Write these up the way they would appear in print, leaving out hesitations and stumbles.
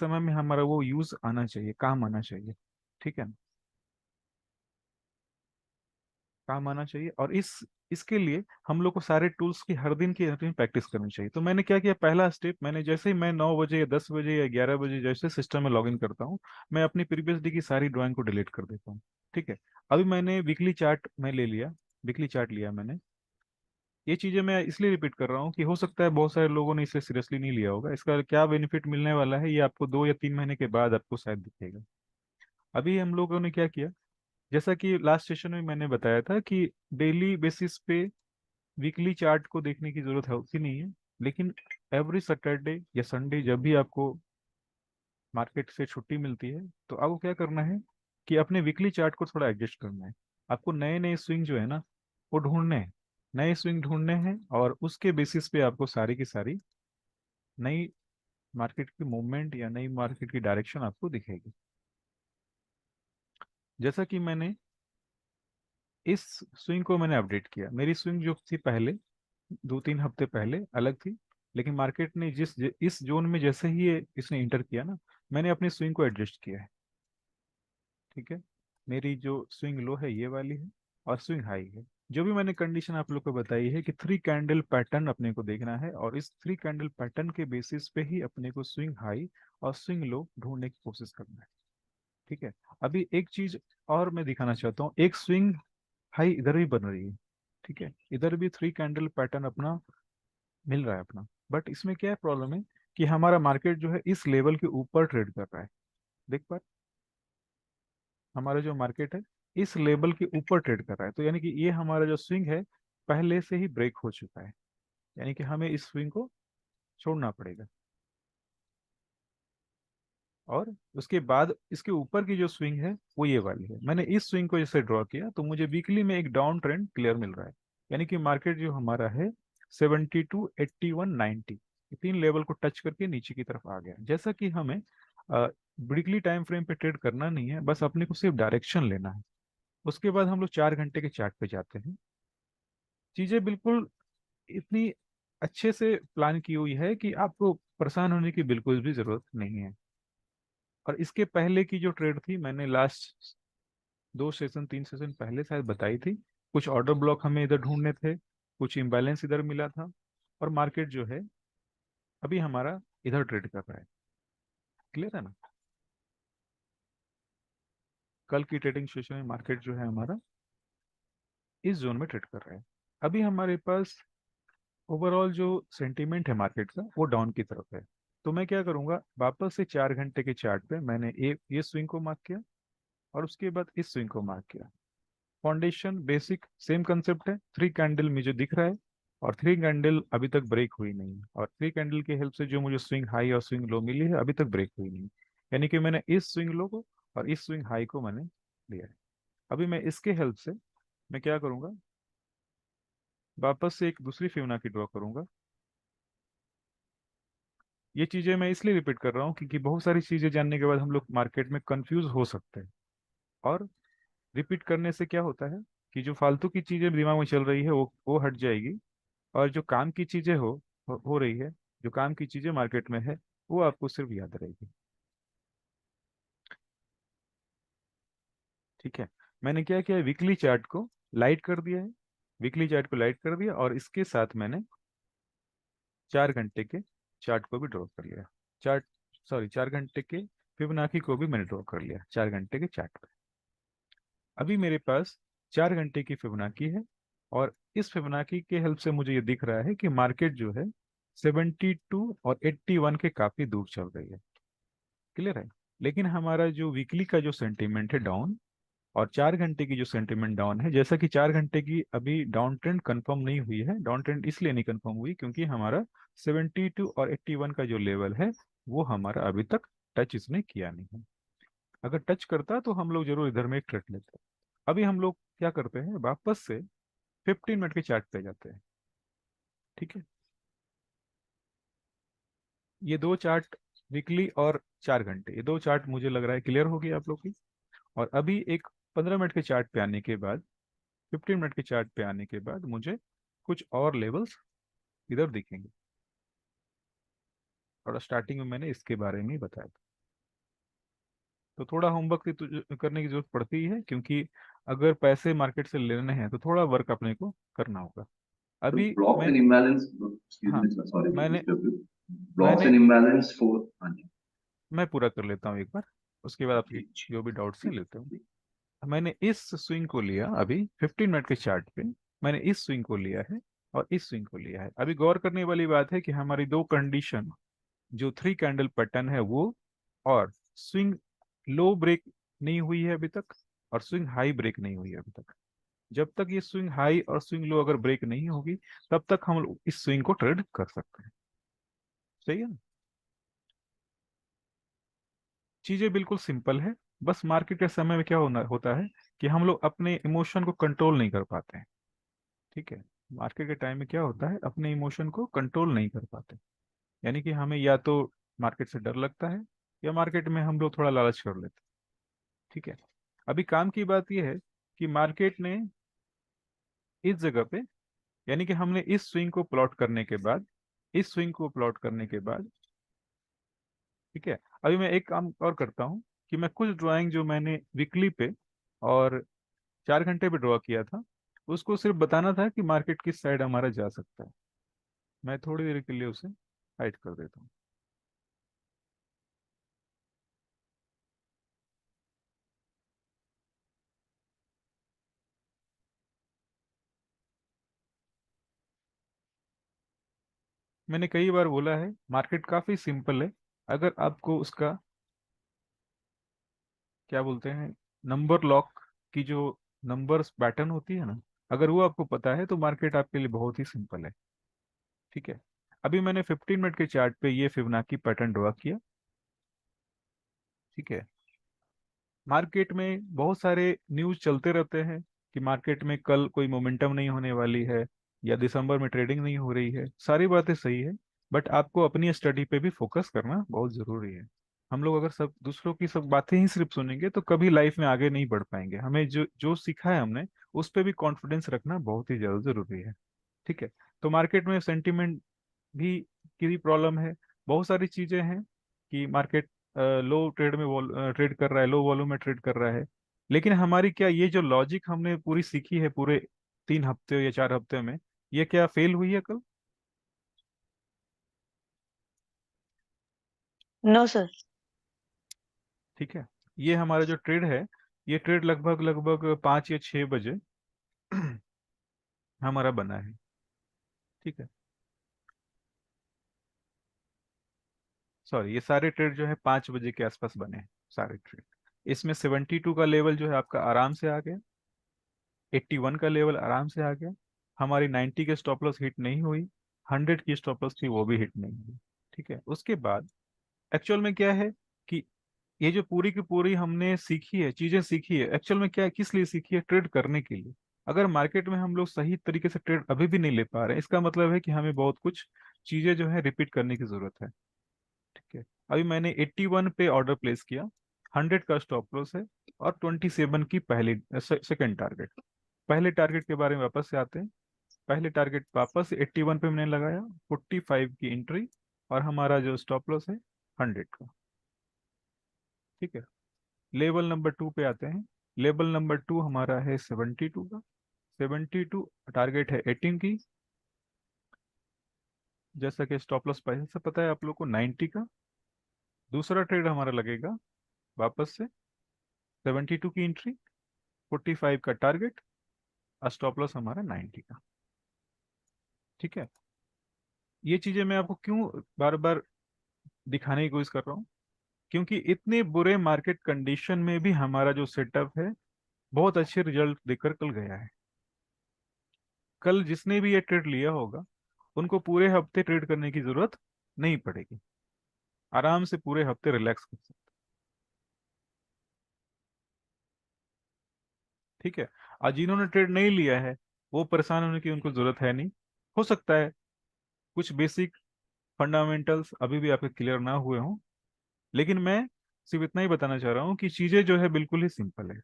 समय में हमारा वो यूज आना चाहिए, काम आना चाहिए। ठीक है, काम आना चाहिए। और इसके लिए हम लोग को सारे टूल्स की हर दिन प्रैक्टिस करनी चाहिए। तो मैंने क्या किया, पहला स्टेप, मैंने जैसे ही मैं 9 बजे या 10 बजे या 11 बजे जैसे सिस्टम में लॉगिन करता हूँ, मैं अपनी प्रीवियस डे की सारी ड्राइंग को डिलीट कर देता हूँ। ठीक है, अभी मैंने वीकली चार्ट में ले लिया, वीकली चार्ट लिया मैंने। ये चीजें मैं इसलिए रिपीट कर रहा हूँ कि हो सकता है बहुत सारे लोगों ने इसे सीरियसली नहीं लिया होगा। इसका क्या बेनिफिट मिलने वाला है ये आपको 2 या 3 महीने के बाद आपको शायद दिखेगा। अभी हम लोगों ने क्या किया, जैसा कि लास्ट सेशन में मैंने बताया था कि डेली बेसिस पे वीकली चार्ट को देखने की जरूरत होती नहीं है, लेकिन एवरी सैटरडे या संडे जब भी आपको मार्केट से छुट्टी मिलती है, तो आपको क्या करना है कि अपने वीकली चार्ट को थोड़ा एडजस्ट करना है। आपको नए नए स्विंग जो है ना, वो ढूंढने हैं, नए स्विंग ढूंढने हैं, और उसके बेसिस पे आपको सारी की सारी नई मार्केट की मूवमेंट या नई मार्केट की डायरेक्शन आपको दिखेगी। जैसा कि मैंने इस स्विंग को मैंने अपडेट किया, मेरी स्विंग जो थी पहले 2-3 हफ्ते पहले अलग थी, लेकिन मार्केट ने इस जोन में जैसे ही इसने इंटर किया ना, मैंने अपनी स्विंग को एडजस्ट किया है। ठीक है, मेरी जो स्विंग लो है ये वाली है, और स्विंग हाई है। जो भी मैंने कंडीशन आप लोग को बताई है कि 3 कैंडल पैटर्न अपने को देखना है, और इस 3 कैंडल पैटर्न के बेसिस पे ही अपने को स्विंग हाई और स्विंग लो ढूंढने की कोशिश करना है। ठीक है, अभी एक चीज और मैं दिखाना चाहता हूँ, एक स्विंग हाई इधर भी बन रही है। ठीक है, इधर भी 3 कैंडल पैटर्न अपना मिल रहा है अपना। बट इसमें क्या प्रॉब्लम है कि हमारा मार्केट जो है इस लेवल के ऊपर ट्रेड कर रहा है। देख पा, हमारा जो मार्केट है इस लेवल के ऊपर ट्रेड कर रहा है, तो यानी कि ये हमारा जो स्विंग है पहले से ही ब्रेक हो चुका है, यानी कि हमें इस स्विंग को छोड़ना पड़ेगा। और उसके बाद इसके ऊपर की जो स्विंग है वो ये वाली है। मैंने इस स्विंग को जैसे ड्रॉ किया तो मुझे वीकली में एक डाउन ट्रेंड क्लियर मिल रहा है, यानी कि मार्केट जो हमारा है 72, 81, 90, ये 3 लेवल को टच करके नीचे की तरफ आ गया। जैसा कि हमें वीकली टाइम फ्रेम पे ट्रेड करना नहीं है, बस अपने को सिर्फ डायरेक्शन लेना है। उसके बाद हम लोग 4 घंटे के चार्ट पे जाते हैं। चीजें बिल्कुल इतनी अच्छे से प्लान की हुई है कि आपको परेशान होने की बिल्कुल भी जरूरत नहीं है। और इसके पहले की जो ट्रेड थी मैंने लास्ट 2 सेशन 3 सेशन पहले शायद बताई थी। कुछ ऑर्डर ब्लॉक हमें इधर ढूंढने थे, कुछ इम्बैलेंस इधर मिला था, और मार्केट जो है अभी हमारा इधर ट्रेड कर रहा है। क्लियर है ना, कल की ट्रेडिंग सेशन में मार्केट जो है हमारा इस जोन में ट्रेड कर रहा है। अभी हमारे पास ओवरऑल जो सेंटीमेंट है मार्केट का वो डाउन की तरफ है। तो मैं क्या करूंगा, वापस से 4 घंटे के चार्ट पे मैंने ये स्विंग को मार्क किया, और उसके बाद इस स्विंग को मार्क किया। फाउंडेशन बेसिक सेम कंसेप्ट है, 3 कैंडल मुझे दिख रहा है, और 3 कैंडल अभी तक ब्रेक हुई नहीं है, और 3 कैंडल की हेल्प से जो मुझे स्विंग हाई और स्विंग लो मिली है अभी तक ब्रेक हुई नहीं। यानी कि मैंने इस स्विंग लो को और इस स्विंग हाई को मैंने लिया है। अभी मैं इसके हेल्प से मैं क्या करूंगा, वापस से एक दूसरी फिबोनाची ड्रॉ करूंगा। ये चीजें मैं इसलिए रिपीट कर रहा हूँ क्योंकि बहुत सारी चीजें जानने के बाद हम लोग मार्केट में कंफ्यूज हो सकते हैं। और रिपीट करने से क्या होता है कि जो फालतू की चीजें दिमाग में चल रही है वो हट जाएगी, और जो काम की चीजें हो रही है, जो काम की चीजें मार्केट में है, वो आपको सिर्फ याद रहेगी। ठीक है, मैंने क्या किया, वीकली चार्ट को लाइट कर दिया है, वीकली चार्ट को लाइट कर दिया, और इसके साथ मैंने 4 घंटे के चार्ट को भी ड्रॉ कर लिया। चार्ट, सॉरी, 4 घंटे के फिबोनाची को भी मैंने ड्रॉ कर लिया 4 घंटे के चार्ट पे। अभी मेरे पास 4 घंटे की फिबोनाची है, और इस फिबोनाची के हेल्प से मुझे ये दिख रहा है कि मार्केट जो है 72 और 81 के काफी दूर चल रही है। क्लियर है, लेकिन हमारा जो वीकली का जो सेंटीमेंट है डाउन, और 4 घंटे की जो सेंटीमेंट डाउन है, जैसा कि 4 घंटे की अभी डाउन ट्रेंड कंफर्म नहीं हुई है। डाउन ट्रेंड इसलिए नहीं कंफर्म हुई क्योंकि हमारा 72 और 81 का जो लेवल है वो हमारा अभी तक टच इसने किया नहीं है। अगर टच करता तो हम लोग जरूर इधर में एक ट्रेड लेते। अभी हम लोग क्या करते हैं, वापस से 15 मिनट के चार्ट पे जाते हैं। ठीक है, ये दो चार्ट, वीकली और 4 घंटे, ये दो चार्ट मुझे लग रहा है क्लियर होगी आप लोग की। और अभी एक 15 मिनट के चार्ट पे आने के बाद, 15 मिनट के चार्ट पे आने के बाद मुझे कुछ और लेवल्स इधर दिखेंगे, और स्टार्टिंग में मैंने इसके बारे में ही बताया था। तो थोड़ा होमवर्क करने की जरूरत पड़ती है, क्योंकि अगर पैसे मार्केट से लेने हैं तो थोड़ा वर्क अपने को करना होगा। So अभी blocks मैं, and imbalance, excuse हाँ, me, sir, sorry to मैंने disturb you. Blocks मैंने and imbalance for, हाँ जी, मैं पूरा कर लेता हूँ एक बार, उसके बाद आपके जी जी जो भी डाउट्स हैं जी लेते हूँ। जी। मैंने इस स्विंग को लिया अभी 15 मिनट के चार्ट पे, मैंने इस स्विंग को लिया है और इस स्विंग को लिया है। अभी गौर करने वाली बात है कि हमारी दो कंडीशन, जो 3 कैंडल पैटर्न है वो, और स्विंग लो ब्रेक नहीं हुई है अभी तक, और स्विंग हाई ब्रेक नहीं हुई है अभी तक। जब तक ये स्विंग हाई और स्विंग लो अगर ब्रेक नहीं होगी, तब तक हम लोग इस स्विंग को ट्रेड कर सकते हैं। सही है ना? चीजें बिल्कुल सिंपल है। बस मार्केट के समय में क्या होना होता है कि हम लोग अपने इमोशन को कंट्रोल नहीं कर पाते हैं। ठीक है, मार्केट के टाइम में क्या होता है, अपने इमोशन को कंट्रोल नहीं कर पाते। यानी कि हमें या तो मार्केट से डर लगता है, या मार्केट में हम लोग थोड़ा लालच कर लेते हैं। ठीक है, अभी काम की बात यह है कि मार्केट ने इस जगह पे, यानी कि हमने इस स्विंग को प्लॉट करने के बाद, इस स्विंग को प्लॉट करने के बाद, ठीक है, अभी मैं एक काम और करता हूँ कि मैं कुछ ड्राइंग जो मैंने वीकली पे और 4 घंटे पे ड्रॉ किया था, उसको सिर्फ बताना था कि मार्केट किस साइड हमारा जा सकता है। मैं थोड़ी देर के लिए उसे हाइड कर देता हूँ। मैंने कई बार बोला है, मार्केट काफी सिंपल है। अगर आपको उसका क्या बोलते हैं, नंबर लॉक की जो नंबर्स पैटर्न होती है ना, अगर वो आपको पता है तो मार्केट आपके लिए बहुत ही सिंपल है। ठीक है, अभी मैंने 15 मिनट के चार्ट पे ये फिबोनाची पैटर्न ड्रॉ किया। ठीक है, मार्केट में बहुत सारे न्यूज चलते रहते हैं कि मार्केट में कल कोई मोमेंटम नहीं होने वाली है, या दिसंबर में ट्रेडिंग नहीं हो रही है। सारी बातें सही है, बट आपको अपनी स्टडी पे भी फोकस करना बहुत जरूरी है। हम लोग अगर सब दूसरों की सब बातें ही सिर्फ सुनेंगे तो कभी लाइफ में आगे नहीं बढ़ पाएंगे। हमें जो जो सीखा है हमने, उस पर भी कॉन्फिडेंस रखना बहुत ही ज्यादा जरूरी है। ठीक है, तो मार्केट में सेंटिमेंट भी की भी प्रॉब्लम है। बहुत सारी चीजें हैं कि मार्केट लो ट्रेड में ट्रेड कर रहा है, लो वॉल्यूम में ट्रेड कर रहा है। लेकिन हमारी क्या ये जो लॉजिक हमने पूरी सीखी है पूरे 3 हफ्ते या 4 हफ्ते में, ये क्या फेल हुई है कल? No sir. ठीक है, ये हमारा जो ट्रेड है, ये ट्रेड लगभग लगभग 5 या 6 बजे हमारा बना है। ठीक है, सॉरी, ये सारे ट्रेड जो है 5 बजे के आसपास बने हैं, सारे ट्रेड। इसमें 72 का लेवल जो है आपका आराम से आ गया, 81 का लेवल आराम से आ गया, हमारी 90 के स्टॉप लॉस हिट नहीं हुई, 100 की स्टॉप लॉस थी वो भी हिट नहीं हुई। ठीक है, उसके बाद एक्चुअल में क्या है कि ये जो पूरी की पूरी हमने सीखी है, चीजें सीखी है, एक्चुअल में क्या है, किस लिए सीखी है? ट्रेड करने के लिए। अगर मार्केट में हम लोग सही तरीके से ट्रेड अभी भी नहीं ले पा रहे हैं, इसका मतलब है कि हमें बहुत कुछ चीजें जो है रिपीट करने की जरूरत है। ठीक है, अभी मैंने 81 पे ऑर्डर प्लेस किया, 100 का स्टॉप लॉस है, और 27 की पहली सेकंड टारगेट। पहले टारगेट के बारे में वापस से आते हैं। पहले टारगेट वापस 81 पे मैंने लगाया, 45 की एंट्री, और हमारा जो स्टॉप लॉस है 100 का। ठीक है, लेवल नंबर 2 पे आते हैं। लेवल नंबर 2 हमारा है 72 का। 72, टारगेट है 18 की। जैसा कि स्टॉप लॉस पहले से पता है आप लोग को 90 का। दूसरा ट्रेड हमारा लगेगा वापस से 72 की एंट्री, 45 का टारगेट, और स्टॉप लॉस हमारा 90 का। ठीक है, ये चीजें मैं आपको क्यों बार बार दिखाने की कोशिश कर रहा हूँ, क्योंकि इतने बुरे मार्केट कंडीशन में भी हमारा जो सेटअप है बहुत अच्छे रिजल्ट देकर कल गया है। कल जिसने भी ये ट्रेड लिया होगा, उनको पूरे हफ्ते ट्रेड करने की जरूरत नहीं पड़ेगी, आराम से पूरे हफ्ते रिलैक्स कर सकते। ठीक है, और जिन्होंने ट्रेड नहीं लिया है, वो परेशान होने की उनको जरूरत है नहीं। हो सकता है कुछ बेसिक फंडामेंटल्स अभी भी आपके क्लियर ना हुए हों, लेकिन मैं सिर्फ इतना ही बताना चाह रहा हूँ कि चीजें जो है बिल्कुल ही सिंपल है।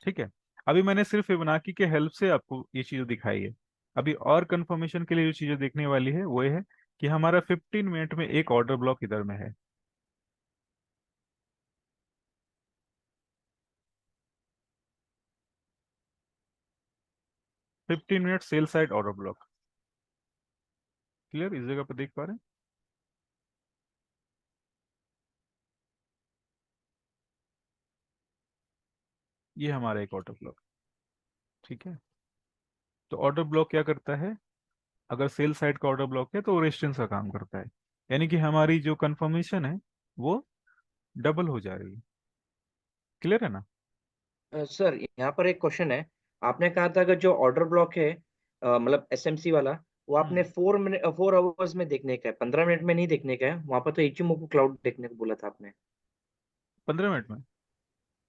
ठीक है, अभी मैंने सिर्फ फिबोनाची के हेल्प से आपको ये चीज दिखाई है। अभी और कंफर्मेशन के लिए जो चीजें देखने वाली है वो ये है कि हमारा 15 मिनट में एक ऑर्डर ब्लॉक इधर में है। 15 minute sell side order block. Clear? इस जगह पर देख पा रहे हैं? ये हमारा एक ऑर्डर ब्लॉक। ठीक है, तो ऑर्डर ब्लॉक क्या करता है? अगर सेल साइड का ऑर्डर ब्लॉक है तो वो रेजिस्टेंस का काम करता है, यानी कि हमारी जो कंफर्मेशन है वो डबल हो जा रही है। क्लियर है ना? सर यहाँ पर एक क्वेश्चन है। आपने कहा था कि जो ऑर्डर ब्लॉक है मतलब एसएमसी वाला, वो आपने 4 आवर्स में देखने का है, 15 मिनट में नहीं देखने का है। वहां पर तो इचिमोकू क्लाउड देखने को बोला था आपने। 15 मिनट में।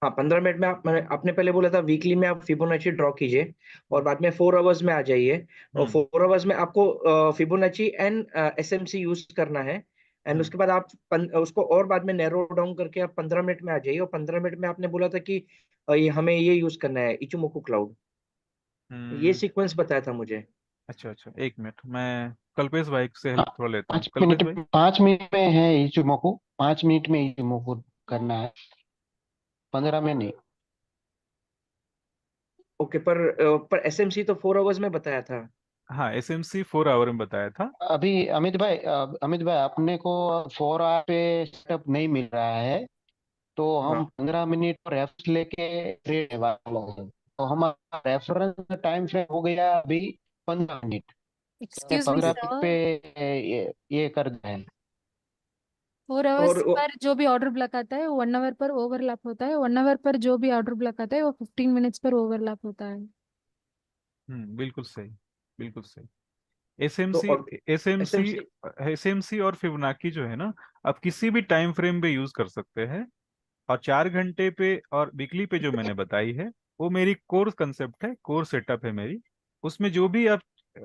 हाँ, 15 मिनट में आपने पहले बोला था वीकली में आप फिबोनाची ड्रॉ कीजिए और हम्म। बाद में 4 आवर्स में आ जाइए। और हम्म। 4 आवर्स में आपको फिबोनाची एंड एसएमसी यूज करना है। एंड हम्म। उसके बाद आप उसको और बाद में नैरो डाउन करके आप 15 मिनट में आ जाइए। और 15 मिनट में आपने बोला था कि ये हमें ये यूज करना है इचिमोकू क्लाउड। ये हम्म, सीक्वेंस बताया था मुझे। अच्छा अच्छा, एक मिनट, मैं कल्पेश भाई से हाँ, हेल्प थोड़ा लेता हूँ। पाँच कल्पेश मिनट भाई। 5 मिनट में है इचुमोकू। 5 मिनट में इचुमोकू करना है, 15 में नहीं। ओके, पर एसएमसी तो 4 आवर्स में बताया था। हाँ, एसएमसी 4 आवर में बताया था। अभी अमित भाई अपने को 4 आवर पे सेटअप नहीं मिल रहा है, तो हम हाँ। 15 मिनट रेफरेंस लेके ट्रेड वाला है। तो हमारा रेफरेंस टाइम फ्रेम हो गया अभी 15 मिनट। एक्सक्यूज मी 15 मिनट पे सर, ये कर दें। 4 आवर्स और पर जो भी ऑर्डर ब्लॉक आता है 1 आवर पर ओवरलैप होता है, 1 आवर पर जो भी ऑर्डर ब्लॉक आता है वो 15 मिनट्स पर ओवरलैप होता है। बिल्कुल सही, बिल्कुल सही। तो एसएमसी और एसएमसी एसएमसी। एसएमसी और फिबोनाची जो है ना, आप किसी भी टाइम फ्रेम पे यूज कर सकते हैं। और 4 घंटे पे और वीकली पे जो मैंने बताई है, वो मेरी कोर कंसेप्ट है, कोर सेटअप है मेरी। उसमें जो भी आप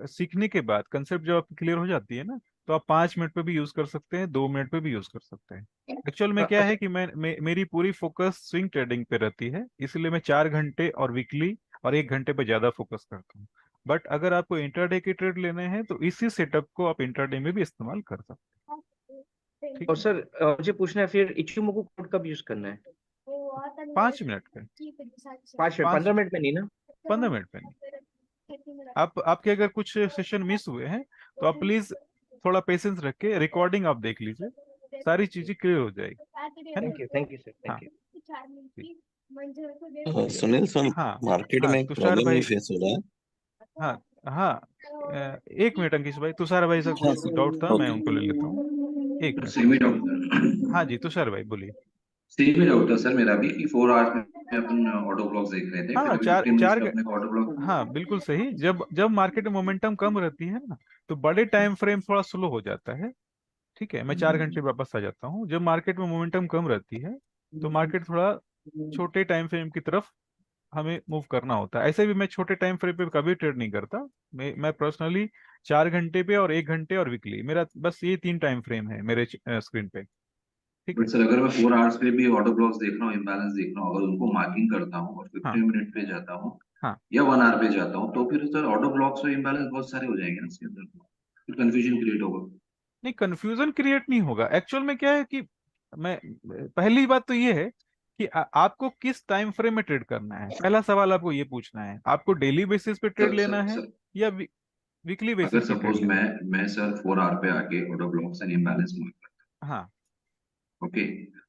सीखने के बाद कंसेप्ट जब आपकी क्लियर हो जाती है ना, तो आप 5 मिनट पे भी यूज कर सकते हैं, 2 मिनट पे भी यूज कर सकते हैं। एक्चुअल में क्या है अच्छा। कि मेरी पूरी फोकस स्विंग ट्रेडिंग पे रहती है, इसलिए मैं 4 घंटे और वीकली और 1 घंटे पे ज्यादा फोकस करता हूँ। बट अगर आपको इंट्राडे के ट्रेड लेने हैं तो इसी सेटअप को आप इंट्राडे में भी इस्तेमाल कर सकते हैं। ठीक और है, सर मुझे पूछना है फिर इचिमोकू कोड कब यूज करना है? 5 मिनट पे। 5 मिनट, पाँच 15 मिनट में नहीं ना? 15 मिनट पे नहीं। आप आपके अगर कुछ सेशन मिस हुए हैं तो आप प्लीज थोड़ा पेशेंस रख के रिकॉर्डिंग आप देख लीजिए, सारी चीजें क्लियर हो जाएगी, है ना? थैंक यू सर, हाँ, थैंक यू। ठीक। सुनील सुन, हाँ मार्केट हाँ, में एक तुषार प्रॉब्लम ये भाई। फेस हो रहा है। हाँ हाँ, एक मिनट अंकिश भाई, तुषार भाई से हाँ कुछ डाउट था, सर, मैं ओके। उनको ले लेता हूँ। एक मिनट। सेम ही डाउट था। हाँ जी, तुषार भाई बोलिए। सेम ही डाउट था सर मेरा भी कि 4 आवर्स में अपन ऑटो ब्लॉक्स देख रहे थे, हाँ, फिर अभी चार 15 मिनट्स चार पे अपने को ऑटो ब्लॉक। हाँ बिल्कुल सही। जब जब मार्केट में मोमेंटम कम रहती है ना, तो बड़े टाइम फ्रेम थोड़ा स्लो हो जाता है। ठीक है, मैं 4 घंटे वापस आ जाता हूँ। जब मार्केट में मोमेंटम कम रहती है तो मार्केट थोड़ा छोटे टाइम फ्रेम की तरफ हमें मूव करना होता है। ऐसे भी मैं छोटे टाइम फ्रेम पे कभी ट्रेड नहीं करता। मैं पर्सनली 4 घंटे पे और 1 घंटे और वीकली, मेरा बस ये 3 टाइम फ्रेम है मेरे स्क्रीन पे। ठीक बट है। सर अगर मैं 4 आवर्स पे भी ऑटो ब्लॉक्स देख रहा हूँ, इम्बैलेंस देख रहा हूँ, अगर उनको मार्किंग करता हूँ और हाँ 15 मिनट पे जाता हूँ हाँ, या 1 आवर पे जाता हूँ, तो फिर सर ऑटो ब्लॉक्स और इम्बैलेंस बहुत सारे हो जाएंगे ना इसके अंदर, फिर कंफ्यूजन क्रिएट होगा। नहीं कंफ्यूजन क्रिएट नहीं होगा। एक्चुअल में क्या है कि मैं, पहली बात तो ये है कि आपको किस टाइम फ्रेम में ट्रेड करना है। पहला सवाल आपको ये पूछना है, आपको डेली बेसिस पे ट्रेड सर लेना सर है सर या वीकली अगर बेसिस पे ट्रेड सपोज लेना मैं सर 4 आवर पे आके auto blocks and imbalance mark, है? हाँ ओके,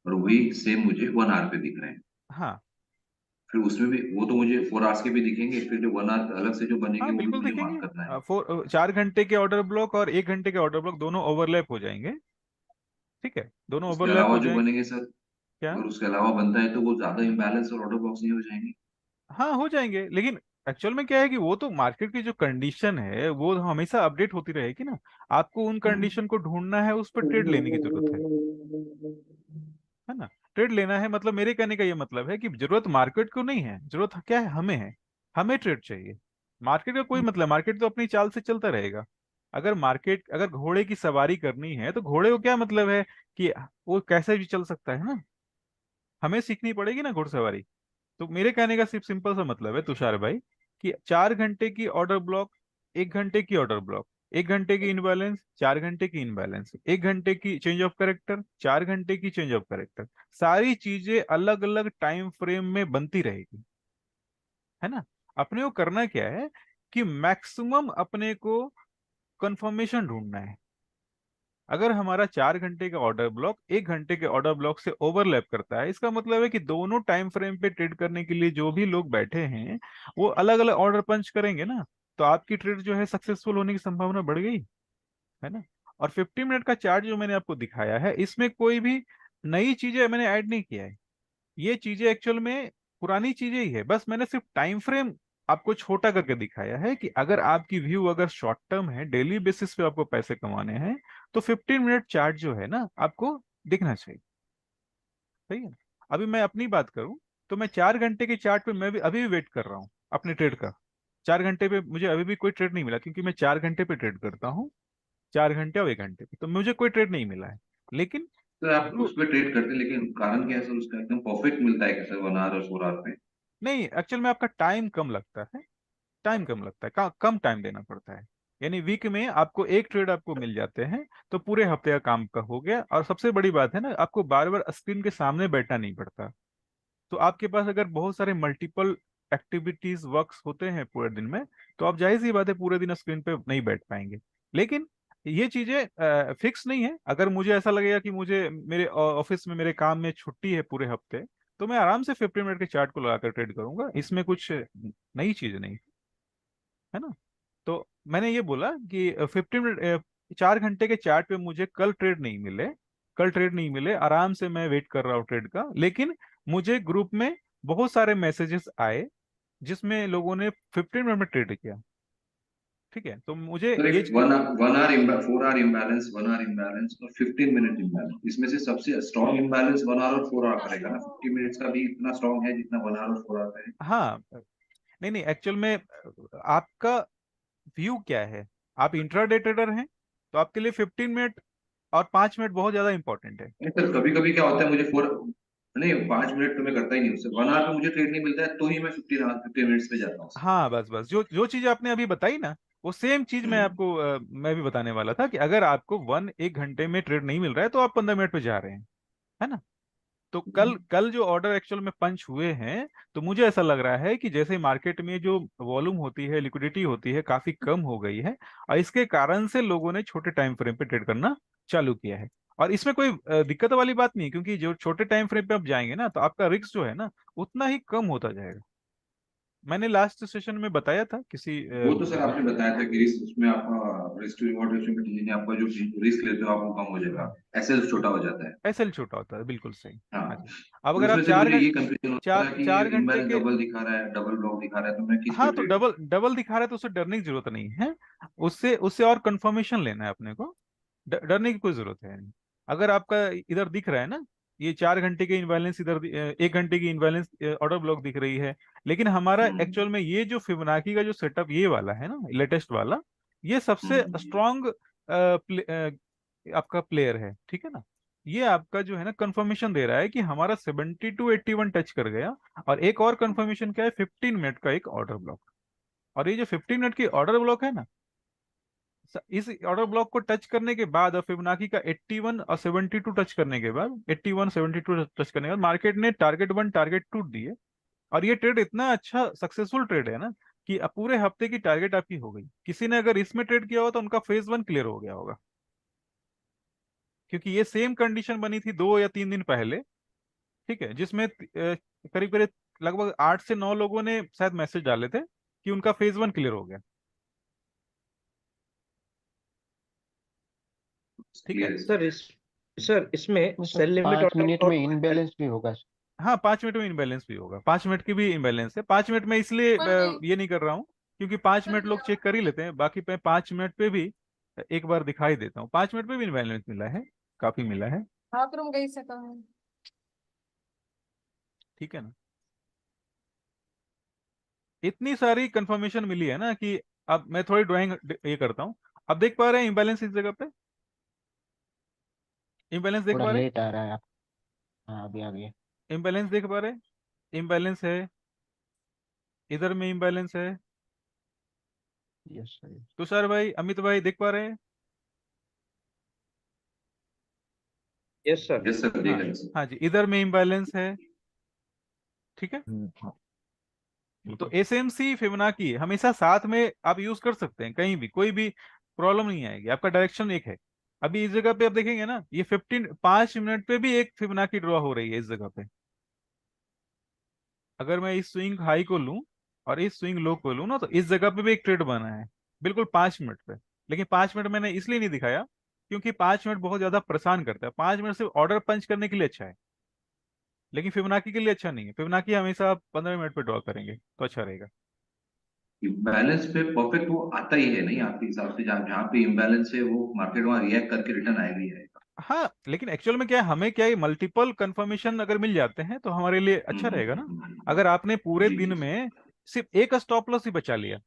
और वही सेम मुझे 1 आवर पे दिख रहे हैं, हाँ फिर उसमें भी वो तो मुझे 4 आवर्स के भी दिखेंगे, फिर जो 1 आवर अलग से जो बनेंगे हाँ, वो भी बिल्कुल मुझे मार्क दिखेंगे। करना है। 4 घंटे के ऑर्डर ब्लॉक और 1 घंटे के ऑर्डर ब्लॉक दोनों ओवरलैप हो जाएंगे। ठीक है, दोनों उसके ओवरलैप अलावा हो जो जाएंगे। बनेंगे सर, क्या? अगर उसके अलावा बनता है तो वो ज्यादा इम्बैलेंस और ऑटो ब्लॉक्स नहीं हो जाएंगे? हाँ हो जाएंगे, लेकिन एक्चुअल में क्या है कि वो तो मार्केट की जो कंडीशन है वो हमेशा अपडेट होती रहेगी ना। आपको उन कंडीशन को ढूंढना है, उस पर ट्रेड लेने की जरूरत है ना? ट्रेड लेना है मतलब, मेरे कहने का ये मतलब है कि जरूरत मार्केट को नहीं है, जरूरत क्या है, हमें है। हमें ट्रेड चाहिए। मार्केट का कोई मतलब, मार्केट तो अपनी चाल से चलता रहेगा। अगर घोड़े की सवारी करनी है तो घोड़े को क्या मतलब है कि वो कैसे भी चल सकता है ना। हमें सीखनी पड़ेगी ना घुड़सवारी। तो मेरे कहने का सिर्फ सिंपल सा मतलब है तुषार भाई, कि 4 घंटे की ऑर्डर ब्लॉक, 1 घंटे की ऑर्डर ब्लॉक, 1 घंटे की इनबैलेंस, 4 घंटे की इनबैलेंस, 1 घंटे की चेंज ऑफ करेक्टर, 4 घंटे की चेंज ऑफ करेक्टर, सारी चीजें अलग अलग टाइम फ्रेम में बनती रहेगी, है ना? अपने को करना क्या है कि मैक्सिमम अपने को कंफर्मेशन ढूंढना है। अगर हमारा 4 घंटे का ऑर्डर ब्लॉक 1 घंटे के ऑर्डर ब्लॉक से ओवरलैप करता है, इसका मतलब है कि दोनों टाइम फ्रेम पे ट्रेड करने के लिए जो भी लोग बैठे हैं वो अलग अलग ऑर्डर पंच करेंगे ना, तो आपकी ट्रेड जो है सक्सेसफुल होने की संभावना बढ़ गई, है ना। और 50 मिनट का चार्ट जो मैंने आपको दिखाया है, इसमें कोई भी नई चीजें मैंने ऐड नहीं किया है। ये चीजें एक्चुअल में पुरानी चीजें ही है, बस मैंने सिर्फ टाइम फ्रेम आपको छोटा करके दिखाया है कि अगर आपकी व्यू अगर शॉर्ट टर्म है, डेली बेसिस पे आपको पैसे कमाने हैं, तो 15 मिनट चार्ट जो है ना आपको दिखना चाहिए। सही है। अभी मैं अपनी बात करूं तो मैं 4 घंटे के चार्ट पे मैं भी अभी भी वेट कर रहा हूँ अपने ट्रेड का। 4 घंटे पे मुझे अभी भी कोई ट्रेड नहीं मिला, क्योंकि मैं 4 घंटे पे ट्रेड करता हूँ, 4 घंटे और 1 घंटे पे, तो मुझे कोई ट्रेड नहीं मिला है। लेकिन सर आप जो उस पर ट्रेड करते हैं, लेकिन कारण क्या है सर उसका? एकदम परफेक्ट मिलता है क्या सर 1 आवर और 4 आवर पे? नहीं, एक्चुअल में आपका टाइम कम लगता है, टाइम कम लगता है, कम टाइम देना पड़ता है। यानी वीक में आपको एक ट्रेड आपको मिल जाते हैं, तो पूरे हफ्ते का काम का हो गया। और सबसे बड़ी बात है ना, आपको बार बार स्क्रीन के सामने बैठना नहीं पड़ता। तो आपके पास अगर बहुत सारे मल्टीपल एक्टिविटीज वर्क्स होते हैं पूरे दिन में, तो आप जाहिर सी बात है पूरे दिन स्क्रीन पे नहीं बैठ पाएंगे। लेकिन ये चीजें फिक्स नहीं है। अगर मुझे ऐसा लगेगा कि मुझे मेरे ऑफिस में मेरे काम में छुट्टी है पूरे हफ्ते, तो मैं आराम से 15 मिनट के चार्ट को लगाकर ट्रेड करूंगा, इसमें कुछ नई चीज नहीं, है ना। तो मैंने ये बोला कि 15 मिनट 4 घंटे के चार्ट पे मुझे कल ट्रेड नहीं मिले, आराम से मैं वेट कर रहा हूँ ट्रेड का। लेकिन मुझे ग्रुप में बहुत सारे मैसेजेस आए जिसमें लोगों ने 15 मिनट में ट्रेड किया। ठीक है, तो मुझे सर ये एक 1 hour 4 hour imbalance, 1 hour imbalance और 15 मिनट इम्बैलेंस, इसमें से सबसे स्ट्रॉन्ग इम्बैलेंस 1 आवर और 4 आवर करेगा ना? 50 मिनट्स का भी इतना स्ट्रॉन्ग है जितना 1 आवर और 4 आवर का है? हाँ, नहीं नहीं, एक्चुअल में आपका व्यू क्या है। आप इंट्राडे ट्रेडर हैं, तो आपके लिए 15 मिनट और 5 मिनट बहुत ज्यादा इंपॉर्टेंट है। नहीं सर, कभी कभी क्या होता है, मुझे 5 मिनट तो मैं करता ही नहीं हूँ सर। 1 आवर पे मुझे ट्रेड नहीं मिलता है तो ही मैं 15 मिनट्स पे जाता हूँ सर। हाँ, बस बस जो जो चीज आपने अभी बताई ना, वो सेम चीज मैं हम्म, आपको मैं भी बताने वाला था कि अगर आपको 1 घंटे में ट्रेड नहीं मिल रहा है तो आप 15 मिनट पे जा रहे हैं, है ना। तो कल हम्म, कल जो ऑर्डर एक्चुअल में पंच हुए हैं, तो मुझे ऐसा लग रहा है कि जैसे मार्केट में जो वॉल्यूम होती है, लिक्विडिटी होती है, काफी कम हो गई है, और इसके कारण से लोगों ने छोटे टाइम फ्रेम पे ट्रेड करना चालू किया है। और इसमें कोई दिक्कत वाली बात नहीं है, क्योंकि जो छोटे टाइम फ्रेम पे आप जाएंगे ना, तो आपका रिस्क जो है ना उतना ही कम होता जाएगा। मैंने लास्ट सेशन में बताया था किसी वो तो सर आपने बताया था कि रिस्क, उसमें आपका रिस्क टू रिवॉर्ड रेशियो में चीजें, आपका जो रिस्क लेते हो आप वो कम हो जाएगा, एसएल छोटा हो जाता है। एसएल छोटा होता है, बिल्कुल सही। हाँ। हाँ जी। अब और अगर आप उसमें से चार मुझे घंटे ये कंफ्यूजन होता चार है कि ये चार घंटे इम्बैलेंस के डबल दिखा रहा है, डबल ब्लॉक दिखा रहा है, तो मैं किस हाँ, पे तो ट्रेड डबल करूँ? डबल दिखा रहा है तो उससे डरने की जरूरत नहीं है। उससे उससे और कंफर्मेशन लेना है अपने को। डरने की कोई जरूरत है नहीं। अगर आपका इधर दिख रहा है ना, ये 4 घंटे के इनबैलेंस, इधर 1 घंटे की इनबैलेंस ऑर्डर ब्लॉक दिख रही है, लेकिन हमारा हम्म, एक्चुअल में ये जो फिबोनाची का जो सेटअप ये वाला है ना, लेटेस्ट वाला, ये सबसे हम्म। स्ट्रॉन्ग आपका प्लेयर है, ठीक है ना। ये आपका जो है ना कंफर्मेशन दे रहा है कि हमारा 72-81 टच कर गया। और एक और कंफर्मेशन क्या है, 15 मिनट का एक ऑर्डर ब्लॉक। और ये जो 15 मिनट की ऑर्डर ब्लॉक है ना, इस ऑर्डर ब्लॉक को टच करने के बाद और फिबोनाची का 81 और 72 टच करने के बाद, 81 72 टच करने के बाद मार्केट ने टारगेट 1 टारगेट 2 दिए। और ये ट्रेड इतना अच्छा सक्सेसफुल ट्रेड है ना कि अब पूरे हफ्ते की टारगेट आपकी हो गई। किसी ने अगर इसमें ट्रेड किया हो तो उनका फेज 1 क्लियर हो गया होगा, क्योंकि ये सेम कंडीशन बनी थी 2 या 3 दिन पहले। ठीक है, जिसमें करीब करीब लगभग 8 से 9 लोगों ने शायद मैसेज डाले थे कि उनका फेज 1 क्लियर हो गया। ठीक है। क्लियर है सर। सर इसमें में सर सेल लिमिट और 5 मिनट में लॉट। इनबैलेंस भी होगा सर। हाँ, 5 मिनट में इनबैलेंस भी होगा, 5 मिनट की भी इनबैलेंस है। 5 मिनट में इसलिए ये नहीं कर रहा हूँ क्योंकि 5 मिनट लोग चेक कर ही लेते हैं, बाकी मैं 5 मिनट पे भी एक बार दिखाई देता हूँ। 5 मिनट पे भी इनबैलेंस मिला है, काफी मिला है। बाथरूम गई सका हूँ। ठीक है ना। इतनी सारी कंफर्मेशन मिली है ना कि अब मैं थोड़ी ड्राइंग ये करता हूँ। अब देख पा रहे हैं इम्बैलेंस इस जगह पे, इम्बैलेंस देख थोड़ा पा रहे लेट आ रहा है आप। हाँ अभी आ गया। हैं, इम्बैलेंस देख पा रहे हैं, इम्बैलेंस है, इधर में इम्बैलेंस है। Yes sir. तुषार भाई, अमित भाई देख पा रहे हैं। Yes sir. यस सर, देख हाँ, रहे हैं सर। हाँ जी, इधर में इम्बैलेंस है। ठीक है। हाँ। तो एसएमसी फिबोनाची हमेशा साथ में आप यूज कर सकते हैं, कहीं भी कोई भी प्रॉब्लम नहीं आएगी, आपका डायरेक्शन एक है। अभी इस जगह पे आप देखेंगे ना, ये 5 मिनट पे भी एक फिबोनाची ड्रॉ हो रही है इस जगह पे। अगर मैं इस स्विंग हाई को लूं और इस स्विंग लो को लूं ना, तो इस जगह पे भी एक ट्रेड बना है बिल्कुल 5 मिनट पे। लेकिन 5 मिनट मैंने इसलिए नहीं दिखाया क्योंकि 5 मिनट बहुत ज्यादा परेशान करता है। 5 मिनट सिर्फ ऑर्डर पंच करने के लिए अच्छा है, लेकिन फिबोनाची के लिए अच्छा नहीं है। फिबोनाची हमेशा आप 15 मिनट पे ड्रॉ करेंगे तो अच्छा रहेगा। इम्बैलेंस पे परफेक्ट वो आता ही है नहीं आपके हिसाब से, जहाँ जहाँ पे इम्बैलेंस है वो मार्केट वहां रिएक्ट करके रिटर्न आएगा ही आएगा। हाँ, लेकिन एक्चुअल में क्या है, हमें क्या है, मल्टीपल कंफर्मेशन अगर मिल जाते हैं तो हमारे लिए अच्छा रहेगा ना। अगर आपने पूरे जी दिन जी। में सिर्फ एक स्टॉप लॉस ही बचा लिया,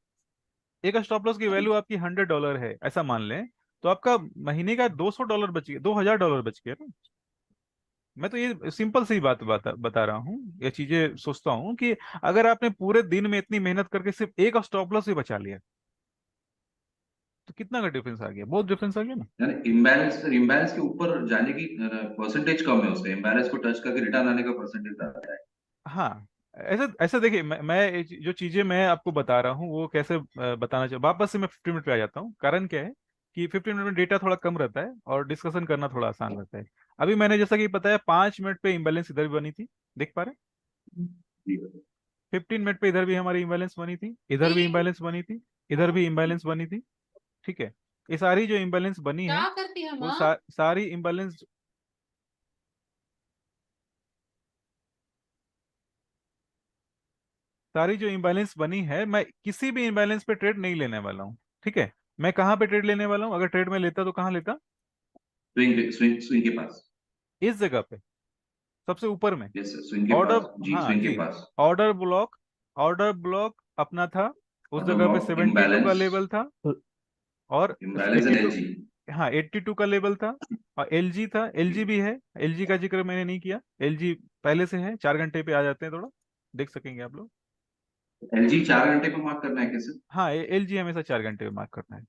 एक स्टॉप लॉस की वैल्यू आपकी $100 है ऐसा मान लें, तो आपका महीने का $200 बच गया, $2000 बच गया ना। मैं तो ये सिंपल सी बात बता रहा हूँ, ये चीजें सोचता हूँ कि अगर आपने पूरे दिन में इतनी मेहनत करके सिर्फ एक स्टॉप लॉस ही बचा लिया, तो कितना का डिफरेंस आ गया, बहुत डिफरेंस आ गया ना। यानी इम्बैलेंस इम्बैलेंस के ऊपर जाने की परसेंटेज कम है उसका, इम्बैलेंस को टच करके रिटर्न आने का परसेंटेज ज्यादा है। हाँ, ऐसा ऐसा देखिए, मैं जो चीजें मैं आपको बता रहा हूँ वो कैसे बताना चाहिए। वापस से मैं 50 मिनट पे आ जाता हूँ। कारण क्या है कि 50 मिनट में डेटा थोड़ा कम रहता है और डिस्कशन करना थोड़ा आसान रहता है। अभी मैंने जैसा कि बताया 5 मिनट पे इम्बैलेंस इधर भी बनी थी, देख पा रहे हैं। जी। 15 मिनट पे इधर भी हमारी इम्बैलेंस बनी थी, इधर भी इम्बैलेंस बनी थी, इधर भी इम्बैलेंस बनी थी। ठीक है, ये सारी जो इम्बैलेंस बनी है क्या करती है वो माँ? सारी इम्बैलेंस, सारी जो इम्बैलेंस बनी है, मैं किसी भी इम्बैलेंस पे ट्रेड नहीं लेने वाला हूँ। ठीक है, मैं कहाँ पे ट्रेड लेने वाला हूँ, अगर ट्रेड में लेता तो कहाँ लेता, स्विंग के पास। इस जगह पे सबसे ऊपर में। यस सर, स्विंग के ऑर्डर, पास जी, हाँ स्विंग के जी, पास। ऑर्डर ब्लॉक, ऑर्डर ब्लॉक अपना था उस ऑर्डर जगह पे ब्लॉक 72 का इम्बैलेंस, लेवल था, और इम्बैलेंस एंड 82, एलजी। हाँ 82 का लेवल था। और एलजी था, एलजी भी है, एलजी का जिक्र मैंने नहीं किया, एलजी पहले से है, 4 घंटे पे आ जाते हैं, थोड़ा देख सकेंगे आप लोग। एलजी 4 घंटे पे मार्क करना है कैसे? हाँ, एलजी हमेशा 4 घंटे पे मार्क करना है।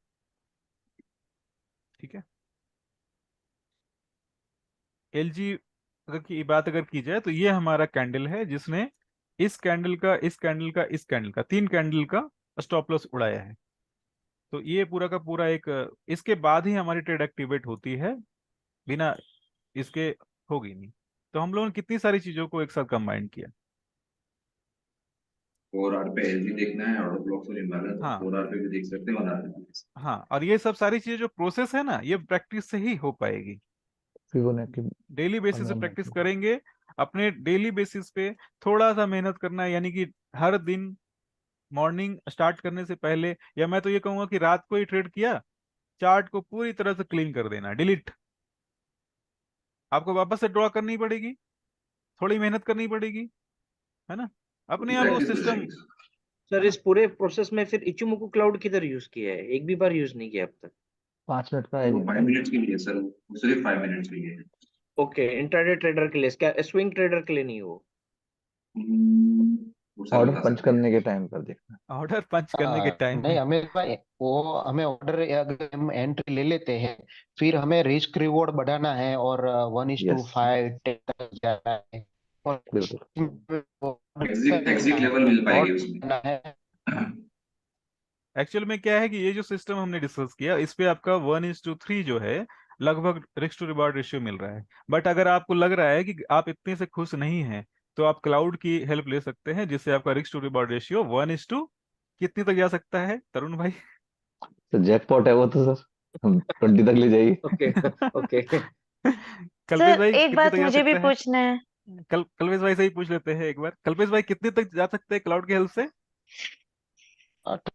ठीक है, एलजी अगर की बात अगर की जाए तो ये हमारा कैंडल है जिसने इस कैंडल का, इस कैंडल का, इस कैंडल का, 3 कैंडल का स्टॉप लॉस उड़ाया है। तो ये पूरा का पूरा एक, इसके बाद ही हमारी ट्रेड एक्टिवेट होती है, बिना इसके होगी नहीं। तो हम लोगों ने कितनी सारी चीजों को एक साथ कंबाइन किया। 4 आवर पे एलजी देखना है, ऑर्डर ब्लॉक और इम्बैलेंस, हाँ 4 आवर पे भी देख सकते हैं, 1 आवर पे भी देख सकते हाँ, और ये सब सारी चीजें जो प्रोसेस है ना, ये प्रैक्टिस से ही हो पाएगी। फिबोनाची डेली बेसिस पे प्रैक्टिस करेंगे, अपने डेली बेसिस पे थोड़ा सा मेहनत करना है, यानी कि हर दिन मॉर्निंग स्टार्ट करने से पहले, या मैं तो ये कहूंगा कि रात को ही ट्रेड किया, चार्ट को पूरी तरह से क्लीन कर देना, डिलीट। आपको वापस से ड्रॉ करनी पड़ेगी, थोड़ी मेहनत करनी पड़ेगी, है ना, अपने हैं। आप वो प्रैक्टिस हो सिस्टम। जाएगी। सर इस पूरे प्रोसेस में फिर इचुमोकू क्लाउड किधर यूज किया है? एक भी बार यूज नहीं किया अब तक। 5 मिनट का वो है। 5 मिनट्स के लिए सर, वो सिर्फ 5 मिनट्स के लिए है। ओके, इंट्राडे ट्रेडर के लिए, क्या स्विंग ट्रेडर के लिए नहीं हो? वो सर ऑर्डर बता पंच सकते हैं। करने के टाइम पर देखना। ऑर्डर पंच करने के टाइम नहीं, में। हमें वो हमें ऑर्डर अगर हम एंट्री ले लेते हैं, फिर हमें रिस्क रिवॉर्ड बढ़ाना है और यस 1:5 तक जाना है और बिल्कुल। एग्जिट लेवल मिल शॉर्ट पाएगी उसमें। करना है। एक्चुअल में क्या है कि ये जो सिस्टम हमने डिस्कस किया, इस पे आपका 1:3 जो है, लगभग रिस्क टू रिवार्ड रेशियो मिल रहा है। बट अगर आपको लग रहा है कि आप इतने से खुश नहीं हैं, तो आप क्लाउड की हेल्प ले सकते हैं, जिससे आपका रिस्क टू रिवार्ड रेशियो 1:, कितनी तक जा सकता है तरुण भाई? तो जैकपॉट है वो तो सर, हम 20 तक ले जाइए। Okay okay. कल्पेश सर भाई एक कितने तक बात जा मुझे भी सकता है? पूछना है। कल्पेश भाई से ही पूछ लेते हैं एक बार, कल्पेश भाई कितने तक जा सकते हैं क्लाउड की हेल्प से? 20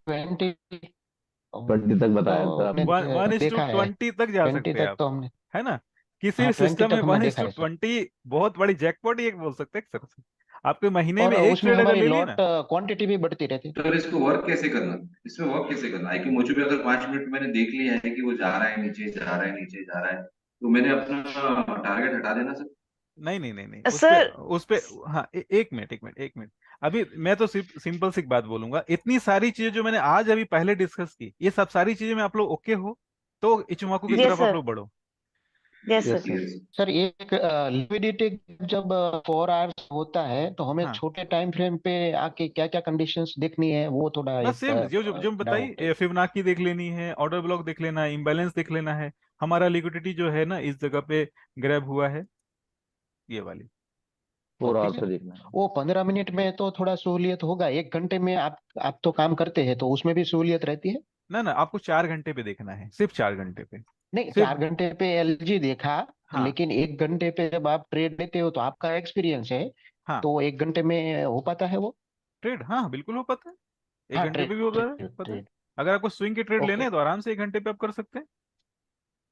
20 तक तो बताया सर हमने आपने। 1:20 देखा है, तक जा 20 सकते हैं तक आप, तो हमने, है ना। किसी हाँ भी 20 सिस्टम में तक हमने वन इज देखा टू है सर। ट्वेंटी बहुत बड़ी जैकपॉट ही एक बोल सकते हैं एक तरह से। आपके महीने और में एक उसमें ट्रेड अगर हमारी ले लिए लॉट ना। क्वांटिटी भी बढ़ती रहती है। तो इसको वर्क कैसे करना, इसमें वर्क कैसे करना है कि मुझे भी अगर 5 मिनट मैंने देख लिया है कि वो जा रहा है नीचे, जा रहा है नीचे, जा रहा है, तो मैंने अपना टारगेट हटा देना सर। नहीं नहीं नहीं नहीं, सर उस पे हाँ, एक मिनट एक मिनट एक मिनट। अभी मैं तो सिर्फ सिंपल सी बात बोलूंगा, इतनी सारी चीजें जो मैंने आज अभी पहले डिस्कस की, ये सब सारी चीजें में आप लोग ओके हो, तो इचुमाकू की जी यस तरफ आप सर। लोग बढ़ो। Yes yes sir. Sir. Yes. Sir एक लिक्विडिटी जब 4 आवर्स होता है तो हमें हाँ छोटे टाइम फ्रेम पे आके क्या क्या कंडीशंस देखनी है, वो थोड़ा बस एक सेम जो जो जो बताई, डाउट है। फिबोनाची देख लेनी है, ऑर्डर ब्लॉक देख लेना है, इम्बैलेंस देख लेना है, हमारा लिक्विडिटी जो है ना इस जगह पे ग्रैब हुआ है, ये वाली। 4 आवर्स ठीक है। पे देखना है। वो 15 मिनट में तो थोड़ा सहूलियत होगा, 1 घंटे में आप तो काम करते हैं तो उसमें भी सहूलियत रहती है। ना ना, आपको 4 घंटे पे देखना है, सिर्फ 4 घंटे पे। नहीं, सिर्फ 4 घंटे पे एलजी देखा, हाँ लेकिन 1 घंटे पे जब आप ट्रेड लेते हो तो आपका एक्सपीरियंस है, हाँ तो 1 घंटे में हो पाता है वो। ट्रेड, हाँ बिल्कुल हो पाता है, एक हाँ, घंटे पे ट्रेड भी हो ट्रेड पता है। ट्रेड। अगर आपको स्विंग के ट्रेड लेने ओके हैं तो आराम से 1 घंटे पे आप कर सकते हैं।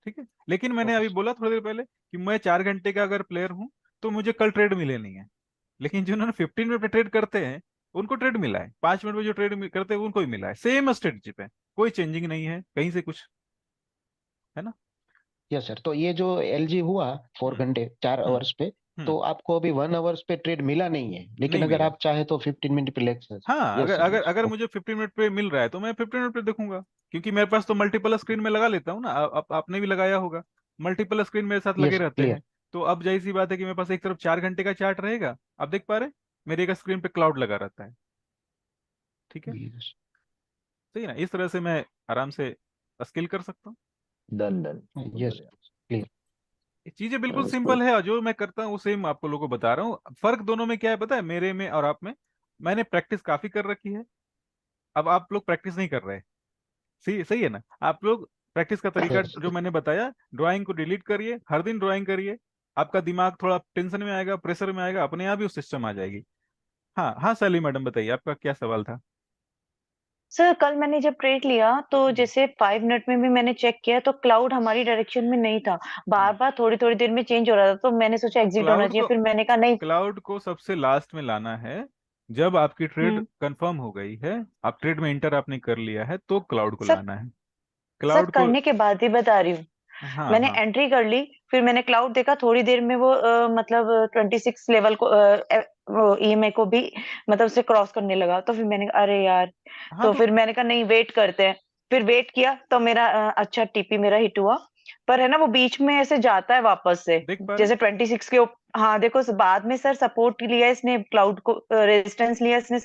ठीक है, लेकिन मैंने ओके अभी बोला थोड़ी देर पहले कि मैं 4 घंटे का अगर प्लेयर हूँ तो मुझे कल ट्रेड मिले नहीं है, लेकिन जिन्होंने 15 मिनट पे ट्रेड करते हैं उनको ट्रेड मिला है, 5 मिनट में जो ट्रेड करते हैं उनको ही मिला है, सेम स्ट्रेटजी पे, कोई चेंजिंग नहीं है कहीं से कुछ, है ना। यस सर, तो ये जो एलजी हुआ फोर हम्म घंटे चार हम्म आवर्स पे, हम्म तो आपको अभी 1 आवर्स पे ट्रेड मिला नहीं है, लेकिन नहीं अगर मिला। आप चाहे तो 15 मिनट पे ले सकते। हाँ, यस अगर सर, अगर यस अगर ओके। मुझे 15 मिनट पे मिल रहा है तो मैं 15 मिनट पे देखूंगा, क्योंकि मेरे पास तो मल्टीपल स्क्रीन में लगा लेता हूँ ना, आपने भी लगाया होगा, मल्टीपल स्क्रीन मेरे साथ लगे यस रहते क्लियर। हैं। तो अब जाहिर सी बात है कि मेरे पास एक तरफ 4 घंटे का चार्ट रहेगा, आप देख पा रहे, मेरे एक स्क्रीन पे क्लाउड लगा रहता है। ठीक है, सही है ना, इस तरह से मैं आराम से स्किल कर सकता हूँ। डन डन, बहुत यस बढ़िया। क्लियर। ये चीजें बिल्कुल इसको सिंपल है, और जो मैं करता हूँ वो सेम आपको लोगों को बता रहा हूँ। फर्क दोनों में क्या है पता है, मेरे में और आप में, मैंने प्रैक्टिस काफी कर रखी है, अब आप लोग प्रैक्टिस नहीं कर रहे। सही सही है ना, आप लोग प्रैक्टिस का तरीका यस जो मैंने बताया, ड्राइंग को डिलीट करिए, हर दिन ड्राइंग करिए, आपका दिमाग थोड़ा टेंशन में आएगा, प्रेशर में आएगा, अपने आप ही उस सिस्टम आ जाएगी। हाँ हाँ सैली मैडम बताइए, आपका क्या सवाल था। सर कल मैंने जब ट्रेड लिया तो हम्म जैसे 5 मिनट में भी मैंने चेक किया तो क्लाउड हमारी डायरेक्शन में नहीं था, बार हम्म। बार थोड़ी थोड़ी देर में चेंज हो रहा था, तो मैंने सोचा तो एग्जिट होना चाहिए, फिर मैंने कहा नहीं। क्लाउड को सबसे लास्ट में लाना है, जब आपकी ट्रेड हम्म। कंफर्म हो गई है, आप ट्रेड में इंटर आपने कर लिया है, तो क्लाउड को सर लाना है। सर क्लाउड को करने के बाद ही बता रही हूँ। हाँ मैंने हाँ एंट्री कर ली, फिर मैंने क्लाउड देखा, थोड़ी देर में वो मतलब 26 लेवल को ईएमआई को भी मतलब उसे क्रॉस करने लगा, तो फिर मैंने कहा अरे यार, हाँ तो तो फिर मैंने कहा नहीं वेट करते हैं। फिर वेट किया तो मेरा अच्छा टीपी मेरा हिट हुआ, पर है ना वो बीच में ऐसे जाता है वापस से, देख पा रहे। जैसे 26 के हाँ देखो बाद में सर सपोर्ट लिया इसने क्लाउड को, रेजिस्टेंस लिया इसने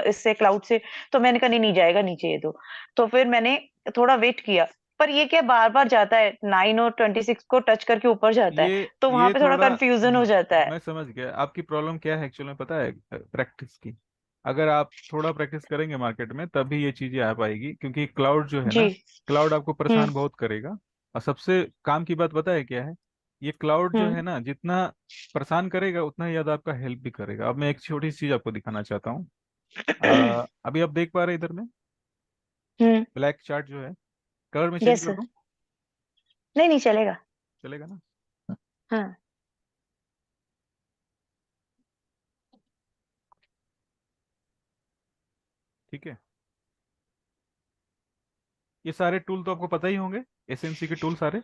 इससे क्लाउड से, तो मैंने कहा नहीं नहीं जाएगा नीचे ये तो फिर मैंने थोड़ा वेट किया, पर ये क्या बार बार जाता है 9 और 26 को टच करके ऊपर जाता है, तो वहां ये पे थोड़ा थोड़ा कंफ्यूजन हो जाता है। मैं समझ गया आपकी प्रॉब्लम क्या है, एक्चुअली में पता है, प्रैक्टिस की। अगर आप थोड़ा प्रैक्टिस करेंगे मार्केट में तभी ये चीजें आ पाएगी, क्योंकि क्लाउड जो है जी। ना, क्लाउड आपको हम्म। परेशान बहुत करेगा। और सबसे काम की बात पता है क्या है, ये क्लाउड जो हम्म। है ना, जितना परेशान करेगा उतना ही ज्यादा आपका हेल्प भी करेगा। अब मैं एक छोटी सी चीज आपको दिखाना चाहता हूँ। अभी आप देख पा रहे हैं इधर में हम्म। ब्लैक चार्ट जो है, कलर में चेंज यस कर सर। दूं, नहीं नहीं चलेगा। चलेगा ना। हाँ। ठीक है, ये सारे टूल तो आपको पता ही होंगे, एसएमसी के टूल सारे,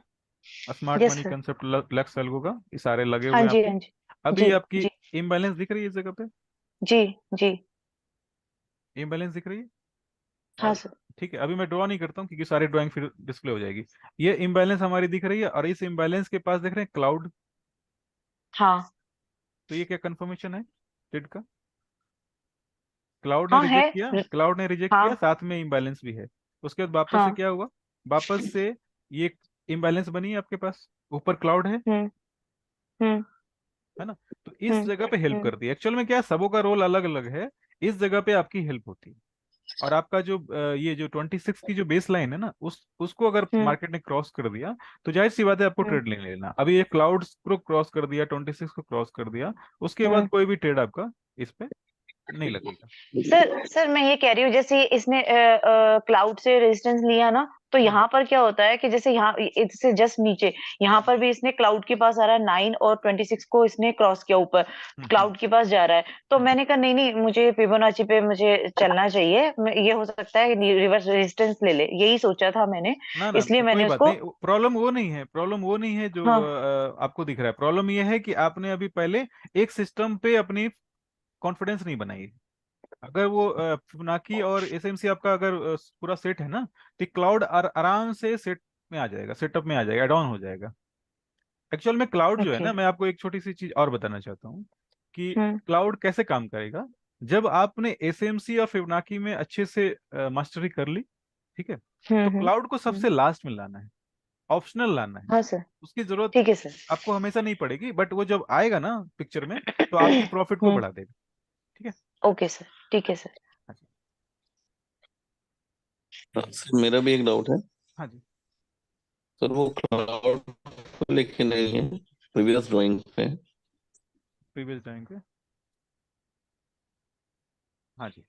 smart yes money sir. Concept, lux algo का, ये सारे लगे हाँ हुए हैं जी आपके। हाँ जी। अभी जी। आपकी जी। इम्बैलेंस दिख रही है इस जगह पे, जी। जी। इम्बैलेंस दिख रही है। हाँ और सर। ठीक है, अभी मैं ड्रॉ नहीं करता हूँ क्योंकि सारी ड्राइंग फिर डिस्प्ले हो जाएगी। ये इम्बैलेंस हमारी दिख रही है, और इस इम्बैलेंस के पास देख रहे हैं क्लाउड, हाँ। तो ये क्या कंफर्मेशन है ट्रेड का, क्लाउड ने हाँ है। रिजेक्ट किया, क्लाउड ने रिजेक्ट किया, हाँ। साथ में इम्बैलेंस भी है। उसके बाद वापस से हाँ। क्या हुआ, वापस से ये इम्बैलेंस बनी है आपके पास, ऊपर क्लाउड हम्म। हम्म। है ना। तो इस हम्म। जगह पे हेल्प हम्म। करती है, एक्चुअल में क्या है, सबों का रोल अलग अलग है, इस जगह पे आपकी हेल्प होती है। और आपका जो ये जो 26 की जो बेस लाइन है ना, उसको अगर हम्म। मार्केट ने क्रॉस कर दिया तो जाहिर सी बात है आपको हम्म। ट्रेड ले लेना। अभी ये क्लाउड्स को क्रॉस कर दिया, 26 को क्रॉस कर दिया, उसके बाद हम्म। कोई भी ट्रेड आपका इस पे नहीं लगेगा। सर सर मैं ये कह रही हूँ, जैसे इसने क्लाउड से रेजिस्टेंस लिया ना, तो हम्म यहाँ पर क्या होता है कि जैसे यहाँ इससे जस्ट नीचे यहाँ पर भी इसने क्लाउड के पास आ रहा है, 9 और 26 को इसने क्रॉस किया ऊपर, हम्म हम्म क्लाउड के पास जा रहा है, तो हम्म। मैंने कहा नहीं नहीं मुझे फिबोनाची पे मुझे चलना चाहिए, ये हो सकता है रिवर्स रेजिस्टेंस ले ले, यही सोचा था मैंने, ना ना, इसलिए कोई मैंने बात उसको। नहीं, प्रॉब्लम वो नहीं है, प्रॉब्लम वो नहीं है जो हाँ। आपको दिख रहा है। प्रॉब्लम ये है कि आपने अभी पहले एक सिस्टम पे अपनी कॉन्फिडेंस नहीं बनाई। अगर वो फिबोनाची और एसएमसी आपका अगर पूरा सेट है ना, तो क्लाउड आराम से सेट में आ जाएगा, सेटअप में आ जाएगा, एड ऑन हो जाएगा। एक्चुअल में क्लाउड जो है ओके। ना, मैं आपको एक छोटी सी चीज और बताना चाहता हूँ कि हम्म क्लाउड कैसे काम करेगा। जब आपने एसएमसी और फिबोनाची में अच्छे से मास्टरी कर ली, ठीक है, तो क्लाउड को हम्म। सबसे लास्ट में लाना है, ऑप्शनल लाना है। हाँ सर। उसकी जरूरत ठीक है सर। आपको हमेशा नहीं पड़ेगी, बट वो जब आएगा ना पिक्चर में तो आपकी प्रॉफिट को हम्म। बढ़ा देगा। ठीक है। ओके सर, ठीक है सर। हाँ जी। सर मेरा भी एक डाउट है। हाँ जी। सर वो क्लाउड को लेके नहीं है, प्रीवियस ड्राइंग पे। प्रीवियस टाइम पे। हाँ जी।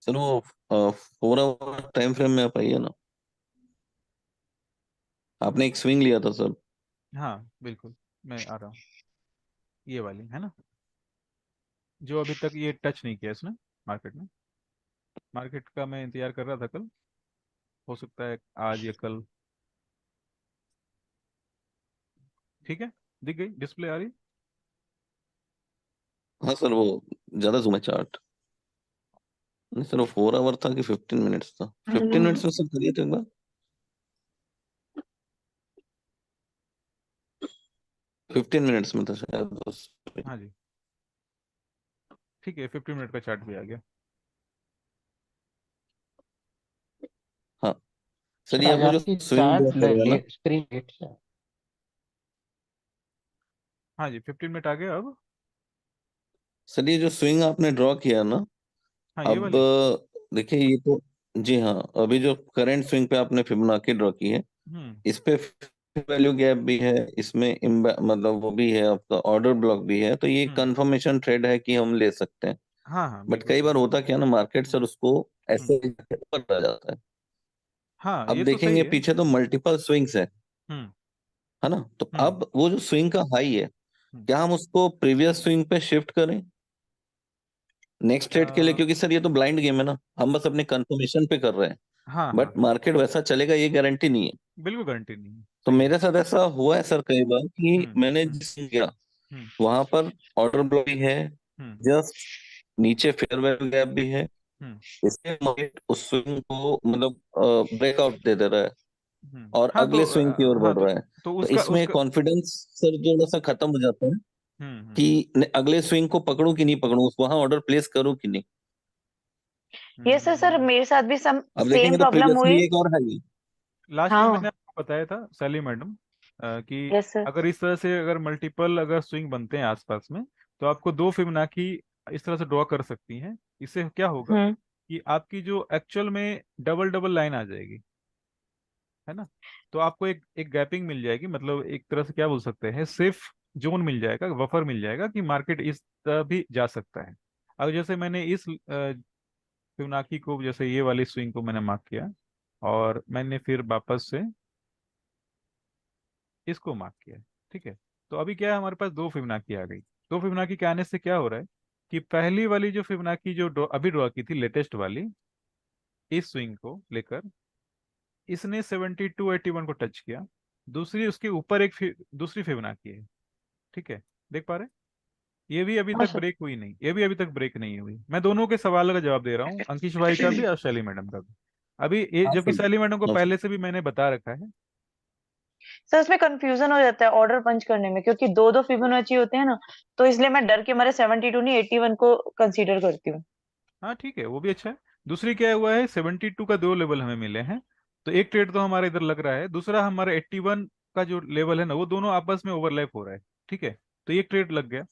सर वो 4 आवर टाइम फ्रेम में आप आइए ना, आपने एक स्विंग लिया था सर। हाँ बिल्कुल, मैं आ रहा हूँ। ये वाली है ना, जो अभी तक ये टच नहीं किया इसने मार्केट में। मार्केट का मैं इंतजार कर रहा था कल, हो सकता है आज या कल। ठीक है, दिख गई, डिस्प्ले आ रही। हाँ सर वो ज्यादा जूम है चार्ट। नहीं सर वो 4 आवर था कि 15 मिनट्स था? 15 मिनट्स में सर करिए तो एक बार। 15 मिनट्स में था शायद बस। हाँ जी, ठीक है, 15 मिनट का चार्ट भी आ गया। हाँ सर सर ये आज आपको जो आपकी स्विंग ड्रॉ चार्ट कर रहा है ना। स्क्रीन लेट से। हाँ जी, 15 मिनट आ गया अब। सर ये जो स्विंग आपने ड्रॉ किया ना, हाँ ये अब वाली। देखिए ये तो, जी हाँ, अभी जो करंट स्विंग पे आपने फिबोनाची ड्रॉ की है, हम्म इस पे वैल्यू गैप भी है, इसमें मतलब वो भी है, आपका ऑर्डर ब्लॉक भी है, तो ये हम्म। कंफर्मेशन ट्रेड है कि हम ले सकते हैं। हाँ हाँ बट बिल्कुल कई सही। बार होता क्या ना, मार्केट हम्म सर उसको हम्म। ऐसे ऊपर आ जाता है। हाँ अब ये तो सही देखेंगे है। पीछे तो मल्टीपल स्विंग्स हम्म है ना, तो हम्म अब वो जो स्विंग का हाई है, हम्म। क्या हम उसको प्रीवियस स्विंग पे शिफ्ट करें नेक्स्ट ट्रेड के लिए? अ, क्योंकि सर ये तो ब्लाइंड गेम है ना, हम बस अपने कंफर्मेशन पे कर रहे हैं, हाँ हाँ बट मार्केट वैसा चलेगा ये गारंटी नहीं है। बिल्कुल गारंटी नहीं है, तो सही है। मेरे साथ ऐसा हुआ है सर कई बार कि मैंने हम्म जिस गया हम्म वहां पर ऑर्डर ब्लॉक भी है, हम्म जस्ट नीचे फेयर वैल्यू गैप भी है, हम्म इसलिए मार्केट उस स्विंग को मतलब ब्रेकआउट दे दे रहा है और हाँ तो अगले स्विंग की ओर हाँ बढ़ रहा है। तो तो उसका इसमें उसका कॉन्फिडेंस सर थोड़ा सा खत्म हो जाता है हम्म। कि अगले स्विंग को पकड़ूं कि नहीं पकड़ूं, उस वहां ऑर्डर प्लेस करूं कि नहीं। ये सर, सर हम्म। मेरे साथ भी अब सेम देखेंगे तो प्रॉब्लम हुई। प्रीवियसली एक और है। लास्ट में मैंने हाँ। आपको बताया था सैली मैडम, कि यस सर। अगर इस तरह से अगर मल्टीपल अगर स्विंग बनते हैं आसपास में, तो आपको दो फिबोनाची इस तरह से ड्रॉ कर सकती हैं। इससे क्या होगा हम्म कि आपकी जो एक्चुअल में डबल डबल लाइन आ जाएगी, है ना। तो आपको एक एक गैपिंग मिल जाएगी, मतलब एक तरह से क्या बोल सकते हैं, सेफ जोन मिल जाएगा, बफर मिल जाएगा कि मार्केट इस तरह भी जा सकता है। अब जैसे मैंने इस फिबोनाची को, जैसे ये वाली स्विंग को मैंने मार्क किया, और मैंने फिर वापस से इसको मार्क किया। ठीक है, तो अभी क्या है, हमारे पास दो फिबोनाची आ गई। दो फिबोनाची के आने से क्या हो रहा है कि पहली वाली जो फिबोनाची जो अभी ड्रॉ की थी लेटेस्ट वाली, इस स्विंग को लेकर इसने 72 81 को टच किया। दूसरी उसके ऊपर एक दूसरी फिबोनाची है। ठीक है, देख पा रहे हैं? ये भी अभी हाँ तक सर। ब्रेक हुई नहीं, ये भी अभी तक ब्रेक नहीं हुई। मैं दोनों के सवाल का जवाब दे रहा हूँ, अंकिश भाई का भी और शैली मैडम का भी। अभी ये हाँ जबकि सर। शैली मैडम को हाँ पहले सर। से भी मैंने बता रखा है। सर उसमें कंफ्यूजन हो जाता है ऑर्डर पंच करने में, क्योंकि दो दो फिबोनाची होते हैं ना, तो इसलिए मैं डर के मारे 72 नहीं 81 को कंसीडर करती हूँ। हाँ ठीक है, वो भी अच्छा है। दूसरी क्या हुआ है, 72 का दो लेवल हमें मिले हैं, तो एक ट्रेड तो हमारा इधर लग रहा है, दूसरा हमारा 81 का जो लेवल है ना, वो दोनों आपस में ओवरलैप हो रहा है। ठीक है, तो एक ट्रेड लग गया।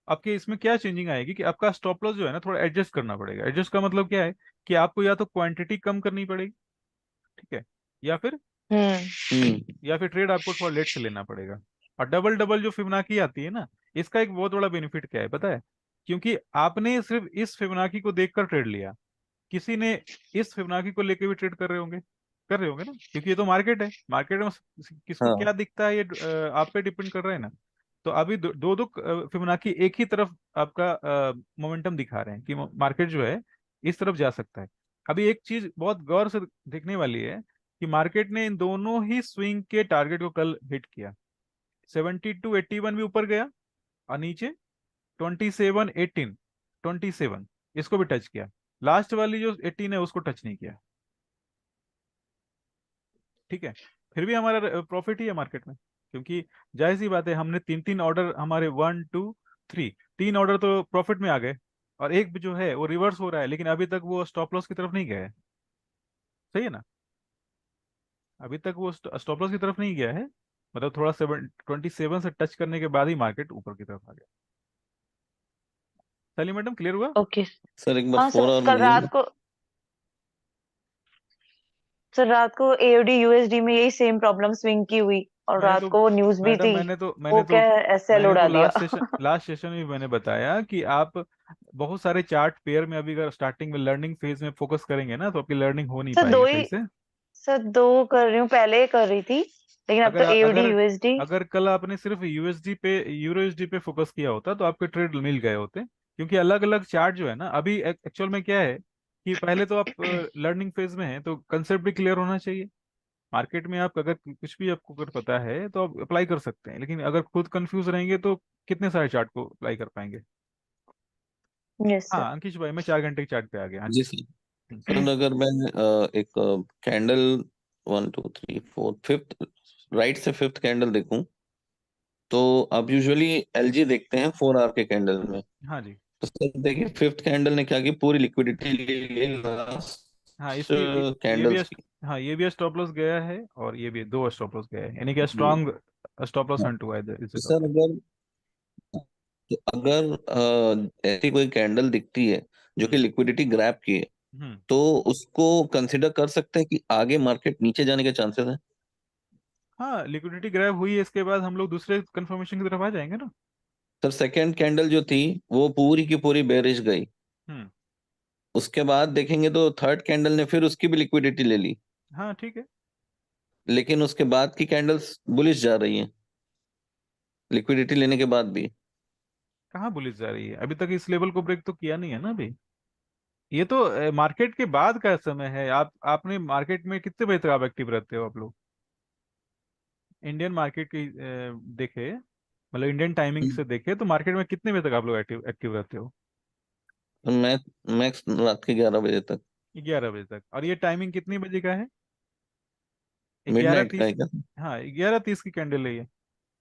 आपके इसमें क्या चेंजिंग आएगी कि आपका स्टॉप लॉस जो है ना, थोड़ा एडजस्ट करना पड़ेगा। एडजस्ट का मतलब क्या है कि आपको या तो क्वांटिटी कम करनी पड़ेगी, ठीक है, या फिर हम्म ट्रेड आपको थोड़ा लेट से लेना पड़ेगा। और डबल डबल जो फिबोनाची आती है ना, इसका एक बहुत बड़ा बेनिफिट क्या है पता है? क्योंकि आपने सिर्फ इस फिबोनाची को देखकर ट्रेड लिया, किसी ने इस फिबोनाची को लेके भी ट्रेड कर रहे होंगे ना, क्योंकि ये तो मार्केट है। मार्केट में किसको हाँ क्या दिखता है, ये आप पे डिपेंड कर रहा है ना। तो अभी दो दो, दो फिबोनाची एक ही तरफ आपका मोमेंटम दिखा रहे हैं कि मार्केट जो है इस तरफ जा सकता है। अभी एक चीज बहुत गौर से देखने वाली है कि मार्केट ने इन दोनों ही स्विंग के टारगेट को कल हिट किया। 72 81 भी ऊपर गया, और नीचे 27 18 27 इसको भी टच किया। लास्ट वाली जो 18 है उसको टच नहीं किया। ठीक है, फिर भी हमारा प्रॉफिट ही है मार्केट में, क्योंकि जाहिर सी बात है हमने तीन तीन ऑर्डर, हमारे 1 2 3 तीन ऑर्डर तो प्रॉफिट में आ गए, और एक जो है वो रिवर्स हो रहा है, लेकिन अभी तक वो स्टॉप लॉस की तरफ नहीं गया है। सही है ना? अभी तक वो स्टॉप लॉस की तरफ नहीं गया है, मतलब थोड़ा 27 से टच करने के बाद ही मार्केट ऊपर की तरफ आ गया। चलिए मैडम, क्लियर हुआ? ओके। सर एक बार हाँ 4 सर, आवर कल मिलिए। रात को एओडी यूएसडी में यही सेम प्रॉब्लम स्विंग की हुई, और मैंने रात तो को वो न्यूज भी मैडम थी, मैंने तो वो मैंने तो क्या एसएल मैंने तो उड़ा दिया। लास्ट सेशन में मैंने बताया कि आप बहुत सारे चार्ट पेयर में अभी अगर स्टार्टिंग में लर्निंग फेज में फोकस करेंगे ना, तो आपकी लर्निंग हो नहीं सर पाएगी दो सही ही, से। सर दो कर रही हूँ, पहले कर रही थी, लेकिन अब तो अगर एओडी अगर यूएसडी। अगर कल आपने सिर्फ यूएसडी पे, यूरो एसडी पे फोकस किया होता तो आपके ट्रेड मिल गए होते, क्योंकि अलग अलग चार्ट जो है ना, अभी एक्चुअल में क्या है कि पहले तो आप लर्निंग फेज में हैं, तो कंसेप्ट भी क्लियर होना चाहिए। मार्केट में आप अगर कुछ भी आपको अगर पता है तो आप अप्लाई कर सकते हैं, लेकिन अगर खुद कंफ्यूज रहेंगे तो कितने सारे चार्ट को अप्लाई कर पाएंगे? Yes sir. हाँ अंकिश भाई, मैं 4 घंटे के चार्ट पे आ गया। हाँ जी। जी सर। सर अगर मैं एक कैंडल 1 2 3 4 फिफ्थ, राइट से फिफ्थ कैंडल देखूं, तो आप यूजुअली एलजी देखते हैं 4 आवर के कैंडल में। हाँ जी। तो सर देखिए फिफ्थ कैंडल ने क्या की, पूरी लिक्विडिटी ले ली हाँ लास्ट इसकी ये भी कैंडल्स की। हाँ ये भी स्टॉप लॉस गया है, और ये भी दो स्टॉप लॉस गया है, यानी कि जी स्ट्रॉन्ग स्टॉप लॉस हाँ। हंट हुआ है इस तो जगह सर पे। अगर ऐसी कोई कैंडल दिखती है जो कि हम्म। लिक्विडिटी ग्रैब की है, हम्म। तो उसको कंसिडर कर सकते हैं कि आगे मार्केट नीचे जाने के चांसेस हैं। हाँ लिक्विडिटी ग्रैब हुई है, इसके बाद हम लोग दूसरे कंफर्मेशन की तरफ आ जाएंगे ना। सर सेकंड कैंडल जो थी वो पूरी की पूरी बेरिश गई। हम्म। उसके बाद देखेंगे तो थर्ड कैंडल ने फिर उसकी भी लिक्विडिटी ले ली, हाँ ठीक है। लेकिन उसके बाद की कैंडल्स बुलिश जा रही हैं लिक्विडिटी लेने के बाद भी। कहाँ बुलिश जा रही है? अभी तक इस लेवल को ब्रेक तो किया नहीं है ना अभी। ये तो मार्केट के बाद का समय है। आपने मार्केट में कितने बजे तक आप एक्टिव रहते हो आप लोग? इंडियन मार्केट की देखे, मतलब इंडियन टाइमिंग से देखे तो मार्केट में कितने बजे तक आप लोग एक्टिव एक्टिव रहते हो? मैं मैक्स रात के 11 बजे तक। 11 बजे तक। और ये टाइमिंग कितनी बजे का है? ग्यारह मिडनाइट का तीस है क्या? हाँ 11:30 की कैंडल है ये।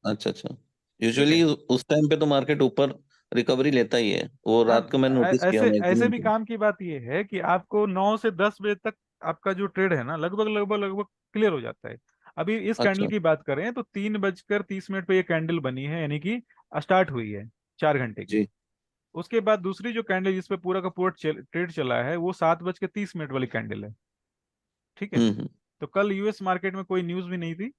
अच्छा अच्छा। ठीक यूजुअली है। उस टाइम पे तो मार्केट ऊपर रिकवरी लेता ही है, वो रात अब को मैंने नोटिस किया ऐसे मैं ऐसे दिन भी को। काम की बात ये है कि आपको 9 से 10 बजे तक आपका जो ट्रेड है ना, लगभग लगभग लगभग क्लियर हो जाता है। अभी इस कैंडल अच्छा। की बात करें तो 3:30 पे ये कैंडल बनी है, यानी कि स्टार्ट हुई है 4 घंटे की। जी। उसके बाद दूसरी जो कैंडल जिसपे पूरा का पूरा ट्रेड चला है वो 7:30 वाली कैंडल है। ठीक है। हम्म। तो कल यूएस मार्केट में कोई न्यूज भी नहीं थी,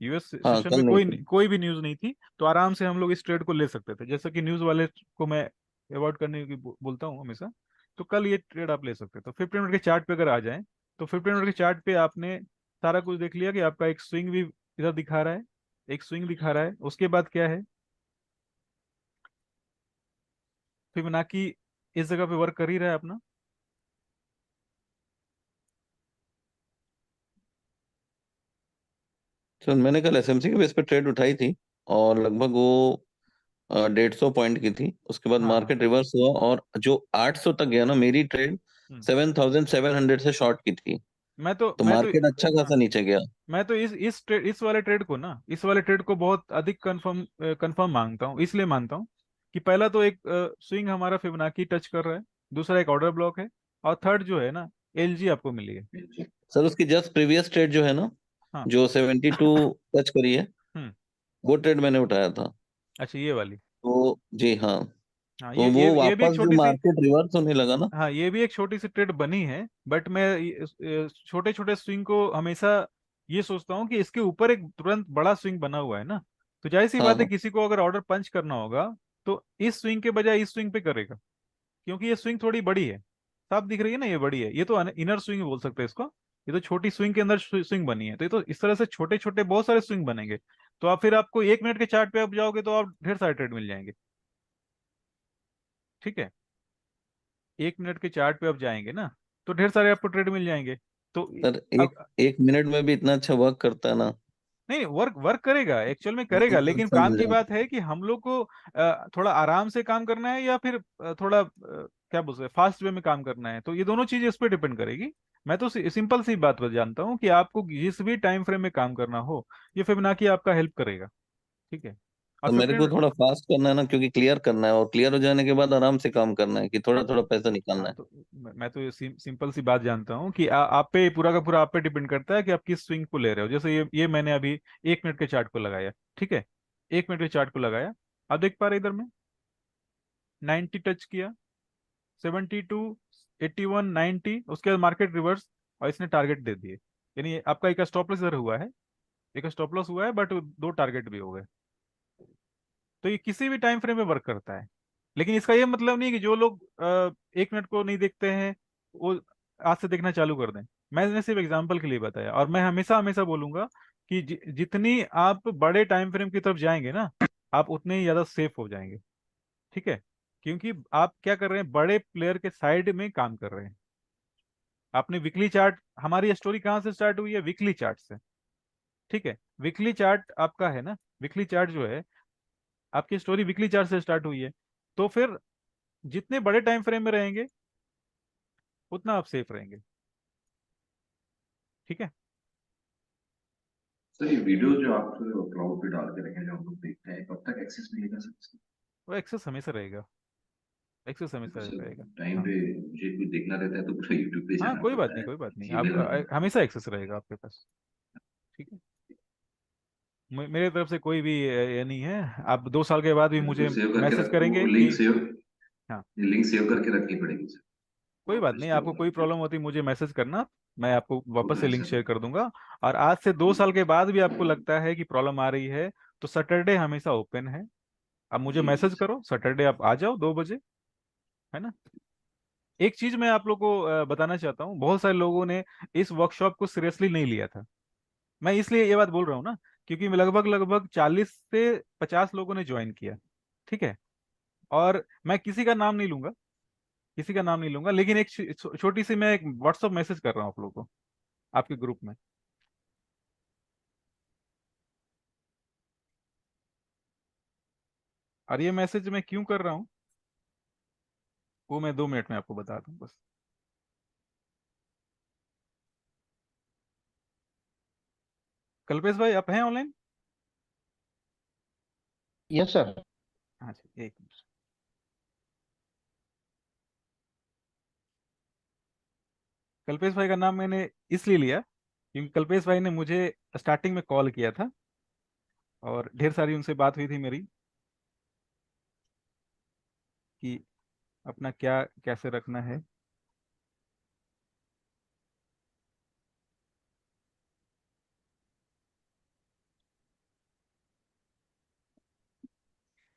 यूएस हाँ सेशन कल में नहीं थी। कोई भी न्यूज नहीं थी, तो आराम से हम लोग इस ट्रेड को ले सकते थे, जैसे कि न्यूज वाले को मैं अवॉइड करने की बोलता हूँ हमेशा। तो कल ये ट्रेड आप ले सकते थे। तो 15 मिनट के चार्ट पे अगर आ जाएं, तो 15 मिनट के चार्ट पे आपने सारा कुछ देख लिया कि आपका एक स्विंग भी इधर दिखा रहा है, एक स्विंग दिखा रहा है। उसके बाद क्या है, फिबोनाची इस जगह पे वर्क कर ही रहा है अपना। सर मैंने कल एसएमसी के बेस पे ट्रेड उठाई थी, और लगभग वो 150 पॉइंट की थी। उसके बाद हाँ हाँ। मार्केट रिवर्स हुआ, और जो 800 तक गया ना, मेरी ट्रेड हम्म। 7700 से शॉर्ट की थी। मैं तो तो मैं तो मार्केट अच्छा हाँ खासा नीचे गया। मैं तो इस वाले ट्रेड को ना, इस वाले ट्रेड को बहुत अधिक कंफर्म कंफर्म मांगता हूँ, इसलिए मानता हूँ कि पहला तो एक स्विंग हमारा फिबोनाची टच कर रहा है, दूसरा एक ऑर्डर ब्लॉक है, और थर्ड जो है ना एलजी आपको मिली है। सर उसकी जस्ट प्रीवियस ट्रेड जो है ना, हाँ। जो 72 टच करी है, हम्म। वो ट्रेड मैंने उठाया था। अच्छा ये वाली। तो जी हाँ। हाँ तो वो ये भी एक वापस जो छोटी सी, मार्केट रिवर्स होने लगा ना। हाँ ये भी एक छोटी सी ट्रेड बनी है, बट मैं छोटे छोटे स्विंग को हमेशा ये सोचता हूँ कि इसके ऊपर एक तुरंत बड़ा स्विंग बना हुआ है ना, तो जाहिर सी हाँ बात है हाँ किसी को अगर ऑर्डर पंच करना होगा तो इस स्विंग के बजाय इस स्विंग पे करेगा, क्योंकि ये स्विंग थोड़ी बड़ी है। साफ दिख रही है ना, ये बड़ी है, ये तो इनर स्विंग बोल सकते हैं इसको। ये तो छोटी स्विंग के अंदर स्विंग बनी है, तो ये तो इस तरह से छोटे छोटे बहुत सारे स्विंग बनेंगे। तो आप फिर आपको 1 मिनट के चार्ट पे आप जाओगे तो आप ढेर सारे ट्रेड मिल जाएंगे। ठीक है। 1 मिनट के चार्ट पे आप जाएंगे ना, तो ढेर सारे आपको ट्रेड मिल जाएंगे। तो सर, एक अब एक मिनट में भी इतना अच्छा वर्क करता है ना। नहीं, वर्क वर्क करेगा, एक्चुअल में करेगा, बहुत लेकिन अच्छा काम मिल की जाता बात है कि हम लोग को थोड़ा आराम से काम करना है या फिर थोड़ा क्या बोलते हैं फास्ट वे में काम करना है, तो ये दोनों चीजें इस पे डिपेंड करेगी। मैं तो सिंपल सी बात बस जानता हूँ कि आपको जिस भी टाइम फ्रेम में काम करना हो, ये फिबोनाची आपका हेल्प करेगा। ठीक है। और तो मेरे को 15। थोड़ा फास्ट करना है ना, क्योंकि क्लियर करना है, और क्लियर हो जाने के बाद आराम से काम करना है, कि थोड़ा हाँ थोड़ा तो पैसा निकालना हाँ है। तो मैं तो ये सिंपल सी बात जानता हूँ कि आप पे पूरा का पूरा आप पे डिपेंड करता है कि आप किस स्विंग को ले रहे हो। जैसे ये मैंने अभी 1 मिनट के चार्ट को लगाया। ठीक है। 1 मिनट के चार्ट को लगाया। आप देख पा रहे इधर में 90 टच किया, 72, 81, 90, उसके बाद मार्केट रिवर्स और इसने टारगेट दे दिए। यानी आपका एक स्टॉप लॉस इधर हुआ है, एक स्टॉप लॉस हुआ है, बट 2 टारगेट भी हो गए। तो ये किसी भी टाइम फ्रेम में वर्क करता है। लेकिन इसका ये मतलब नहीं कि जो लोग 1 मिनट को नहीं देखते हैं वो आज से देखना चालू कर दें। मैंने सिर्फ एग्जांपल के लिए बताया, और मैं हमेशा हमेशा बोलूंगा कि जितनी आप बड़े टाइम फ्रेम की तरफ जाएंगे ना, आप उतने ही ज्यादा सेफ हो जाएंगे। ठीक है। क्योंकि आप क्या कर रहे हैं, बड़े प्लेयर के साइड में काम कर रहे हैं। आपने वीकली चार्ट, हमारी स्टोरी कहाँ से स्टार्ट हुई है? वीकली चार्ट से। ठीक है। वीकली चार्ट आपका है ना, वीकली चार्ट जो है आपकी स्टोरी वीकली चार्ट से स्टार्ट हुई है। तो फिर जितने बड़े टाइम फ्रेम में रहेंगे उतना आप सेफ रहेंगे। ठीक है। सर ये वीडियो जो आप क्लाउड पे डाल के रखे हैं जो हम लोग देखते हैं, कब तक एक्सेस मिलेगा सर इसका? वो एक्सेस हमेशा रहेगा, एक्सेस क्योंकि हमेशा सर रहेगा। टाइम हाँ पे मुझे कुछ देखना रहता है तो पूरा यूट्यूब पे हाँ, जाना कोई बात पड़ता नहीं, है, कोई बात नहीं, आप जीमेल में। हमेशा एक्सेस रहेगा आपके पास। ठीक है। मेरे तरफ से कोई भी ये नहीं है। आप 2 साल के बाद भी वो मुझे सेव करके मैसेज वो करेंगे लिंक कि सेव, हाँ, लिंक सेव करके रखनी पड़ेगी सर। कोई बात ऑफिस नहीं, पे आपको होगा कोई फिर। प्रॉब्लम होती मुझे मैसेज करना। मैं आपको वापस होता से है लिंक सर। शेयर कर दूंगा। और आज से 2 साल के बाद भी आपको लगता है कि प्रॉब्लम आ रही है, तो सैटरडे हमेशा ओपन है। आप मुझे जी जी मैसेज सर। करो, सैटरडे आप आ जाओ 2 बजे। है ना। एक चीज मैं आप लोग को बताना चाहता हूँ, बहुत सारे लोगों ने इस वर्कशॉप को सीरियसली नहीं लिया था। मैं इसलिए ये बात बोल रहा हूँ ना, क्योंकि लगभग लगभग 40 से 50 लोगों ने ज्वाइन किया। ठीक है। और मैं किसी का नाम नहीं लूंगा, किसी का नाम नहीं लूंगा, लेकिन एक छोटी सी मैं एक व्हाट्सअप मैसेज कर रहा हूँ आप लोगों को, आपके ग्रुप में। और ये मैसेज मैं क्यों कर रहा हूँ वो मैं 2 मिनट में आपको बता दूं बस। कल्पेश भाई आप हैं ऑनलाइन? Yes sir. हाँ जी, एक मिनट। कल्पेश भाई का नाम मैंने इसलिए लिया क्योंकि कल्पेश भाई ने मुझे स्टार्टिंग में कॉल किया था, और ढेर सारी उनसे बात हुई थी मेरी कि अपना क्या कैसे रखना है।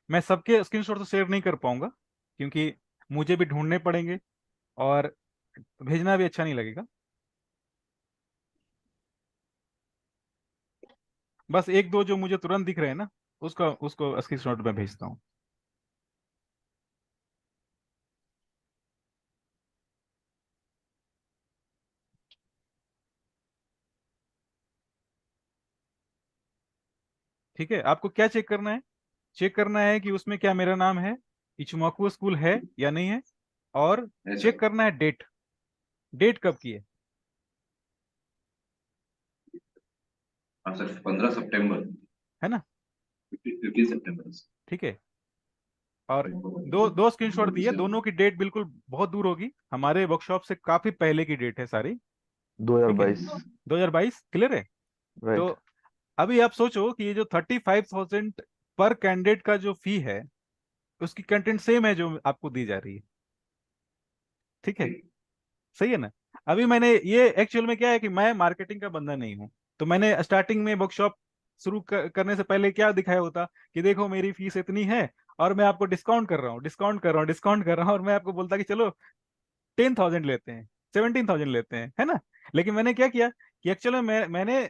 मैं सबके स्क्रीनशॉट तो शेयर नहीं कर पाऊंगा, क्योंकि मुझे भी ढूंढने पड़ेंगे और भेजना भी अच्छा नहीं लगेगा। बस एक दो जो मुझे तुरंत दिख रहे हैं ना, उसका उसको स्क्रीनशॉट में भेजता हूँ। ठीक है। आपको क्या चेक करना है? चेक करना है कि उसमें क्या मेरा नाम है, इचुमाकू स्कूल है या नहीं है। और है चेक सर। करना है डेट, डेट कब की है। हाँ सर, 15 सितंबर, है ना। 15 सितंबर। ठीक है। और दो दो स्क्रीनशॉट दिए, ऑफिशियल। दोनों की डेट बिल्कुल बहुत दूर होगी, हमारे वर्कशॉप से काफी पहले की डेट है सारी। ठीक है। 2022। 2022 क्लियर है। तो राइट। अभी आप सोचो कि ये जो 35,000 पर कैंडिडेट का जो फी है, उसकी कंटेंट सेम है जो आपको दी जा रही है। ठीक है। ठीक। सही है ना। अभी मैंने ये एक्चुअल में क्या है कि मैं मार्केटिंग का बंदा नहीं हूँ, तो मैंने स्टार्टिंग में वर्कशॉप शुरू करने से पहले क्या दिखाया होता कि देखो मेरी फीस इतनी है, और मैं आपको डिस्काउंट कर रहा हूँ, डिस्काउंट कर रहा हूँ, डिस्काउंट कर रहा हूँ, और मैं आपको बोलता कि चलो 10,000 लेते हैं, 17,000 लेते हैं। है ना। लेकिन मैंने क्या किया कि एक्चुअल में मैंने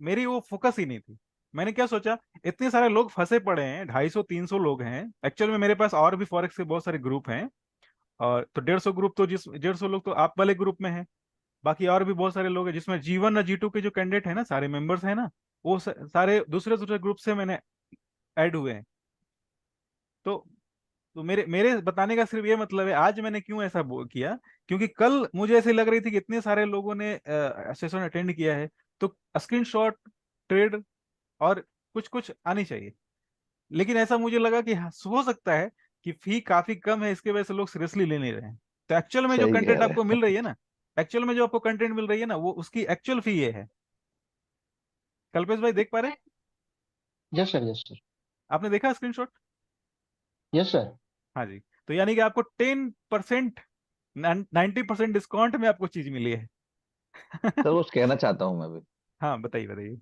मेरी वो फोकस ही नहीं थी। मैंने क्या सोचा, इतने सारे लोग फंसे पड़े हैं, 250-300 लोग हैं एक्चुअल में मेरे पास, और भी फॉरेक्स के बहुत सारे ग्रुप हैं। और तो 150 ग्रुप, तो जिस 150 लोग तो आप वाले ग्रुप में हैं। बाकी और भी बहुत सारे लोग हैं जिसमें G1 और G2 के जो कैंडिडेट है ना, सारे मेंबर्स हैं ना, वो सारे दूसरे दूसरे ग्रुप से मैंने ऐड हुए हैं। तो तो मेरे मेरे बताने का सिर्फ ये मतलब है, आज मैंने क्यों ऐसा किया, क्योंकि कल मुझे ऐसे लग रही थी कि इतने सारे लोगों ने सेशन अटेंड किया है, तो स्क्रीनशॉट, ट्रेड और कुछ कुछ आनी चाहिए। लेकिन ऐसा मुझे लगा कि हाँ, हो सकता है कि फी काफी कम है, इसके वजह से लोग सीरियसली ले नहीं रहे हैं। तो एक्चुअल में जो सही कह कंटेंट रहे आपको हैं। मिल रही है ना, एक्चुअल में जो आपको कंटेंट मिल रही है ना, वो उसकी एक्चुअल फी ये है। कल्पेश भाई देख पा रहे हैं? यस सर, यस सर, आपने देखा स्क्रीनशॉट? Yes sir. हाँ जी। तो यानी कि आपको 10%, 90% डिस्काउंट में आपको चीज मिली है। सर वो कहना चाहता हूँ मैं भी। हाँ, बताइए बताइए।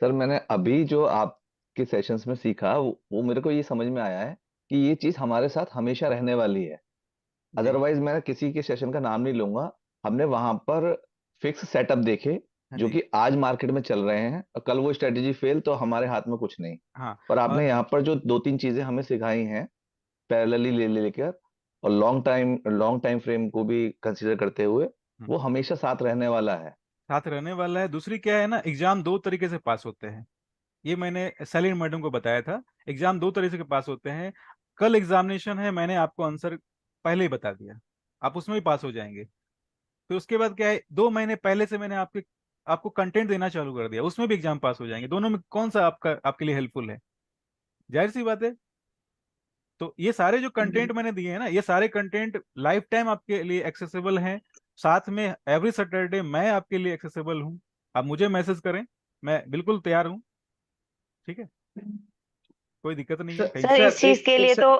सर मैंने अभी जो आपके सेशंस में सीखा वो मेरे को ये समझ में आया है कि ये चीज हमारे साथ हमेशा रहने वाली है। जी। अदरवाइज मैं किसी के सेशन का नाम नहीं लूंगा। हमने वहां पर फिक्स सेटअप देखे हाँ जो जी। कि आज मार्केट में चल रहे हैं, और कल वो स्ट्रेटेजी फेल तो हमारे हाथ में कुछ नहीं। हाँ। पर आपने और यहाँ पर जो दो तीन चीजें हमें सिखाई हैं, पैरेलली ले लेकर और लॉन्ग टाइम फ्रेम को भी कंसीडर करते हुए, हम्म, वो हमेशा साथ रहने वाला है। साथ रहने वाला है। दूसरी क्या है ना, एग्जाम दो तरीके से पास होते हैं। ये मैंने सैलिन मैडम को बताया था। एग्जाम दो तरीके से पास होते हैं। कल एग्जामिनेशन है, मैंने आपको आंसर पहले ही बता दिया, आप उसमें भी पास हो जाएंगे। फिर उसके बाद क्या है, 2 महीने पहले से मैंने आपको कंटेंट देना चालू कर दिया, उसमें भी एग्जाम पास हो जाएंगे। दोनों में कौन सा आपके लिए हेल्पफुल है? जाहिर सी बात है। तो ये सारे जो कंटेंट मैंने दिए हैं ना, ये सारे कंटेंट लाइफ टाइम आपके लिए एक्सेसिबल हैं। साथ में एवरी सैटरडे मैं आपके लिए एक्सेसिबल हूँ। आप मुझे मैसेज करें, मैं बिल्कुल तैयार हूँ। ठीक है, कोई दिक्कत नहीं है सर कहीं सर से। सर इस चीज एक के एक लिए सर, तो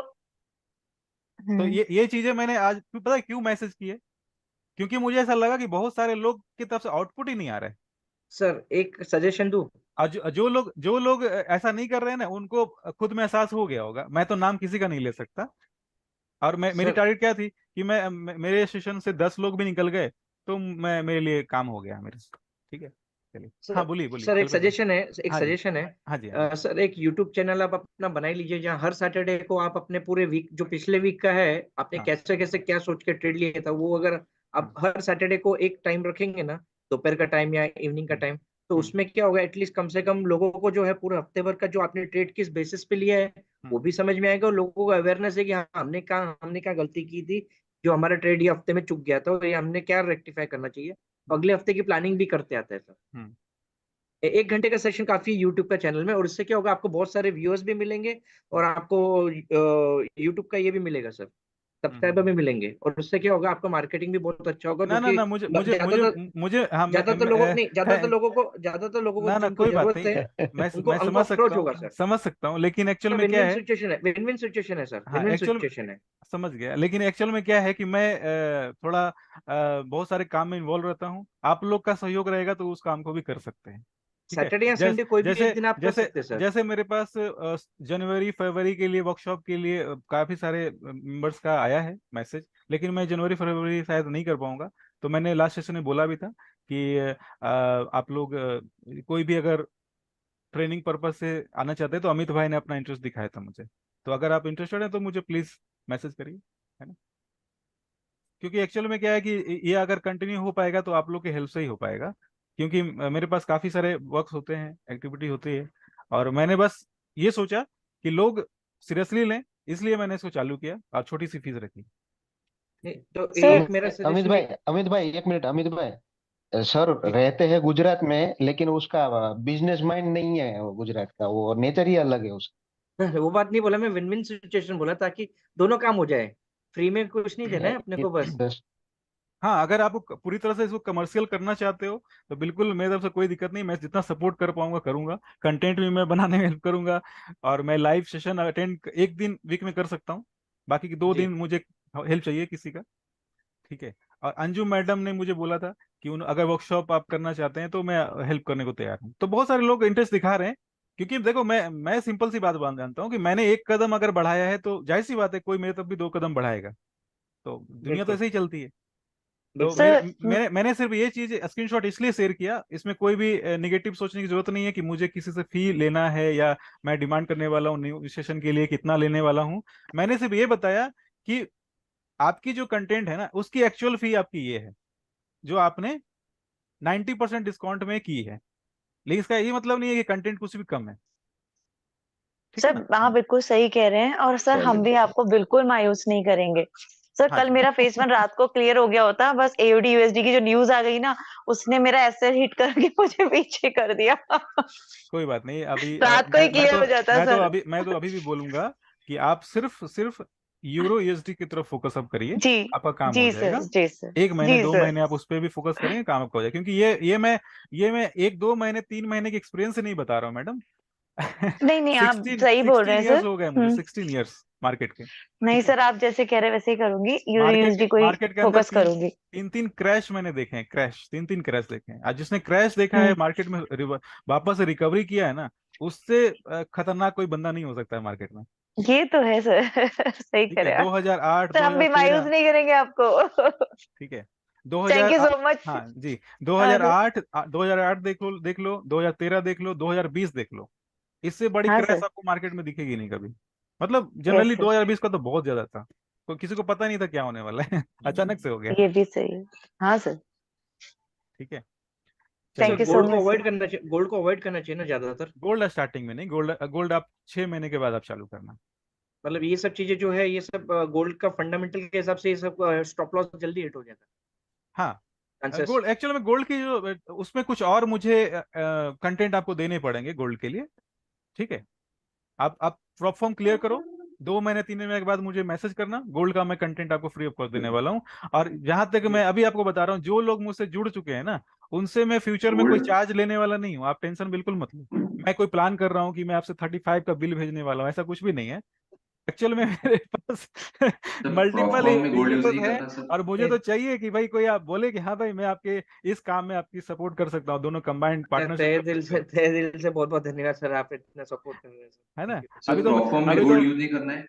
तो हम्म ये चीजें मैंने आज पता है क्यों मैसेज किए? क्योंकि मुझे ऐसा लगा कि बहुत सारे लोग की तरफ से आउटपुट ही नहीं आ रहा है। सर एक सजेशन दूं। और जो लोग ऐसा नहीं कर रहे हैं ना, उनको खुद में एहसास हो गया होगा। मैं तो नाम किसी का नहीं ले सकता। और मेरी सर टारगेट क्या थी कि मेरे सेशन से 10 लोग भी निकल गए, तो मेरे लिए काम हो गया मेरे से। ठीक है, चलिए। हाँ, सर बोलिए बोलिए सर एक कल्पेश भाई। सजेशन है, एक हाँ जी। सजेशन है। हाँ जी। हाँ जी। सर एक यूट्यूब चैनल आप अपना बना ही लीजिए, जहाँ हर सैटरडे को आप अपने पूरे वीक, जो पिछले वीक का है, आपने हाँ। कैसे कैसे क्या सोच के ट्रेड लिया था, वो अगर आप हम्म। हर सैटरडे को एक टाइम रखेंगे ना, दोपहर का टाइम या इवनिंग का हम्म। टाइम, तो हम्म। उसमें क्या होगा, एटलीस्ट कम से कम लोगों को जो है पूरे हफ्ते भर का जो आपने ट्रेड किस बेसिस पे लिया है हम्म। वो भी समझ में आएगा, और लोगों को अवेयरनेस है कि हाँ हमने क्या गलती की थी, जो हमारा ट्रेड ये हफ्ते में चुक गया था, और ये हमने क्या रेक्टिफाई करना चाहिए। अगले हफ्ते की प्लानिंग भी करते आते हैं सर। हम्म। 1 घंटे का सेशन काफी है यूट्यूब का चैनल में, और इससे क्या होगा, आपको बहुत सारे व्यूअर्स भी मिलेंगे, और आपको यूट्यूब का ये भी मिलेगा सर, सब्सक्राइबर हम्म। भी मिलेंगे, और उससे क्या होगा, आपका मार्केटिंग भी बहुत अच्छा होगा, ना ना क्योंकि ना, मुझे मुझे मुझे ज्यादातर मुझे हाँ ज्यादातर लोगों नहीं, है, ज्यादातर लोगों को ना ना जिनको कोई बात जरूरत नहीं। है, उनको मैं उनको समझ अप्रोच सकता होगा हूँ, सर। समझ सकता हूँ, लेकिन एक्चुअल में विन क्या विन है। सिचुएशन है, विन विन सिचुएशन है सर, हाँ, विन विन एक्चुअल में सिचुएशन है। समझ गया, लेकिन एक्चुअल में क्या है कि मैं थोड़ा बहुत सारे काम में इन्वॉल्व रहता हूँ। आप लोग का सहयोग रहेगा तो उस काम को भी कर सकते हैं। ठीक है। सैटरडे या जैसे संडे कोई भी एक जैसे दिन आप कर जैसे सकते हैं सर। जैसे मेरे पास जनवरी फरवरी के लिए वर्कशॉप के लिए काफी सारे मेंबर्स का आया है मैसेज, लेकिन मैं जनवरी फरवरी शायद नहीं कर पाऊंगा। तो मैंने लास्ट सेशन में बोला भी था कि आप लोग कोई भी अगर ट्रेनिंग पर्पज से आना चाहते हैं, तो अमित भाई ने अपना इंटरेस्ट दिखाया था मुझे। तो अगर आप इंटरेस्टेड हैं तो मुझे प्लीज मैसेज करिए, है ना। क्योंकि एक्चुअल में क्या है कि ये अगर कंटिन्यू हो पाएगा तो आप लोग के हेल्प से ही हो पाएगा। क्योंकि मेरे पास काफी सारे वर्क्स होते हैं, एक्टिविटी होती है। और मैंने बस ये सोचा कि लोग सीरियसली लें, इसलिए मैंने इसको चालू किया और छोटी सी फीस रखी। नहीं, तो सर एक मेरा अमित सजेशन भाई, है। अमित भाई एक मिनट, अमित भाई, सर जी। रहते हैं गुजरात में, लेकिन उसका बिजनेस माइंड नहीं है, वो गुजरात का वो नेचर ही अलग है उसका। वो बात नहीं बोला मैं, विन विन सिचुएशन बोला, ताकि दोनों काम हो जाए, फ्री में कुछ नहीं देना है अपने को बस। हाँ, अगर आप पूरी तरह से इसको कमर्शियल करना चाहते हो तो बिल्कुल मेरी तरफ से कोई दिक्कत नहीं। मैं जितना सपोर्ट कर पाऊंगा करूंगा, कंटेंट भी मैं बनाने में हेल्प करूंगा। और मैं लाइव सेशन अटेंड एक दिन वीक में कर सकता हूँ, बाकी के 2 दिन जी मुझे हेल्प चाहिए किसी का। ठीक है। और अंजू मैडम ने मुझे बोला था कि अगर वर्कशॉप आप करना चाहते हैं तो मैं हेल्प करने को तैयार हूँ। तो बहुत सारे लोग इंटरेस्ट दिखा रहे हैं। क्योंकि देखो, मैं सिंपल सी बात जानता हूँ कि मैंने एक कदम अगर बढ़ाया है तो जाहिर सी बात है कोई मेरे तरफ भी 2 कदम बढ़ाएगा। तो दुनिया तो बिल्कुल ऐसे ही चलती है। तो बिल्कुल। सर मैंने सिर्फ ये चीज स्क्रीनशॉट इसलिए शेयर किया, इसमें कोई भी निगेटिव सोचने की जरूरत नहीं है कि मुझे किसी से फी लेना है या मैं डिमांड करने वाला हूँ न्यू सेशन के लिए कितना लेने वाला हूँ। मैंने सिर्फ ये बताया कि आपकी जो कंटेंट है ना, उसकी एक्चुअल फी आपकी ये है, जो आपने 90% डिस्काउंट में की है। लेकिन इसका ये मतलब नहीं है कि कंटेंट कुछ भी कम है। ठीक है सर ना। हाँ बिल्कुल सही कह रहे हैं, और सर हम चलिए भी आपको बिल्कुल मायूस नहीं करेंगे। सर हाँ कल जी। मेरा फेस 1 रात को क्लियर हो गया होता, बस एओडी यूएसडी की जो न्यूज आ गई ना, उसने मेरा ऐसे हिट करके मुझे पीछे कर दिया। कोई बात नहीं, अभी रात को ही क्लियर हो जाता सर। मैं तो अभी भी बोलूंगा कि आप सिर्फ सिर्फ यूरो यूएसडी की तरफ फोकस अब करिए, जी आपका काम हो जी सर, जाएगा। जी सर, एक महीने जी दो सर। महीने आप उस पर भी फोकस करेंगे, काम आपका हो जाएगा। क्योंकि ये मैं 1 2 महीने 3 महीने की एक्सपीरियंस से नहीं बता रहा हूँ मैडम। नहीं नहीं, आप सिक्सटीन सही बोल रहे सिक्सटीन हैं ईयर्स सर। हो गए मुझे, 16 ईयर्स मार्केट के। नहीं ठीक है। सर, आप जैसे कह रहे हैं वैसे ही करूंगी, यूरो मार्केट यूएसडी को ही मार्केट के अंदर फोकस तीन करूंगी। तीन तीन क्रैश मैंने देखे हैं, क्रैश, 3 3 क्रैश देखे हैं। आज जिसने क्रैश देखा है हम्म, मार्केट में, वापस से रिकवरी किया है ना, उससे खतरनाक कोई बंदा नहीं हो सकता है मार्केट में। ये तो है सर। सही ठीक कह है। रहे हैं आप। 2008 सर हम भी मायूस 2013। नहीं करेंगे आपको। ठीक है। Thank 2000 you so much. हाँ जी। हाँ सर। 2008 देख लो 2013 देख लो, 2020 देख लो। इससे बड़ी हाँ क्रैश सर। आपको मार्केट में दिखेगी नहीं कभी। मतलब यस जनरली सर। 2020 का तो बहुत ज्यादा था, तो किसी को पता नहीं था क्या होने वाला है। अचानक से हो गया। ये भी सही है। हाँ सर। ठीक है। सर थैंक चलिए। यू सो गोल्ड को मच अवॉइड सर। करना चाहिए, गोल्ड को अवॉइड करना चाहिए ना ज्यादातर। गोल्ड स्टार्टिंग में नहीं, गोल्ड गोल्ड आप 6 महीने के बाद आप चालू करना। मतलब ये सब चीजें जो है, ये सब गोल्ड का फंडामेंटल के हिसाब से ये सब स्टॉप लॉस जल्दी हिट हो जाता हाँ। है आंसर्स। गोल्ड एक्चुअल में, गोल्ड की जो उसमें कुछ और मुझे कंटेंट आपको देने पड़ेंगे गोल्ड के लिए। ठीक है। आप प्रॉप फॉर्म क्लियर करो, 2 महीने 3 महीने के बाद मुझे मैसेज करना, गोल्ड का मैं कंटेंट आपको फ्री ऑफ कॉस्ट देने वाला हूँ। और जहां तक जी मैं अभी आपको बता रहा हूँ, जो लोग मुझसे जुड़ चुके हैं ना, उनसे मैं फ्यूचर में कोई गोल्ड चार्ज लेने वाला नहीं हूँ, आप टेंशन बिल्कुल मत लो। मैं कोई प्लान कर रहा हूँ कि मैं आपसे 35 का बिल भेजने वाला हूँ, ऐसा कुछ भी नहीं है। एक्चुअल में मेरे पास सब मल्टीपल प्रॉपर में गोल्ड यूज यूजर्स नहीं हैं, करता सब। और मुझे तो चाहिए कि भाई कोई आप बोले कि हाँ भाई मैं आपके इस काम में आपकी सपोर्ट कर सकता हूँ, दोनों कंबाइंड पार्टनरशिप कर सकते हैं। तहे दिल से बहुत बहुत धन्यवाद सर, आप इतना सपोर्ट कर रहे हैं सर। है ना। Thank you. सर प्रॉपर में अभी तो गोल्ड यूज नहीं करना है।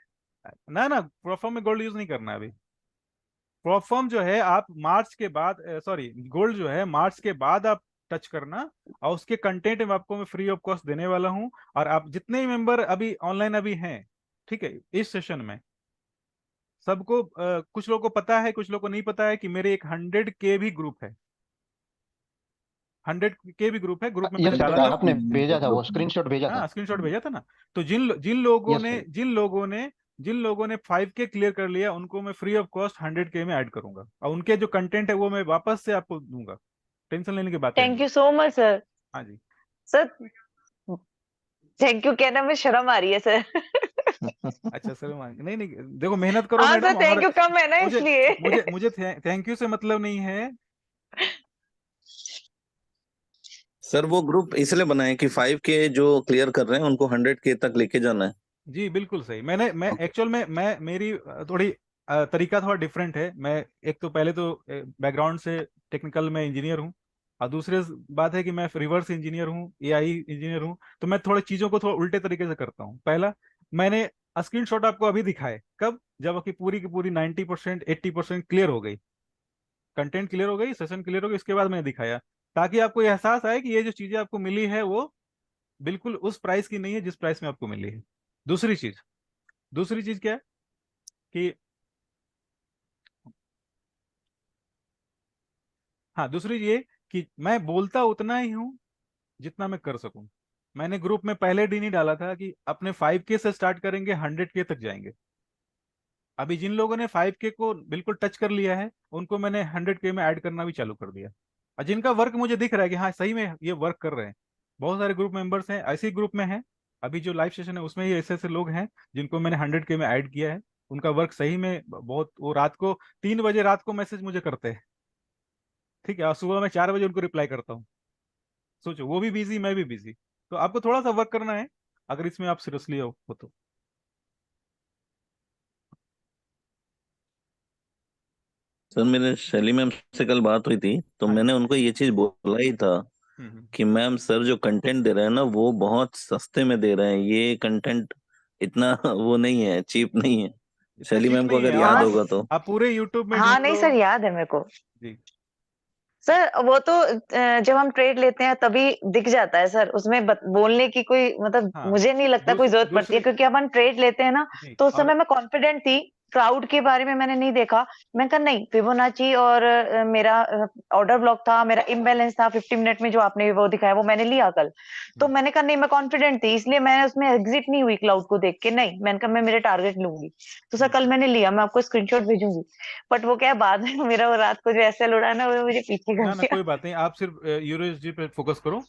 ना ना, प्रोफॉर्म में गोल्ड यूज नहीं करना है अभी। प्रोफॉर्म जो है आप मार्च के बाद, सॉरी, गोल्ड जो है मार्च के बाद आप टच करना, और उसके कंटेंट में आपको मैं फ्री ऑफ कॉस्ट देने वाला हूँ। और आप जितने ही मेंबर अभी ऑनलाइन अभी हैं, ठीक है, इस सेशन में सबको कुछ लोगों को पता है, कुछ लोगों को नहीं पता है कि मेरे एक 100K भी ग्रुप है। 100K भी ग्रुप है, ग्रुप में मैंने यस डाला सर, था। आपने भेजा था, वो स्क्रीनशॉट भेजा था। हाँ, स्क्रीनशॉट भेजा था ना। तो जिन जिन लोगों यस ने सर। जिन लोगों ने 5K क्लियर कर लिया, उनको मैं फ्री ऑफ कॉस्ट 100K में ऐड करूंगा, और उनके जो कंटेंट है वो मैं वापस से आपको दूंगा। टेंशन लेने की बात है थैंक नहीं। You so much sir. हाँ जी। सर थैंक यू कहना में शर्म आ रही है सर। अच्छा सर, नहीं नहीं, देखो मेहनत करो हाँ सर, मैडम। थैंक और यू कम है ना मुझे इसलिए। मुझे मुझे थैंक यू से मतलब नहीं है। सर वो ग्रुप इसलिए बनाए कि 5K जो क्लियर कर रहे हैं उनको 100K तक लेके जाना है। जी बिल्कुल सही। मैं एक्चुअल में मैं मेरी थोड़ी तरीका थोड़ा डिफरेंट है। मैं एक तो पहले तो बैकग्राउंड से टेक्निकल में इंजीनियर हूँ, और दूसरी बात है कि मैं रिवर्स इंजीनियर हूँ, एआई इंजीनियर हूँ। तो मैं थोड़े चीज़ों को थोड़ा उल्टे तरीके से करता हूँ। पहला, मैंने स्क्रीनशॉट आपको अभी दिखाए कब, जब कि पूरी की पूरी 90% 80% क्लियर हो गई, कंटेंट क्लियर हो गई, सेशन क्लियर हो गई, इसके बाद मैंने दिखाया, ताकि आपको ये एहसास आए कि ये जो चीज़ें आपको मिली है वो बिल्कुल उस प्राइस की नहीं है जिस प्राइस में आपको मिली है। दूसरी चीज दूसरी चीज क्या है कि, हाँ, दूसरी ये कि मैं बोलता उतना ही हूं जितना मैं कर सकूं। मैंने ग्रुप में पहले दिन ही डाला था कि अपने 5K से स्टार्ट करेंगे, 100K तक जाएंगे। अभी जिन लोगों ने 5K को बिल्कुल टच कर लिया है, उनको मैंने 100K में ऐड करना भी चालू कर दिया। और जिनका वर्क मुझे दिख रहा है कि हाँ सही में ये वर्क कर रहे हैं, बहुत सारे ग्रुप मेंबर्स हैं, ऐसे ही ग्रुप में हैं। अभी जो लाइव सेशन है उसमें ही ऐसे ऐसे लोग हैं जिनको मैंने 100K में ऐड किया है। उनका वर्क सही में बहुत, वो रात को 3 बजे रात को मैसेज मुझे करते हैं। ठीक है। और सुबह मैं 4 बजे उनको रिप्लाई करता हूँ। सोचो, वो भी बिजी, मैं भी बिजी। तो आपको थोड़ा सा वर्क करना है अगर इसमें आप सीरियसली हो तो। सर मेरे शैली मैम से कल बात हुई थी, तो हाँ जी। मैंने उनको ये चीज बोला ही था हम्म। कि मैम सर जो कंटेंट दे रहे हैं ना वो बहुत सस्ते में दे रहे हैं, ये कंटेंट इतना वो नहीं है, चीप नहीं है। इतना शैली चीप मैम को नहीं है। अगर और याद हाँ होगा तो। आप पूरे यूट्यूब में हाँ, ढूंढ नहीं लो। सर, याद है मेरे को। जी। सर वो तो जब हम ट्रेड लेते हैं तभी दिख जाता है सर, उसमें बोलने की कोई मतलब हाँ। मुझे नहीं लगता कोई जरूरत पड़ती है, दूसरी। क्योंकि अब हम ट्रेड लेते हैं ना, जी। तो उस और समय मैं कॉन्फिडेंट थी क्लाउड के बारे में मैंने नहीं देखा। मैं कहा नहीं, फिबोनाची और मेरा ऑर्डर ब्लॉक था, मेरा इम्बैलेंस था 50 मिनट में जो आपने वो दिखाया, वो मैंने लिया कल। तो मैंने कहा नहीं, मैं कॉन्फिडेंट थी, इसलिए मैंने उसमें एग्जिट नहीं हुई क्लाउड को देख के। नहीं, मैंने कहा मैं मेरे टारगेट लूंगी। तो सर कल मैंने लिया, मैं आपको स्क्रीनशॉट भेजूंगी। बट वो क्या है, बाद में मेरा वो रात को जो एसएल उड़ा ना, वो मुझे पीछे कर ना ना दिया। कोई बात नहीं, आप सिर्फ यूएसडी पे फोकस करो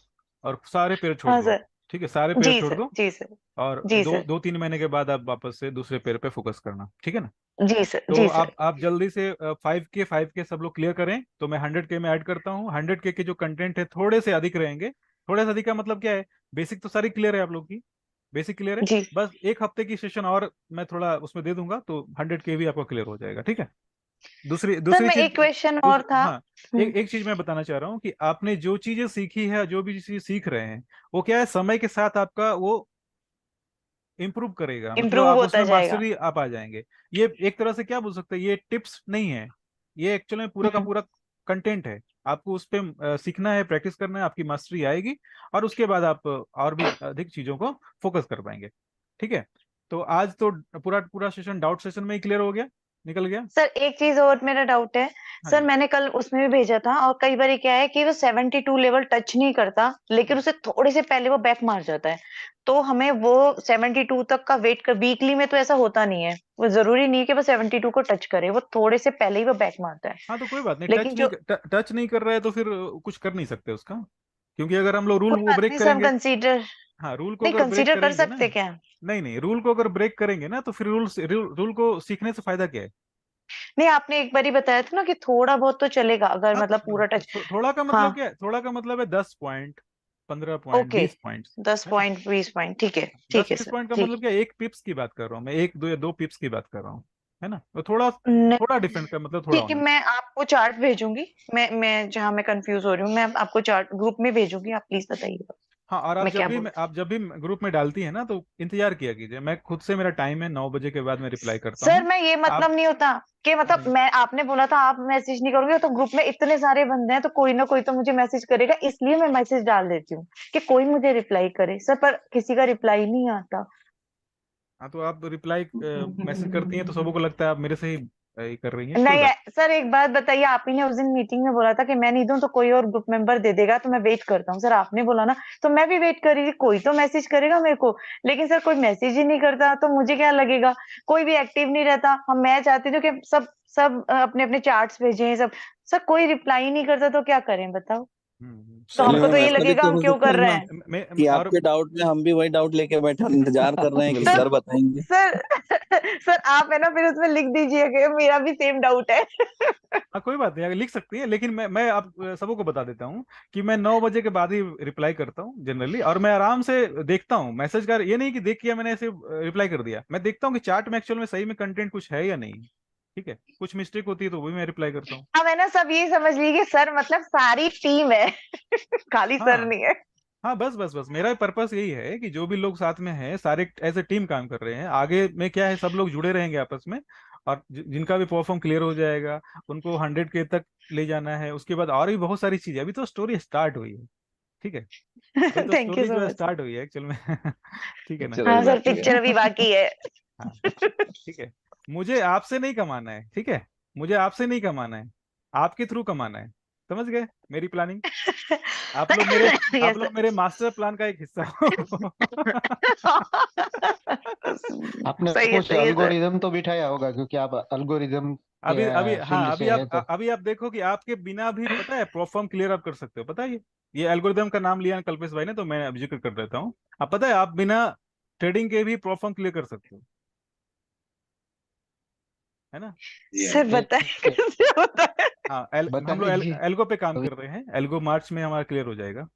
और सारे पेयर छोड़ हाँ दो। सर। ठीक है, सारे पेयर जी छोड़ सर, दो। जी सर, और जी दो सर, दो तीन महीने के बाद आप वापस से दूसरे पेयर पे फोकस करना, ठीक है ना। जी सर, तो जी सर। आप जल्दी से 5K सब लोग क्लियर करें, तो मैं 100K में ऐड करता हूँ। 100K के जो कंटेंट है थोड़े से अधिक रहेंगे। थोड़े से अधिक का मतलब क्या है, बेसिक तो सारी क्लियर है आप लोग की, बेसिक क्लियर है। जी बस एक हफ्ते की सेशन और मैं थोड़ा उसमें दे दूंगा, तो 100K भी आपका क्लियर हो जाएगा, ठीक है। दूसरी सर, दूसरी मैं चीज, एक क्वेश्चन और था। हाँ, एक एक चीज मैं बताना चाह रहा हूँ कि आपने जो चीजें सीखी है, जो भी चीज सीख रहे हैं, वो क्या है, समय के साथ आपका वो इम्प्रूव करेगा, मतलब इम्प्रूव आप होता उसमें जाएगा। मास्टरी आप आ जाएंगे। ये एक तरह से क्या बोल सकते हैं, ये टिप्स नहीं है, ये एक्चुअली में पूरा का हम्म। पूरा कंटेंट है। आपको उस पे सीखना है, प्रैक्टिस करना है, आपकी मास्टरी आएगी, और उसके बाद आप और भी अधिक चीजों को फोकस कर पाएंगे, ठीक है। तो आज तो पूरा पूरा सेशन डाउट सेशन में ही क्लियर हो गया, निकल गया। सर एक चीज और मेरा डाउट है। हाँ सर जी। मैंने कल उसमें भी भेजा था, और कई बार क्या है कि वो 72 लेवल टच नहीं करता, लेकिन उसे थोड़े से पहले वो बैक मार जाता है। तो हमें वो 72 तक का वेट कर, वीकली में तो ऐसा होता नहीं है, वो जरूरी नहीं है कि वो 72 को टच करे, वो थोड़े से पहले ही वो बैक मारता है। हाँ तो कोई बात नहीं, लेकिन जो टच नहीं कर रहा है तो फिर कुछ कर नहीं सकते उसका, क्योंकि अगर हम लोग रूल कोई वो बात ब्रेक नहीं सर, हम करेंगे। कंसीडर, हाँ, रूल को नहीं अगर ब्रेक कंसीडर कर करेंगे ना, सकते क्या? नहीं नहीं, रूल को अगर ब्रेक करेंगे ना, तो फिर रूल को सीखने से फायदा क्या है। नहीं, आपने एक बार ही बताया था ना कि थोड़ा बहुत तो चलेगा, अगर हाँ, मतलब पूरा टच। थोड़ा का मतलब हाँ। क्या है, थोड़ा का मतलब है 10 पॉइंट, 15 पॉइंट, ओके। 20 पॉइंट, 10 है ना। पॉइंट 20 पॉइंट, ठीक है, दस ठीक है बीस सर, पॉइंट का ठीक मतलब क्या है, 1 पिप्स की बात कर रहा हूँ मैं, 1 2 या 2 पिप्स की बात कर रहा हूँ, है ना। तो थोड़ा है। थोड़ा डिफरेंट का मतलब थोड़ा ठीक है, होना मैं चाहिए। आपको चार्ट भेजूंगी। मैं जहां मैं कंफ्यूज हो रही हूँ, मैं आपको चार्ट ग्रुप में भेजूंगी, आप प्लीज बताइएगा हाँ, और मैं क्या बोल। आप जब भी ग्रुप में डालती है ना, तो इंतजार किया कीजिए, मैं खुद से, मेरा टाइम है 9 बजे के बाद मैं रिप्लाई करता सर हूँ। मैं ये आप मतलब नहीं होता कि मतलब मैं, आपने बोला था आप मैसेज नहीं करोगे, तो ग्रुप में इतने सारे बंदे हैं, तो कोई ना कोई तो मुझे मैसेज करेगा, इसलिए मैं मैसेज डाल देती हूँ कि कोई मुझे रिप्लाई करे सर, पर किसी का रिप्लाई नहीं आता। हाँ, तो आप रिप्लाई मैसेज करती हैं तो सबको लगता है आप मेरे से ही ये कर रही हैं, कोई नहीं बात। सर, एक बात बताइए, आप ही ने उस दिन मीटिंग में बोला था कि मैं नहीं दूं तो कोई और ग्रुप मेंबर दे देगा, तो मैं वेट करता हूँ। सर आपने बोला ना, तो मैं भी वेट कर रही थी, कोई तो मैसेज करेगा मेरे को। लेकिन सर कोई मैसेज ही नहीं करता, तो मुझे क्या लगेगा, कोई भी एक्टिव नहीं रहता। हम, मैं चाहती हूँ कि सब सब अपने अपने चार्ट्स भेजें सब। सर कोई रिप्लाई नहीं करता, तो क्या करें बताओ। तो कोई चलिए हमको बात तो मैम, ये ऐसा भी लगेगा तो हम हो क्यों सकता कर है रहे ना हैं। कि और आपके डाउट में हम भी वही डाउट लेके बैठे और इंतजार कर रहे हैं कि बिल्कुल। सर सर बताएंगे। सर सर आप है ना, फिर उसमें लिख दीजिए कि मेरा भी सेम डाउट है। हाँ कोई बात नहीं, अगर लिख सकती है, लेकिन मैं आप सबको बता देता हूँ कि मैं 9 बजे के बाद ही रिप्लाई करता हूँ जनरली, और मैं आराम से देखता हूँ मैसेज का, ये नहीं कि देख किया मैंने ऐसे रिप्लाई कर दिया, मैं देखता हूँ कि चार्ट में एक्चुअल में सही में कंटेंट कुछ है या नहीं, ठीक है। कुछ मिस्टेक होती है तो वो भी मैं रिप्लाई करता हूँ। अब है ना, सब ये समझ लीजिए सर मतलब सारी टीम है। खाली सर हाँ नहीं है। हाँ, बस बस बस, मेरा पर्पस यही है कि जो भी लोग साथ में हैं सारे एज ए टीम काम कर रहे हैं, आगे में क्या है, सब लोग जुड़े रहेंगे आपस में, और जिनका भी परफॉर्म क्लियर हो जाएगा, उनको 100K तक ले जाना है। उसके बाद और भी बहुत सारी चीजें, अभी तो स्टोरी स्टार्ट हुई है, ठीक है। अभी तो थैंक यू स्टोरी सो जो है मच। स्टार्ट हुई है एक्चुअल में। ठीक है ना। पिक्चर हाँ अभी सर, बाकी है। पिक्चर अभी बाकी है। हाँ, ठीक है। मुझे आपसे नहीं कमाना है, ठीक है, मुझे आपसे नहीं कमाना है, आपके थ्रू कमाना है, समझ गए मेरी प्लानिंग। आप यस लोग मेरे मास्टर प्लान का एक हिस्सा हो। आपने सही है, कुछ सही है सर। अल्गोरिदम तो बिठाया होगा, क्योंकि आप अल्गोरिदम अभी अभी के हाँ, फील्ड से है तो। अभी आप देखो कि आपके बिना भी पता है परफॉर्म क्लियर आप कर सकते हो, पता है ये एल्गोरिदम का नाम लिया ना कल्पेश भाई ने, तो मैं अब जिक्र कर देता हूँ। आप पता है आप बिना ट्रेडिंग के भी परफॉर्म क्लियर कर सकते हो, है ना। सर बताए एक कैसे होता है? हाँ, बता हम लोग दीजिए। एल्गो पे काम कर रहे हैं, एल्गो मार्च में हमारा क्लियर हो जाएगा।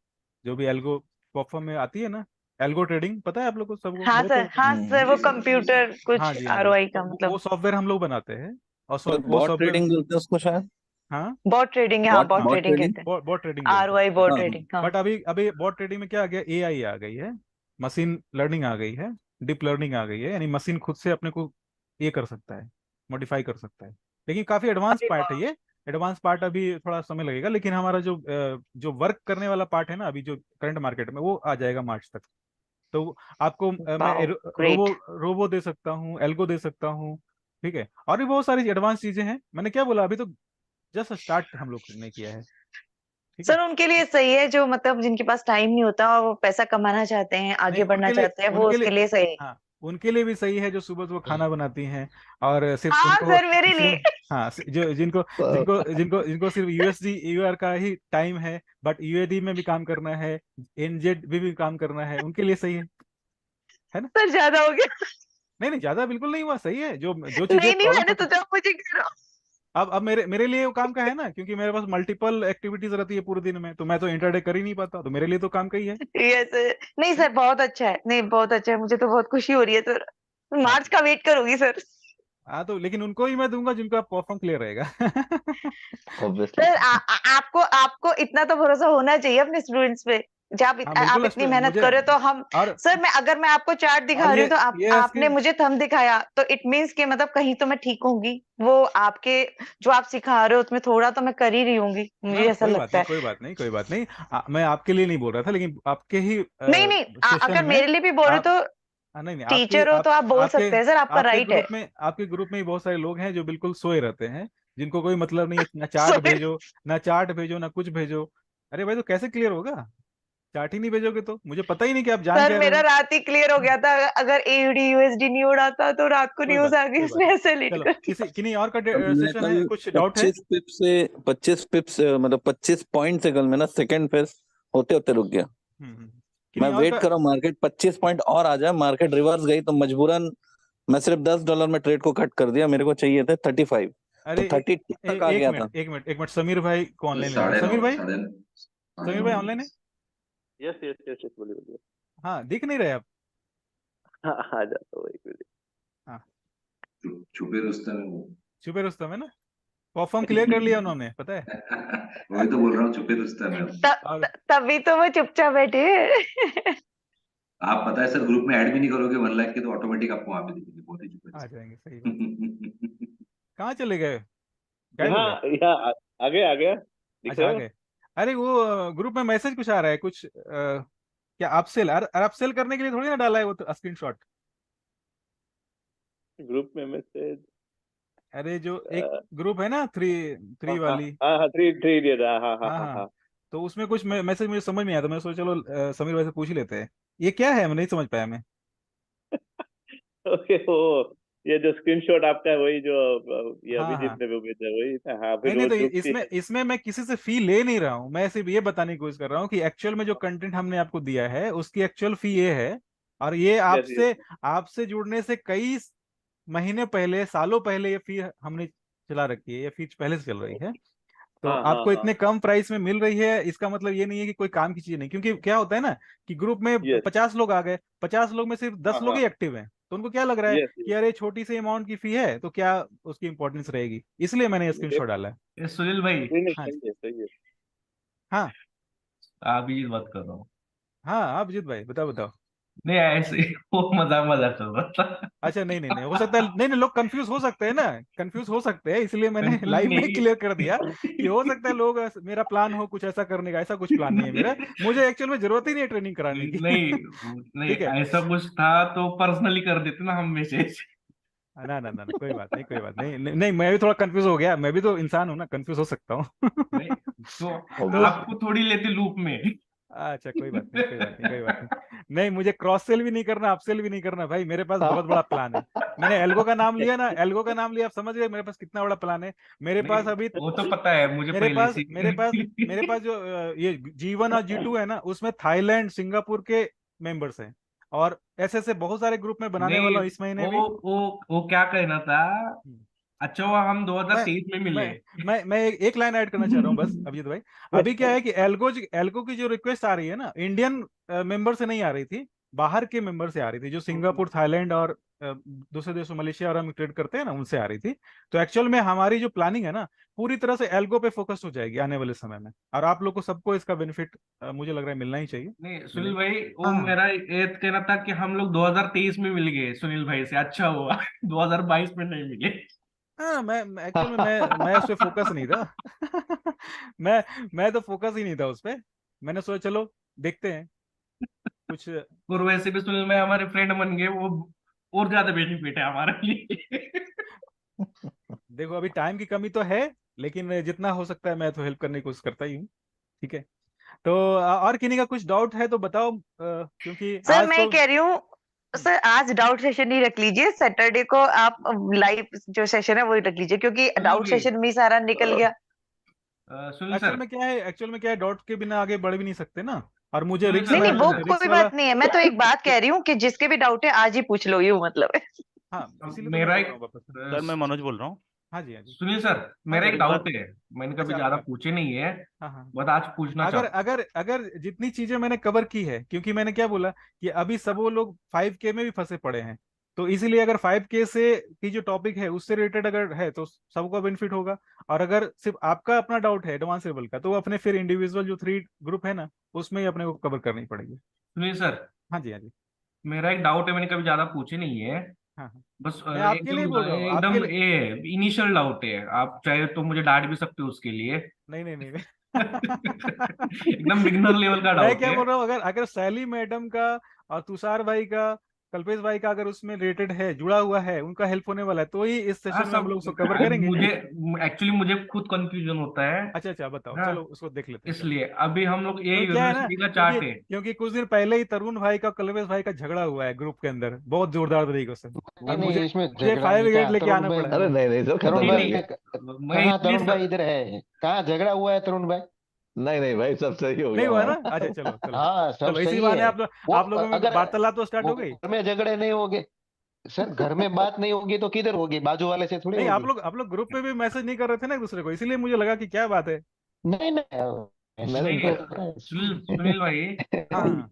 जो भी एल्गो परफॉर्म में आती है ना, एल्गो ट्रेडिंग पता है आप लोग को, सबको हाँ बहुत सर, लोग। हाँ सर, वो जी सर, जी सर। कंप्यूटर हाँ कुछ जी, हाँ जी, आरओआई तो का वो मतलब। सॉफ्टवेयर हम लोग बनाते हैं, और तो वो बॉट सॉफ्टवेयर। ट्रेडिंग बोलते हैं उसको शायद। हाँ बॉट ट्रेडिंग है, हाँ बॉट बॉट हाँ, बॉट ट्रेडिंग ट्रेडिंग। कहते हैं। बॉट ट्रेडिंग बोलते हैं। आरओआई बॉट हाँ हाँ। ट्रेडिंग, हाँ। बट अभी अभी बॉट ट्रेडिंग में क्या आ गया, एआई आ गई है, मशीन लर्निंग आ गई है, डीप लर्निंग आ गई है, यानी मशीन खुद से अपने को ये कर सकता है, मॉडिफाई कर सकता है। लेकिन काफी एडवांस पार्ट है ये, एडवांस पार्ट, अभी थोड़ा समय लगेगा, लेकिन हमारा जो वर्क करने वाला पार्ट है ना, अभी जो करंट मार्केट में, वो आ जाएगा मार्च तक। तो आपको मैं वाओ, रोबो ग्रेट। रोबो दे सकता हूँ, एल्गो दे सकता हूँ, ठीक है, और भी बहुत सारी एडवांस चीजें हैं, मैंने क्या बोला, अभी तो जस्ट स्टार्ट हम लोग ने किया है। ठीक है। सर उनके लिए सही है, जो मतलब जिनके पास टाइम नहीं होता और वो पैसा कमाना चाहते हैं, नहीं, आगे बढ़ना चाहते हैं, वो उनके लिए उसके लिए सही है। हाँ, उनके लिए भी सही है, जो सुबह सुबह खाना बनाती हैं और सिर्फ हाँ उनको सर, मेरे लिए। सिर्फ हाँ, जो जिनको जिनको जिनको जिनको सिर्फ यूएसडी यूआर का ही टाइम है, बट यूएडी में भी काम करना है, एनजेड भी काम करना है, उनके लिए सही है ना। सर ज्यादा हो गया। नहीं नहीं, ज्यादा बिल्कुल नहीं हुआ, सही है, जो चीजें नहीं नहीं, प्रॉब्लम मैंने तो होती। जब मुझे कह रहा हूँ। अब मेरे मेरे लिए वो काम का है ना, क्योंकि मेरे पास मल्टीपल एक्टिविटीज रहती है पूरे दिन में, तो मैं तो इंटरडे कर ही नहीं पाता, तो मेरे लिए तो काम का ही है। यस सर, नहीं सर बहुत अच्छा है, नहीं बहुत अच्छा है, मुझे तो बहुत खुशी हो रही है सर। हाँ मार्च का वेट करूंगी सर। हाँ, तो लेकिन उनको ही मैं दूंगा जिनका परफॉर्म क्लियर रहेगा। ऑब्वियसली। सर आपको आपको इतना तो भरोसा होना चाहिए अपने स्टूडेंट्स पे। जब हाँ आप बिल्कुल, इतनी मेहनत मुझे कर रहे हो तो हम। और सर मैं अगर मैं आपको चार्ट दिखा रही हूँ तो ये आपने स्किल। मुझे थंब दिखाया, तो इट मीन्स कि मतलब कहीं तो मैं ठीक होंगी। वो आपके जो आप सिखा रहे हो उसमें थोड़ा तो मैं कर ही रही होंगी, मुझे हाँ, ऐसा कोई बात लगता नहीं, है। कोई बात नहीं, कोई बात नहीं। मैं आपके लिए नहीं बोल रहा था, लेकिन आपके ही नहीं नहीं, सेशन अगर में मेरे लिए भी बोल रहे हो आप, तो नहीं नहीं, टीचर हो तो आप बोल आपके सकते हैं सर, आपका राइट है। आपके ग्रुप में ही बहुत सारे लोग हैं जो बिल्कुल सोए रहते हैं, जिनको कोई मतलब नहीं है, ना सो चार्ट भेजो, ना चार्ट भेजो, ना कुछ भेजो। अरे भाई, तो कैसे क्लियर होगा, चार्ट ही नहीं भेजोगे तो मुझे पता ही नहीं कि आप जान सर क्या रहे मेरा हो। रात ही क्लियर हो गया था, अगर एयूडी यूएसडी नहीं उड़ाता तो रात को कोई न्यूज बात आ नहीं, गई, कोई बात उसने नहीं। ऐसे लीड चलो, कर किसी दिया। किन्हीं और का मैं सेशन है, कल कुछ डाउट है। 25 पिप से मतलब 25 पॉइंट से कल मैं ना सेकंड फेज होते होते रुक गया। मैं किन्हीं और वेट का। कर रहा हूँ मार्केट 25 पॉइंट और आ जाए, मार्केट रिवर्स गई तो मजबूरन मैं सिर्फ $10 में ट्रेड को कट कर दिया, मेरे को चाहिए थे 35, तो अरे 32 तक आ एक गया मिनट, था। एक मिनट, एक मिनट, समीर भाई को तो ऑनलाइन लेता हूँ। साढ़े नौ समीर भाई, साढ़े साढ़े समीर नौ भाई बजे। ऑनलाइन है। यस यस यस यस, बोलिए बोलिए। हाँ, दिख नहीं रहे आप। हाँ आ जाता हूँ, एक मिनट। हाँ, छुपे रुस्तम है वो। छुपे रुस्तम है ना, परफॉर्म क्लियर कर लिया उन्होंने, पता है। वही तो बोल रहा हूँ, छुपे रुस्तम है वो। और तभी तो वो चुपचाप बैठे हैं। आप पता है सर, ग्रुप में ऐड भी नहीं करोगे 1 लाख के तो ऑटोमेटिक आपको वहां पे दिखेंगे, बहुत ही छुपे आ जाएंगे, सही बात। रुस्तम। कहाँ चले गए, गायब हो गए। यहाँ यहाँ आ गया दिख अच्छा, रहे आ हो। गए। अरे वो ग्रुप में मैसेज कुछ आ रहा है, कुछ क्या आप सेल, अरे आप सेल करने के लिए थोड़ी ना डाला है वो तो स्क्रीनशॉट। ग्रुप में मैसेज। अरे जो एक ग्रुप है ना, थ्री थ्री हाँ वाली। हाँ हाँ, थ्री थ्री इडियट, हाँ हाँ हाँ हाँ हाँ हाँ, हाँ। तो उसमें कुछ मैसेज मुझे समझ नहीं आया, तो मैं सोचा चलो समीर भाई से पूछ ही लेते हैं, ये क्या है, मैं नहीं समझ पाया मैं। ओके, वो ये जो स्क्रीनशॉट आपका है वही जो ये हाँ अभिजीत हाँ, ने भी भेजा वही था। हाँ, नहीं फिर नहीं, वो तो चुप के। इसमें इसमें मैं किसी से फी ले नहीं रहा हूँ, मैं सिर्फ ये बताने की कोशिश कर रहा हूँ कि एक्चुअल में जो कंटेंट हमने आपको दिया है उसकी एक्चुअल फी ये है, और ये यस यस। आपसे आपसे जुड़ने से कई महीने पहले, सालों पहले ये फी हमने चला रखी है, ये फी पहले से चल रही है। तो हाँ हाँ आपको हाँ। इतने कम प्राइस में मिल रही है, इसका मतलब ये नहीं है कि कोई काम की चीज नहीं, क्योंकि क्या होता है ना कि ग्रुप में यस 50 लोग आ गए, 50 लोग में सिर्फ हाँ 10 लोग हाँ। ही एक्टिव हैं, तो उनको क्या लग रहा है यस कि अरे छोटी सी अमाउंट की फी है तो क्या उसकी इंपॉर्टेंस रहेगी, इसलिए मैंने यस। स्क्रीनशॉट डाला है। ये सुनील भाई, नहीं नहीं, हाँ जी। सही है सही है। हाँ आप ही बात कर रहा हूँ। हाँ, आप अभिजीत भाई बताओ बताओ। नहीं ऐसे ही, वो मजाक मजाक चल रहा था। अच्छा, नहीं नहीं नहीं, हो सकता है, नहीं नहीं, लोग कंफ्यूज हो सकते हैं ना, कंफ्यूज हो सकते हैं, इसलिए मैंने कंफ्यूज लाइव में नहीं। क्लियर कर दिया कि हो सकता है लोग मेरा प्लान हो कुछ ऐसा करने का, ऐसा कुछ प्लान नहीं है मेरा, मुझे एक्चुअल में जरूरत ही नहीं है ट्रेनिंग कराने की। नहीं नहीं, ठीक है। ऐसा कुछ था तो पर्सनली कर देते ना हम मैसेज। ना ना ना ना, कोई बात नहीं, कोई बात नहीं, नहीं, नहीं, मैं भी थोड़ा कंफ्यूज हो गया, मैं भी तो इंसान हूँ ना, कंफ्यूज हो सकता हूँ। नहीं तो तो आपको थोड़ी लेते लूप में। अच्छा, कोई बात नहीं, कोई बात नहीं, कोई बात नहीं, नहीं मुझे क्रॉस सेल भी नहीं करना, अप सेल भी नहीं करना भाई, मेरे पास बहुत बड़ा प्लान है। मैंने एल्गो का नाम लिया ना, एल्गो का नाम लिया, आप समझ गए मेरे पास कितना बड़ा प्लान है। मेरे नहीं पास अभी वो तो पता है मुझे मेरे पहले पास से मेरे पास मेरे ही। पास जो ये G1 और G2 है ना, उसमें थाईलैंड, सिंगापुर के मेंबर्स हैं, और ऐसे ऐसे बहुत सारे ग्रुप में बनाने नहीं वाला हूँ इस महीने वो भी। वो क्या कहना था। हम्म। अच्छा हुआ हम मैं 2023 में मिले। मैं एक लाइन ऐड करना चाह रहा हूँ बस अभिजीत भाई। अभी क्या है कि एल्गो की जो रिक्वेस्ट आ रही है ना, इंडियन मेंबर से नहीं आ रही थी, बाहर के मेंबर से आ रही थी, जो सिंगापुर, थाईलैंड और दूसरे देशों, मलेशिया और हम ट्रेड करते हैं ना, उनसे आ रही थी। तो एक्चुअल में हमारी जो प्लानिंग है ना, पूरी तरह से एल्गो पे फोकस हो जाएगी आने वाले समय में, और आप लोग को सबको इसका बेनिफिट मुझे लग रहा है मिलना ही चाहिए। नहीं सुनील मिलेगा। भाई, वो हाँ हाँ मेरा ये कहना था कि हम लोग 2023 में मिल गए सुनील भाई से, अच्छा हुआ। 2022 में नहीं मिले। हाँ, मैं एक्चुअल में मैं उस पर फोकस नहीं था। मैं तो फोकस ही नहीं था उस पे, मैंने सोचा चलो देखते हैं कुछ। और वैसे भी सुनील भाई हमारे फ्रेंड बन गए, वो और ज्यादा बेनिफिट है हमारे लिए। देखो अभी टाइम की कमी तो है, लेकिन जितना हो सकता है मैं तो हेल्प करने की कोशिश करता ही हूँ। ठीक है। तो और किन्हीं का कुछ डाउट है तो बताओ, क्योंकि सर आज मैं तो कह रही हूँ, सर आज डाउट सेशन ही रख लीजिए, सैटरडे को आप लाइव जो सेशन है वही रख लीजिए, क्योंकि सुनील डाउट भाई, सेशन में ही सारा निकल गया। सुनील सर, एक्चुअल में क्या है, डाउट के बिना आगे बढ़ भी नहीं सकते ना, और मुझे सुनील रिक्स सर, नहीं नहीं, सुनील वो सर, रिक्स कोई वाला। बात नहीं है, मैं तो एक बात कह रही हूँ कि जिसके भी डाउट है आज ही पूछ लो, यूं मतलब है। हाँ, इसीलिए तो मैं मेरा बोल एक रहा हूँ वापस से। सर मैं मनोज बोल रहा हूँ। हाँ जी, हाँ जी। सुनील सर, हाँ मेरा जी, एक सर एक डाउट बार है, मैंने कभी अच्छा ज्यादा पूछे नहीं है, हाँ हाँ। बट आज पूछना अगर चाहता अगर अगर जितनी चीजें मैंने कवर की है, क्योंकि मैंने क्या बोला कि अभी सब वो लोग 5K में भी फंसे पड़े हैं, तो इसीलिए अगर 5K से की जो टॉपिक है उससे रिलेटेड अगर है तो सबको बेनिफिट होगा। और अगर सिर्फ आपका अपना डाउट है एडवांस लेवल का, तो वो अपने फिर इंडिविजुअल जो 3 ग्रुप है ना, उसमें ही अपने को कवर करनी पड़ेगी। सुनील सर, हाँ जी, हाँ जी। मेरा एक डाउट है, मैंने कभी ज्यादा पूछे नहीं है, हाँ हाँ। बस मैं आपके लिए एकदम बोल रहा हूँ, आपके एकदम लिए। ये इनिशियल डाउट है, आप चाहे तो मुझे डांट भी सकते हो उसके लिए। नहीं नहीं नहीं एकदम बिगिनर लेवल का मैं डाउट क्या है। बोल रहा हूँ, अगर अगर सैली मैडम का और तुषार भाई का, कल्पेश भाई का अगर उसमें रिलेटेड है, जुड़ा हुआ है, उनका हेल्प होने वाला है, तो ही इस हाँ सेशन में हम सब, लोग उसको कवर करेंगे। मुझे एक्चुअली मुझे खुद कंफ्यूजन होता है। अच्छा अच्छा, बताओ, हाँ, चलो उसको देख लेते हैं, चलो। इसलिए अभी हम लोग ये क्योंकि क्या है ना, यूनिवर्सिटी का क्योंकि चार्ट है। क्योंकि कुछ दिन पहले ही तरुण भाई का कल्पेश भाई का झगड़ा हुआ है ग्रुप के अंदर, बहुत जोरदार तरीके से, नहीं और मुझे नहीं, इसमें मुझे झगड़ा फायर नहीं, ब्रिगेड क्या लेके तरुण आना भाई, पड़ा है। अरे नहीं नहीं सर, तरुण खत्म नहीं कर नहीं, दिया। मैं कहाँ इसलिए तरुण भाई इधर है, कहाँ झगड़ा हुआ है तरुण भाई? नहीं नहीं भाई, सब सही हो नहीं गया हुआ ना? हमारा। अच्छा, चलो चलो। हाँ सब चलो इसी सही बहाने है। वो आप लोगों में अगर वार्तालाप तो स्टार्ट वो हो गई। घर में झगड़े नहीं होंगे सर, घर में बात नहीं होगी तो किधर होगी, बाजू वाले से थोड़ी नहीं, होगी। आप लोग ग्रुप में भी मैसेज नहीं कर रहे थे ना एक दूसरे को, इसीलिए मुझे लगा कि क्या बात है। नहीं नहीं, मैंने मैसेज नहीं, तो ब- सुनील भाई, हाँ हाँ।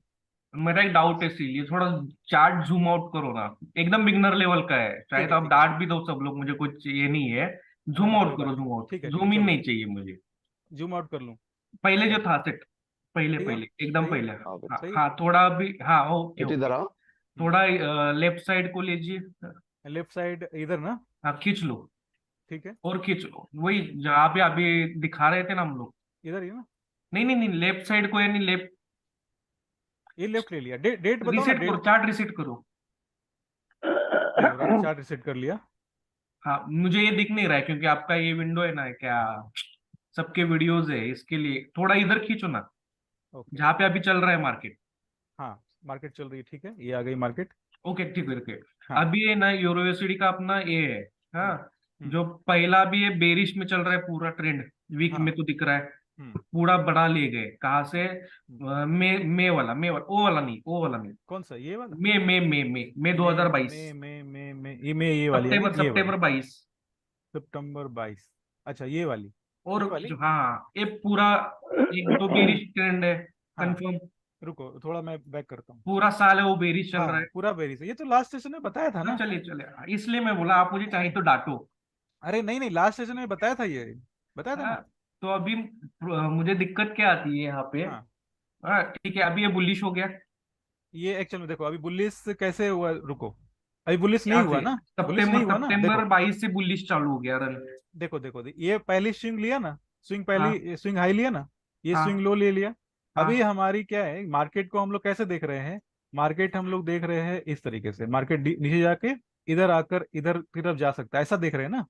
मेरा एक डाउट है, इसीलिए थोड़ा चार्ट जूम आउट करो ना, एकदम बिगनर लेवल का है, चाहे ठीक तो है, आप ठीक है। डांट भी दो सब लोग, मुझे कुछ ये नहीं है, नहीं जूम नहीं, कोई आउट बात करो, नहीं, जूम आउट, ठीक है, ठीक है, जूम इन चलो। नहीं चाहिए मुझे। जूम आउट कर लूँ? पहले जो क्या? था सेट, पहले ठीक है, पहले एकदम सही है, पहले, हाँ हाँ सही है। हाँ, थोड़ा अभी, हाँ ओके बेटी ओके, इधर आओ। हम्म। थोड़ा लेफ्ट साइड को लीजिए, लेफ्ट साइड इधर ना? हाँ खींच लो, ठीक है। और खींच लो, वही जहाँ पे अभी दिखा रहे थे ना हम लोग। इधर ही ना? नहीं नहीं नहीं, लेफ्ट साइड को, यानी लेफ्ट, ये लेफ्ट ले लिया, डेट बताओ ना, रिसेट करो, डेट। चार्ट रिसेट करो। चलो, चार्ट रिसेट कर लिया। हाँ, मुझे ये दिख नहीं रहा है क्योंकि आपका ये विंडो है ना क्या, सबके वीडियोस है, इसके लिए थोड़ा इधर खींचो ना, ओके। जहाँ पे अभी चल रहा है मार्केट। हाँ, मार्केट चल रही है, ठीक है, ये आ गई मार्केट। ओके ठीक है, ओके। हाँ। अभी ये ना यूनिवर्सिटी का अपना ये है, हाँ, हम्म हम्म। जो पहला भी ये बेरिश में चल रहा है पूरा ट्रेंड, वीक हाँ। में तो दिख रहा है, हम्म पूरा बढ़ा ले गए कहाँ से, हम्म। मे वाला, ओ वाला नहीं, ओ वाला नहीं, कौन सा, ये वाला? मे मे 2022, ये वाली है ना, सितंबर ये वाली? सितंबर 22। सितंबर 22। अच्छा, ये वाली? और ये वाली? जो, हाँ ये पूरा एक तो बेरिश ट्रेंड है, हाँ, कंफर्म, रुको थोड़ा मैं बैक करता हूँ। पूरा साल है वो बेरिश चल रहा हाँ, है। पूरा बेरी से, ये तो लास्ट सेशन में बताया था हाँ ना। चलिए चलिए, इसलिए मैं बोला, आप मुझे चाहे तो डांटो। अरे नहीं नहीं, लास्ट सेशन में बताया था, ये बताया था हाँ, ना। तो अभी मुझे दिक्कत क्या आती है यहाँ पे, हाँ, हाँ ठीक है, अभी ये बुलिश हो गया, ये एक्चुअल में देखो, अभी बुलिस कैसे हुआ, रुको, अभी बुलिस नहीं यहाँ हुआ से ना, बुलिस सितंबर नहीं हुआ ना, सितंबर देखो 22 से बुलिश चालू हो गया रन। ये पहली स्विंग लिया ना, स्विंग हाँ पहली स्विंग हाई लिया ना, ये स्विंग हाँ लो ले लिया। अभी हाँ हमारी क्या है, मार्केट को हम लोग कैसे देख रहे हैं, मार्केट हम लोग देख रहे हैं इस तरीके से, मार्केट नीचे जाके इधर आकर इधर तरफ जा सकता है, ऐसा देख रहे हैं ना।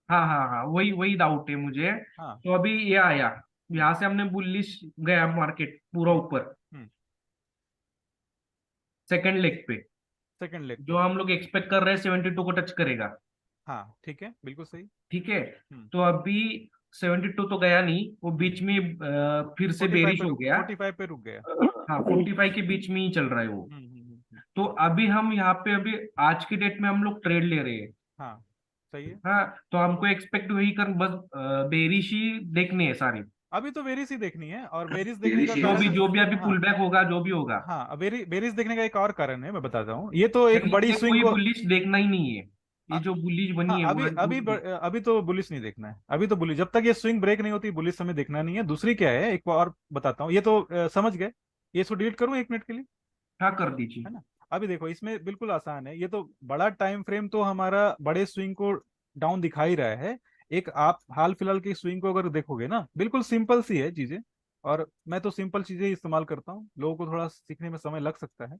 हाँ हाँ हाँ, वही वही डाउट है मुझे। हाँ। तो अभी ये आया, हम्म यहाँ से हमने बुलिश गया मार्केट पूरा हम्म ऊपर, हम्म। सेकंड लेग पे, सेकंड लेग जो पे। हम लोग एक्सपेक्ट कर रहे हैं 72 को टच करेगा। हाँ, ठीक है, बिल्कुल सही। ठीक है, हम्म। तो अभी 72 तो गया नहीं, वो बीच में फिर से 45 बेरिश पे हो रुक गया। 45 पे रुक गया। हाँ 45 के बीच में ही चल रहा है वो। तो अभी हम यहाँ पे, अभी आज की डेट में हम लोग ट्रेड ले रहे हैं। हाँ, सही है। हाँ, तो हमको एक्सपेक्ट वही कर, बस बेरिश ही देखनी है सारी, अभी तो वेरिस ही देखनी है, और वेरिस देखने का बेरिश ही जो भी कारण, जो भी अभी हाँ पुल बैक होगा, जो भी होगा, हाँ, वेरिस देखने का एक और कारण है, मैं बताता हूँ, ये तो एक यानी बड़ी ये स्विंग कोई को। बुलिश देखना ही नहीं है, ये जो बुलिश बनी हाँ, है अभी अभी अभी तो बुलिस नहीं देखना है, अभी तो बुलिस, जब तक ये स्विंग ब्रेक नहीं होती बुलिस हमें देखना नहीं है। दूसरी क्या है, एक और बताता हूँ, ये तो समझ गए। ये इसको डिलीट करूँ 1 मिनट के लिए? हाँ कर दीजिए। है ना? अभी देखो, इसमें बिल्कुल आसान है, ये तो बड़ा टाइम फ्रेम तो हमारा बड़े स्विंग को डाउन दिखा ही रहा है। एक आप हाल फिलहाल की स्विंग को अगर देखोगे ना, बिल्कुल सिंपल सी है चीजें, और मैं तो सिंपल चीजें ही इस्तेमाल करता हूँ, लोगों को थोड़ा सीखने में समय लग सकता है।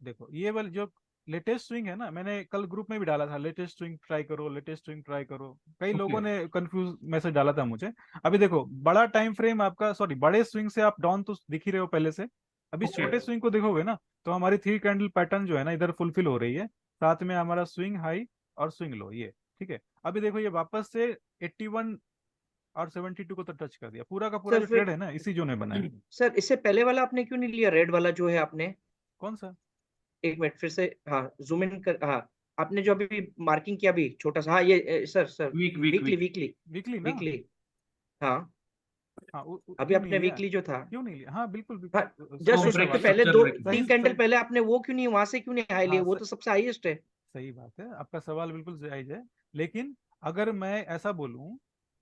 देखो, ये वाली जो लेटेस्ट स्विंग है ना, मैंने कल ग्रुप में भी डाला था, लेटेस्ट स्विंग ट्राई करो, लेटेस्ट स्विंग ट्राई करो। कई ओके लोगों ने कंफ्यूज मैसेज डाला था मुझे। अभी देखो बड़ा टाइम फ्रेम आपका, सॉरी बड़े स्विंग से आप डाउन तो दिख ही रहे हो पहले से। अभी ओके छोटे स्विंग को देखोगे ना, तो हमारी 3 कैंडल पैटर्न जो है ना इधर फुलफिल हो रही है, साथ में हमारा स्विंग हाई और स्विंग लो, ये ठीक है। अभी देखो ये वापस से 81 और 72 को तो टच कर दिया, पूरा का पूरा सर जो फिर ट्रेड है ना इसी जोन में बना है। सर इससे पहले वाला आपने क्यों नहीं लिया, रेड वाला जो है आपने? कौन सा? एक मिनट फिर से, हाँ जूम इन कर, हाँ आपने जो अभी मार्किंग किया अभी छोटा सा, हाँ ये sir sir week week weekly week weekly weekly ना? वीकली, हाँ हाँ अभी क्यों नहीं आपने लिया? वीकली जो था, क्यों नहीं लिया? हाँ बिल्कुल हाँ बिल्कुल, जस्ट सही वो उसके ब्रेक सवाल है। पहले स्ट्रक्चर दो ब्रेक सही 3 कैंडल सही। पहले आपने वो क्यों नहीं, वहां से क्यों नहीं हाई लिए? हाँ वो तो सबसे हाईएस्ट है। सही बात है, आपका सवाल बिल्कुल जायज है। लेकिन अगर मैं ऐसा बोलूं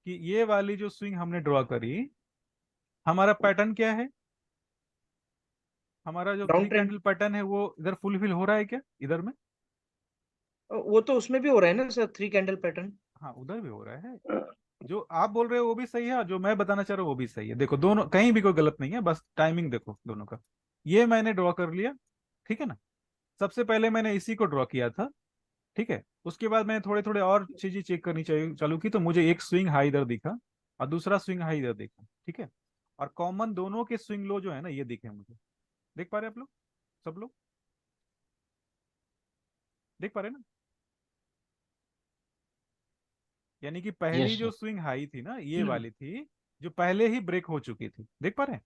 कि ये वाली जो स्विंग हमने ड्रॉ करी, हमारा पैटर्न क्या है? हमारा जो down three trend, candle pattern है वो इधर फुलफिल हो रहा है क्या इधर में? वो तो उसमें भी हो रहा है ना सर, 3 कैंडल पैटर्न। हाँ उधर भी हो रहा है। जो आप बोल रहे हो वो भी सही है, और जो मैं बताना चाह रहा हूँ वो भी सही है। देखो दोनों कहीं भी कोई गलत नहीं है, बस टाइमिंग देखो दोनों का। ये मैंने ड्रॉ कर लिया, ठीक है ना। सबसे पहले मैंने इसी को ड्रॉ किया था, ठीक है। उसके बाद मैंने थोड़े थोड़े और चीजें चेक करनी चाहिए चालू की, तो मुझे एक स्विंग हाई इधर दिखा और दूसरा स्विंग हाई इधर दिखा, ठीक है। और कॉमन दोनों के स्विंग लो जो है ना ये दिखे मुझे। देख पा रहे हैं आप लोग? सब लोग देख पा रहे हैं ना? यानी कि पहली यस जो सर। स्विंग हाई थी ना ये वाली थी, जो पहले ही ब्रेक हो चुकी थी, देख पा रहे हैं?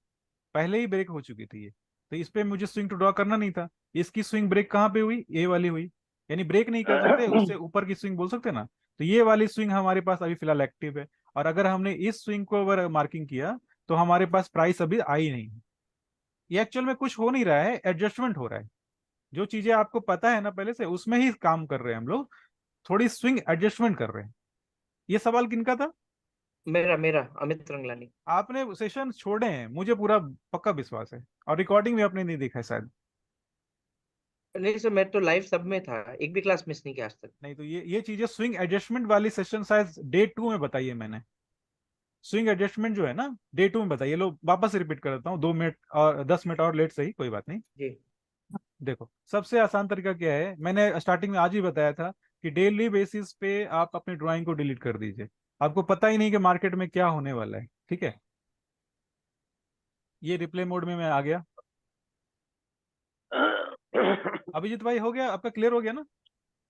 पहले ही ब्रेक हो चुकी थी ये। तो इस पे मुझे स्विंग टू ड्रॉ करना नहीं था। इसकी स्विंग ब्रेक कहाँ पे हुई? ये वाली हुई। यानी ब्रेक नहीं कर सकते, उससे ऊपर की स्विंग बोल सकते ना। तो ये वाली स्विंग हमारे पास अभी फिलहाल एक्टिव है। और अगर हमने इस स्विंग को अगर मार्किंग किया तो हमारे पास प्राइस अभी आई नहीं है। ये एक्चुअल में कुछ हो नहीं रहा है, एडजस्टमेंट हो रहा है। जो चीजें आपको पता है ना पहले से, उसमें ही काम कर रहे हैं हम लोग। थोड़ी स्विंग एडजस्टमेंट कर रहे हैं। ये सवाल किनका था? मेरा मेरा अमित रंगलानी। आपने सेशन छोड़े हैं, मुझे पूरा पक्का विश्वास है। और रिकॉर्डिंग भी आपने नहीं देखा है शायद। नहीं सर, मैं तो लाइव सब में था, एक भी क्लास मिस नहीं किया आज तक। नहीं तो ये चीजें स्विंग एडजस्टमेंट वाली सेशन शायद डे 2 में बताइए मैंने। स्विंग एडजस्टमेंट जो है ना डे 2 में बताइए। लो वापस रिपीट कर देता हूँ, 2 मिनट और 10 मिनट और लेट सही, कोई बात नहीं। जी देखो सबसे आसान तरीका क्या है, मैंने स्टार्टिंग में आज ही बताया था कि डेली बेसिस पे आप अपनी ड्राइंग को डिलीट कर दीजिए। आपको पता ही नहीं कि मार्केट में क्या होने वाला है, ठीक है। ये रिप्ले मोड में मैं आ गया। अभिजीत भाई हो गया आपका? क्लियर हो गया ना?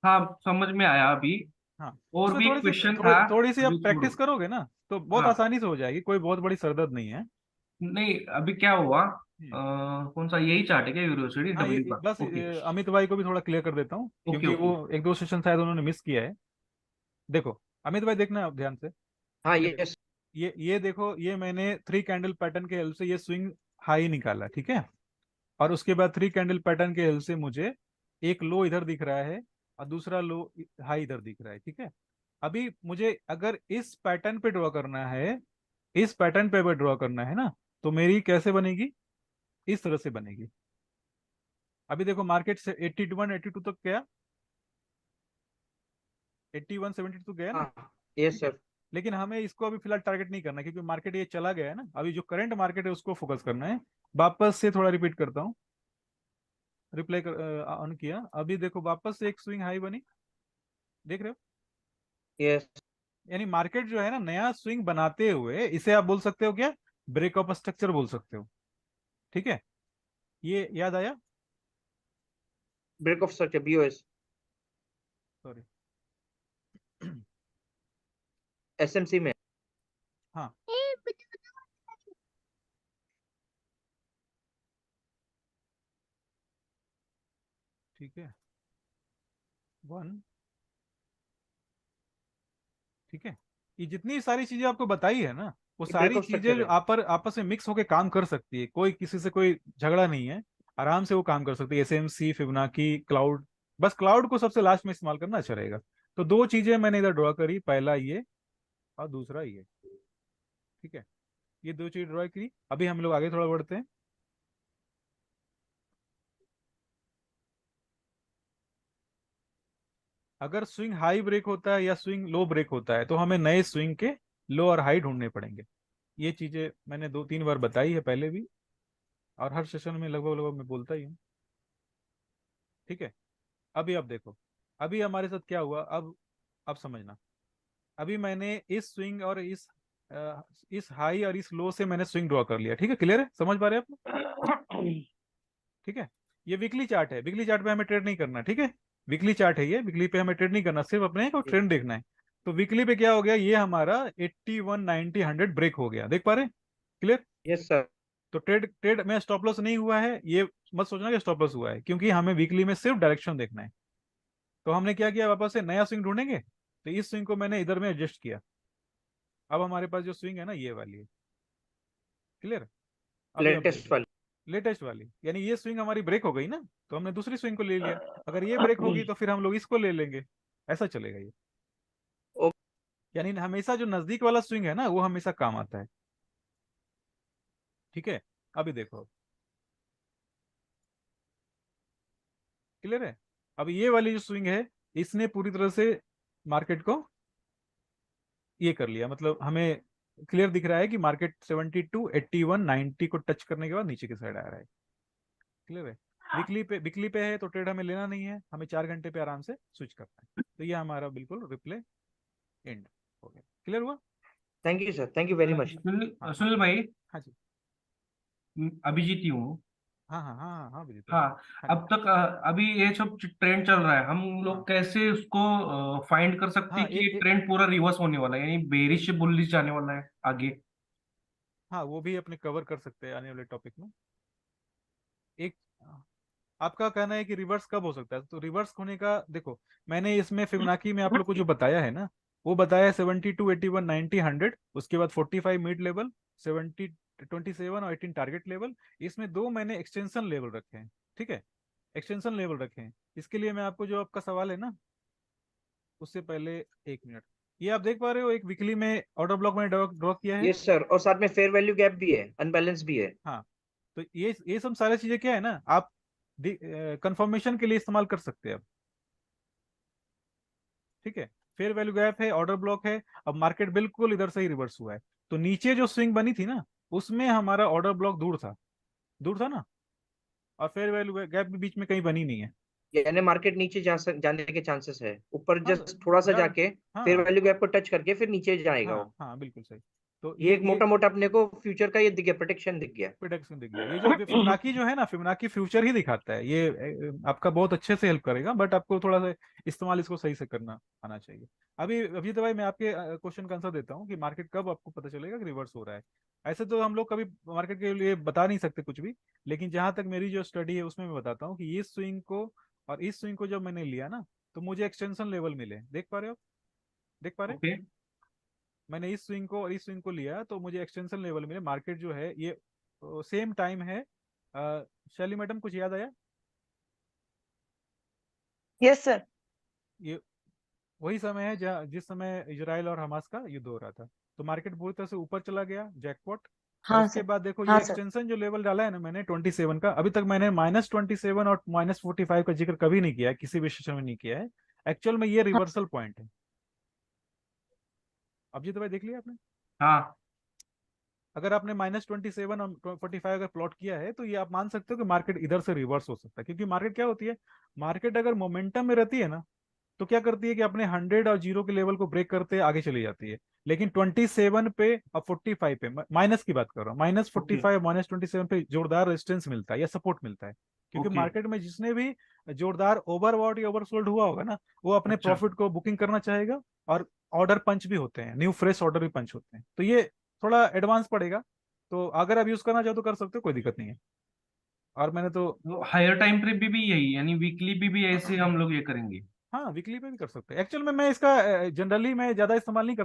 हाँ समझ में आया अभी। हाँ। और उसमें भी एक थोड़ी सी क्वेश्चन था थोड़ी सी अभी आप प्रैक्टिस छोड़ो। करोगे ना तो बहुत हाँ आसानी से हो जाएगी, कोई बहुत बड़ी सरदर्द नहीं है। नहीं अभी क्या हुआ, हम्म। कौन सा यही चार्ट है क्या, यूरोसिटी हाँ डब्ल्यू ये का? बस ओके अमित भाई को भी थोड़ा क्लियर कर देता हूँ, ओके क्योंकि ओके। वो एक दो सेशन शायद उन्होंने मिस किया है। देखो अमित भाई देखना आप ध्यान से। हाँ देखो यस। ये देखो, ये मैंने 3 कैंडल पैटर्न के हेल्प से ये स्विंग हाई निकाला, ठीक है। और उसके बाद 3 कैंडल पैटर्न के हेल्प से मुझे एक लो इधर दिख रहा है और दूसरा लो हाई इधर दिख रहा है, ठीक है। अभी मुझे अगर इस पैटर्न पे ड्रॉ करना है, इस पैटर्न पे अगर ड्रॉ करना है ना, तो मेरी कैसे बनेगी? इस तरह से बनेगी। अभी देखो मार्केट से 81 82 तक गया, 81 72 गया ना, हाँ यस ठीक है। सर। लेकिन हमें इसको अभी फिलहाल टारगेट नहीं करना, क्योंकि मार्केट ये चला गया है ना। अभी जो करंट मार्केट है उसको फोकस करना है। वापस से थोड़ा रिपीट करता हूँ, रिप्लाई कर ऑन किया। अभी देखो वापस से एक स्विंग हाई बनी, देख रहे हो? यस यानी मार्केट जो है ना नया स्विंग बनाते हुए, इसे आप बोल सकते हो क्या? ब्रेकअप स्ट्रक्चर बोल सकते हो, ठीक है। ये याद आया? Break of structure, BOS, sorry. SMC में। हाँ ठीक है, 1, ठीक है। ये जितनी सारी चीजें आपको बताई है ना, वो ब्रेक सारी ऑफ चीजें स्ट्रक्चर जो है। आपस में मिक्स होके काम कर सकती है, कोई किसी से कोई झगड़ा नहीं है। आराम से वो काम कर सकती है, एसएमसी, फिबोनाची, क्लाउड। बस क्लाउड को सबसे लास्ट में इस्तेमाल करना अच्छा रहेगा। तो दो चीजें मैंने इधर ड्रॉ करी, पहला ये और दूसरा ये, ठीक है। ये दो चीज ड्रॉ की। अभी हम लोग आगे थोड़ा बढ़ते हैं। अगर स्विंग हाई ब्रेक होता है या स्विंग लो ब्रेक होता है, तो हमें नए स्विंग के लो और हाई ढूंढने पड़ेंगे। ये चीजें मैंने 2 3 बार बताई है पहले भी, और हर सेशन में लगभग लगभग मैं बोलता ही हूँ, ठीक है। अभी अब देखो, अभी हमारे साथ क्या हुआ, अब समझना। अभी मैंने इस स्विंग और इस हाई और इस लो से मैंने स्विंग ड्रॉ कर लिया, ठीक है, क्लियर है, समझ पा रहे हैं आप? ठीक है, ये वीकली चार्ट है, वीकली चार्ट पे हमें ट्रेड नहीं करना, ठीक है, वीकली चार्ट है ये, वीकली पे हमें ट्रेड नहीं करना, सिर्फ अपने को ट्रेंड देखना है। तो वीकली पे क्या हो गया, ये हमारा 81 90 100 ब्रेक हो गया, देख पा रहे हैं, क्लियर? Yes sir. तो ट्रेड ट्रेड में स्टॉप लॉस नहीं हुआ है, ये मत सोचना कि स्टॉप लॉस हुआ है, क्योंकि हमें वीकली में सिर्फ डायरेक्शन देखना है। तो हमने क्या किया, वापस से नया स्विंग ढूंढेंगे, तो इस स्विंग को मैंने इधर में एडजस्ट किया। अब हमारे पास जो स्विंग है ना, ये वाली है, क्लियर? अभी आप लेटेस्ट देखो, वाली। लेटेस्ट वाली, यानी ये स्विंग हमारी ब्रेक हो गई ना, तो हमने दूसरी स्विंग को ले लिया। अगर ये ब्रेक होगी तो फिर हम लोग इसको ले लेंगे, ऐसा चलेगा ये। ओ- यानी हमेशा जो नजदीक वाला स्विंग है ना, वो हमेशा काम आता है, ठीक है? अभी देखो, क्लियर है? अब ये वाली जो स्विंग है, इसने पूरी तरह से मार्केट को ये कर लिया, मतलब हमें क्लियर दिख रहा है कि मार्केट 72 81 90 को टच करने के बाद नीचे की साइड आ रहा है, क्लियर है? वीकली पे है तो ट्रेड हमें लेना नहीं है, हमें 4 घंटे पे आराम से स्विच करना है। तो ये हमारा बिल्कुल रिप्ले एंड हो गया, क्लियर हुआ? Thank you sir, thank you very much. हाँ सुनील भाई, हाँ जी, अभिजीत ही हूँ। हाँ हाँ हाँ हाँ हाँ विजित भाई, हाँ, हाँ अब जी, तक अभी ये सब ट्रेंड चल रहा है, हम लोग हाँ कैसे उसको फाइंड कर सकते हाँ हैं कि ये ट्रेंड पूरा रिवर्स होने वाला है, यानी बेरिश से बुलिश जाने वाला है आगे? हाँ, वो भी अपने कवर कर सकते हैं आने वाले टॉपिक में। एक आपका कहना है कि रिवर्स कब हो सकता है, तो रिवर्स होने का देखो, मैंने इसमें फिबोनाची में आप लोग को जो बताया है ना, वो बताया है 72 81 90 100, उसके बाद 45 मिड लेवल, 70 27 और 18 टारगेट लेवल। इसमें दो मैंने एक्सटेंशन लेवल रखे हैं, ठीक है, एक्सटेंशन लेवल रखे हैं। इसके लिए मैं आपको, जो आपका सवाल है ना, उससे पहले 1 मिनट, ये आप देख पा रहे हो, एक वीकली में ऑर्डर ब्लॉक मैंने ड्रॉ किया है। यस सर, और साथ में फेयर वैल्यू गैप भी है, अनबैलेंस भी है। हाँ, तो ये सब सारी चीजें क्या है ना, आप कंफर्मेशन के लिए इस्तेमाल कर सकते हैं अब, ठीक है? फेयर वैल्यू गैप है, ऑर्डर ब्लॉक है। अब मार्केट बिल्कुल इधर से ही रिवर्स हुआ है, तो नीचे जो स्विंग बनी थी ना, उसमें हमारा ऑर्डर ब्लॉक दूर था ना, और फेयर वैल्यू गैप भी बीच में कहीं बनी नहीं है। यानी मार्केट नीचे जाने के चांसेस है, ऊपर हाँ जस्ट थोड़ा सा जा जाके फेयर हाँ वैल्यू गैप को टच करके फिर नीचे जाएगा हाँ वो। हाँ बिल्कुल सही। तो ये ये एक ये मोटा मोटा अपने को फ्यूचर का ये दिख गया, प्रोटेक्शन दिख गया। प्रोडक्शन दिख गया, ये जो फिबोनाची जो है ना, फिबोनाची फ्यूचर ही दिखाता है ये, आपका बहुत अच्छे से हेल्प करेगा, बट आपको थोड़ा सा इस्तेमाल इसको सही से करना आना चाहिए। अभी तो भाई मैं आपके क्वेश्चन का आंसर देता हूँ कि मार्केट कब आपको पता चलेगा कि रिवर्स हो रहा है। ऐसे तो हम लोग कभी मार्केट के लिए बता नहीं सकते कुछ भी, लेकिन जहां तक मेरी जो स्टडी है उसमें मैं बताता हूँ कि इस स्विंग को और इस स्विंग को जब मैंने लिया ना, तो मुझे एक्सटेंशन लेवल मिले, देख पा रहे हो आप? देख पा रहे हैं? ओके। मैंने इस स्विंग को और इस स्विंग को लिया तो मुझे एक्सटेंशन लेवल मिले। मार्केट जो है ये सेम टाइम है। शैली मैडम, कुछ याद आया? Yes sir. ये वही समय है जिस समय इजराइल और हमास का युद्ध हो रहा था। तो मार्केट पूरी तरह से ऊपर चला गया, जैकपॉट। और हाँ इसके सर। बाद देखो, हाँ ये सर। एक्सटेंशन जो लेवल डाला है ना मैंने 27 का, अभी तक मैंने -27 और -45 का जिक्र कभी नहीं किया है, किसी भी सेशन में नहीं किया है। एक्चुअल में ये हाँ रिवर्सल पॉइंट है। अब जी तो भाई देख लिया आपने, हाँ, अगर आपने -27 और 45 अगर प्लॉट किया है, तो ये आप मान सकते हो कि मार्केट इधर से रिवर्स हो सकता है। क्योंकि मार्केट क्या होती है, मार्केट अगर मोमेंटम में रहती है ना, तो क्या करती है कि अपने 100 और 0 के लेवल को ब्रेक करते आगे चली जाती है। लेकिन 27 पे और 45 पे, माइनस की बात कर रहा हूँ, ओके -45 -27 पे जोरदार रेजिस्टेंस मिलता है या सपोर्ट मिलता है। क्योंकि ओके। मार्केट में जिसने भी जोरदार ओवरबॉट या ओवरसोल्ड हुआ होगा ना, वो अपने अच्छा, प्रॉफिट को बुकिंग करना चाहेगा। और ऑर्डर पंच भी होते हैं, न्यू फ्रेश ऑर्डर भी पंच होते हैं, तो ये थोड़ा एडवांस पड़ेगा। तो अगर आप यूज करना चाहो तो कर सकते हो, कोई दिक्कत नहीं है। और मैंने तो तो हायर टाइम पे भी यही, यानी वीकली भी ऐसे हम लोग ये करेंगे? हाँ, वीकली पे भी कर सकते हैं। एक्चुअल में मैं इसका जनरली मैं ज्यादा इस्तेमाल नहीं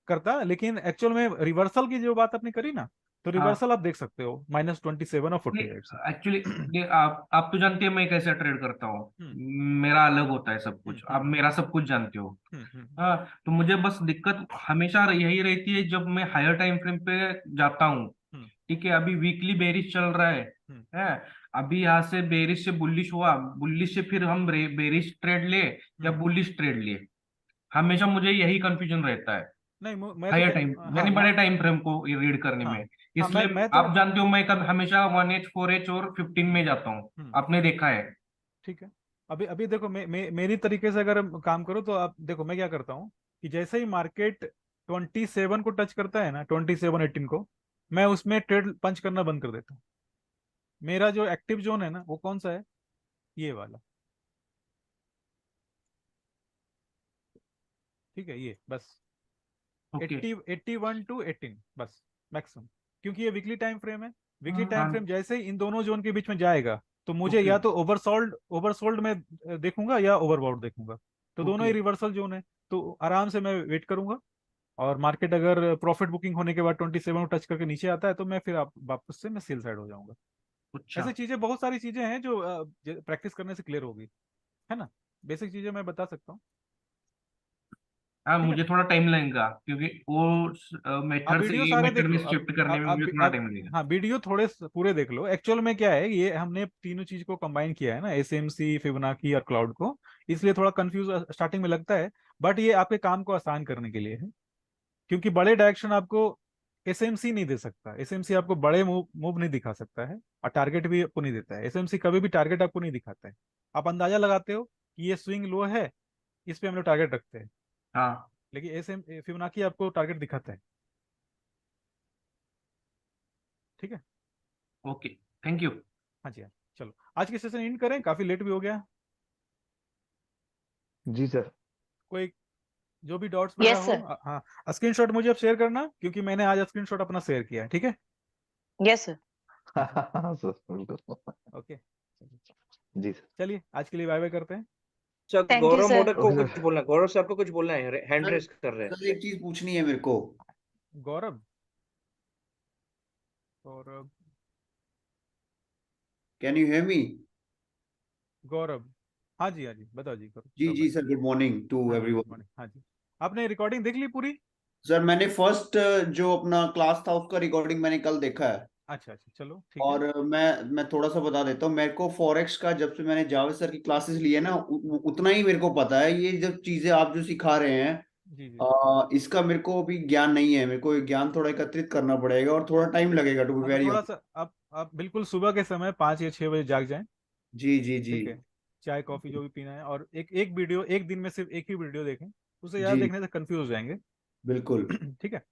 करता, लेकिन एक्चुअल में रिवर्सल की जो बात आपने करी ना, तो हाँ, रिवर्सल आप देख सकते हो -27 और 48 से। एक्चुअली ये आप तो जानते हैं मैं कैसे ट्रेड करता हूँ। हम्म मेरा अलग होता है सब हम्म कुछ, आप हम्म मेरा सब कुछ जानते हो। हम्म हम्म हाँ, तो मुझे बस दिक्कत हमेशा यही रहती है जब मैं हायर टाइम फ्रेम पे जाता हूँ। हम्म ठीक है, अभी वीकली बेरिश चल रहा हम्म है। अभी यहाँ से बेरिश से बुलिश हुआ, बुलिश से फिर हम बेरिश ट्रेड ले या हम्म। बुलिश ट्रेड ले, हमेशा मुझे यही कंफ्यूजन रहता है नहीं, मैं तो हायर क्या, टाइम, हाँ यानी बड़े टाइम फ्रेम को रीड करने हाँ में। हाँ, इसलिए मैं तो आप जानते हो मैं कब हमेशा 1H 4H और 15 में जाता हूँ, हम्म, आपने देखा है। ठीक है। अभी अभी देखो मेरी तरीके से अगर काम करो तो आप देखो मैं क्या करता हूँ कि जैसे ही मार्केट 27 को टच करता है ना, 27-18 को, मैं उसमें ट्रेड पंच करना बंद कर देता हूँ। मेरा जो एक्टिव जोन है ना वो कौन सा है, ये वाला। ठीक है, ये बस ओके 81 to 18 बस मैक्सिमम, क्योंकि ये वीकली टाइम फ्रेम है। वीकली हाँ टाइम हाँ फ्रेम जैसे ही इन दोनों जोन के बीच में जाएगा तो मुझे ओके या तो ओवरसोल्ड ओवरसोल्ड में देखूंगा या ओवरबॉट देखूंगा। तो दोनों ओके ही रिवर्सल जोन है, तो आराम से मैं वेट करूंगा। और मार्केट अगर प्रॉफिट बुकिंग होने के बाद 27 को टच करके नीचे आता है तो मैं फिर आप वापस से मैं सेल साइड हो जाऊंगा। अच्छा। ऐसी चीजें, बहुत सारी चीजें हैं जो प्रैक्टिस करने से क्लियर होगी, है ना। बेसिक चीजें मैं बता सकता हूँ। हाँ ठीक है, मुझे थोड़ा टाइम लगेगा क्योंकि वो आप मेथड से वीडियो ये सारे देख मेथड में लो। शिफ्ट करने में मुझे थोड़ा अब टाइम लगेगा। हाँ, वीडियो थोड़े पूरे देख लो। एक्चुअल में क्या है, ये हमने तीनों चीज को कंबाइन किया है ना, एसएमसी, फिबोनाची और क्लाउड को, इसलिए थोड़ा कंफ्यूज स्टार्टिंग में लगता है। बट ये आपके काम को आसान करने के लिए है, क्योंकि बड़े डायरेक्शन आपको एसएमसी नहीं दे सकता। एसएमसी आपको बड़े मूव मूव नहीं दिखा सकता है, और टारगेट भी आपको नहीं देता है। एसएमसी कभी भी टारगेट आपको नहीं दिखाता है। आप अंदाजा लगाते हो कि ये स्विंग लो है, इस पे हम लोग टारगेट रखते हैं, हाँ लेकिन एसएम फिबोनाची आपको टारगेट दिखाता है। ठीक है। Okay thank you. हाँ जी, हाँ। चलो आज के सेशन एंड करें, काफी लेट भी हो गया। जी सर। कोई जो भी डाउट्स वगैरह यस हो, सर। हाँ, स्क्रीनशॉट मुझे अब शेयर करना, क्योंकि मैंने आज स्क्रीनशॉट अपना शेयर किया है। ठीक है। Yes sir. हाँ सर बिल्कुल। ओके, जी सर। चलिए आज के लिए बाय बाय करते हैं। Sir thank you Gaurav sir. Modak को ओके कुछ सर। बोलना है, गौरव सर को कुछ बोलना है, हैंड सर रेस कर रहे हैं। सर एक चीज पूछनी है मेरे को। गौरव, गौरव, कैन यू हियर मी? गौरव, हाँ जी, हाँ जी, बताओ जी, करो जी करो जी भाई। सर, गुड मॉर्निंग टू हाँ हाँ, गुड एवरीवन। मॉर्निंग। हाँ जी, आपने रिकॉर्डिंग देख ली पूरी? सर मैंने फर्स्ट जो अपना क्लास था उसका रिकॉर्डिंग मैंने कल देखा है। अच्छा अच्छा, चलो ठीक है। और मैं थोड़ा सा बता देता हूँ। मेरे को फॉरेक्स का जब से मैंने जावेद सर की क्लासेस ली है ना, उतना ही मेरे को पता है। ये जब चीजें आप जो सिखा रहे हैं, जी जी। इसका मेरे को अभी ज्ञान नहीं है। मेरे को ये ज्ञान थोड़ा एकत्रित करना पड़ेगा और थोड़ा टाइम लगेगा टू बी हाँ, तो वेरी थोड़ा ऑनेस्ट। सा आप बिल्कुल सुबह के समय 5 या 6 बजे जाग जाएं। जी जी जी। ठीक है, चाय कॉफी जो भी पीना है, और एक एक वीडियो, एक दिन में सिर्फ एक ही वीडियो देखें। उसे याद जी देखने से कंफ्यूज हो जाएंगे। बिल्कुल। ठीक है।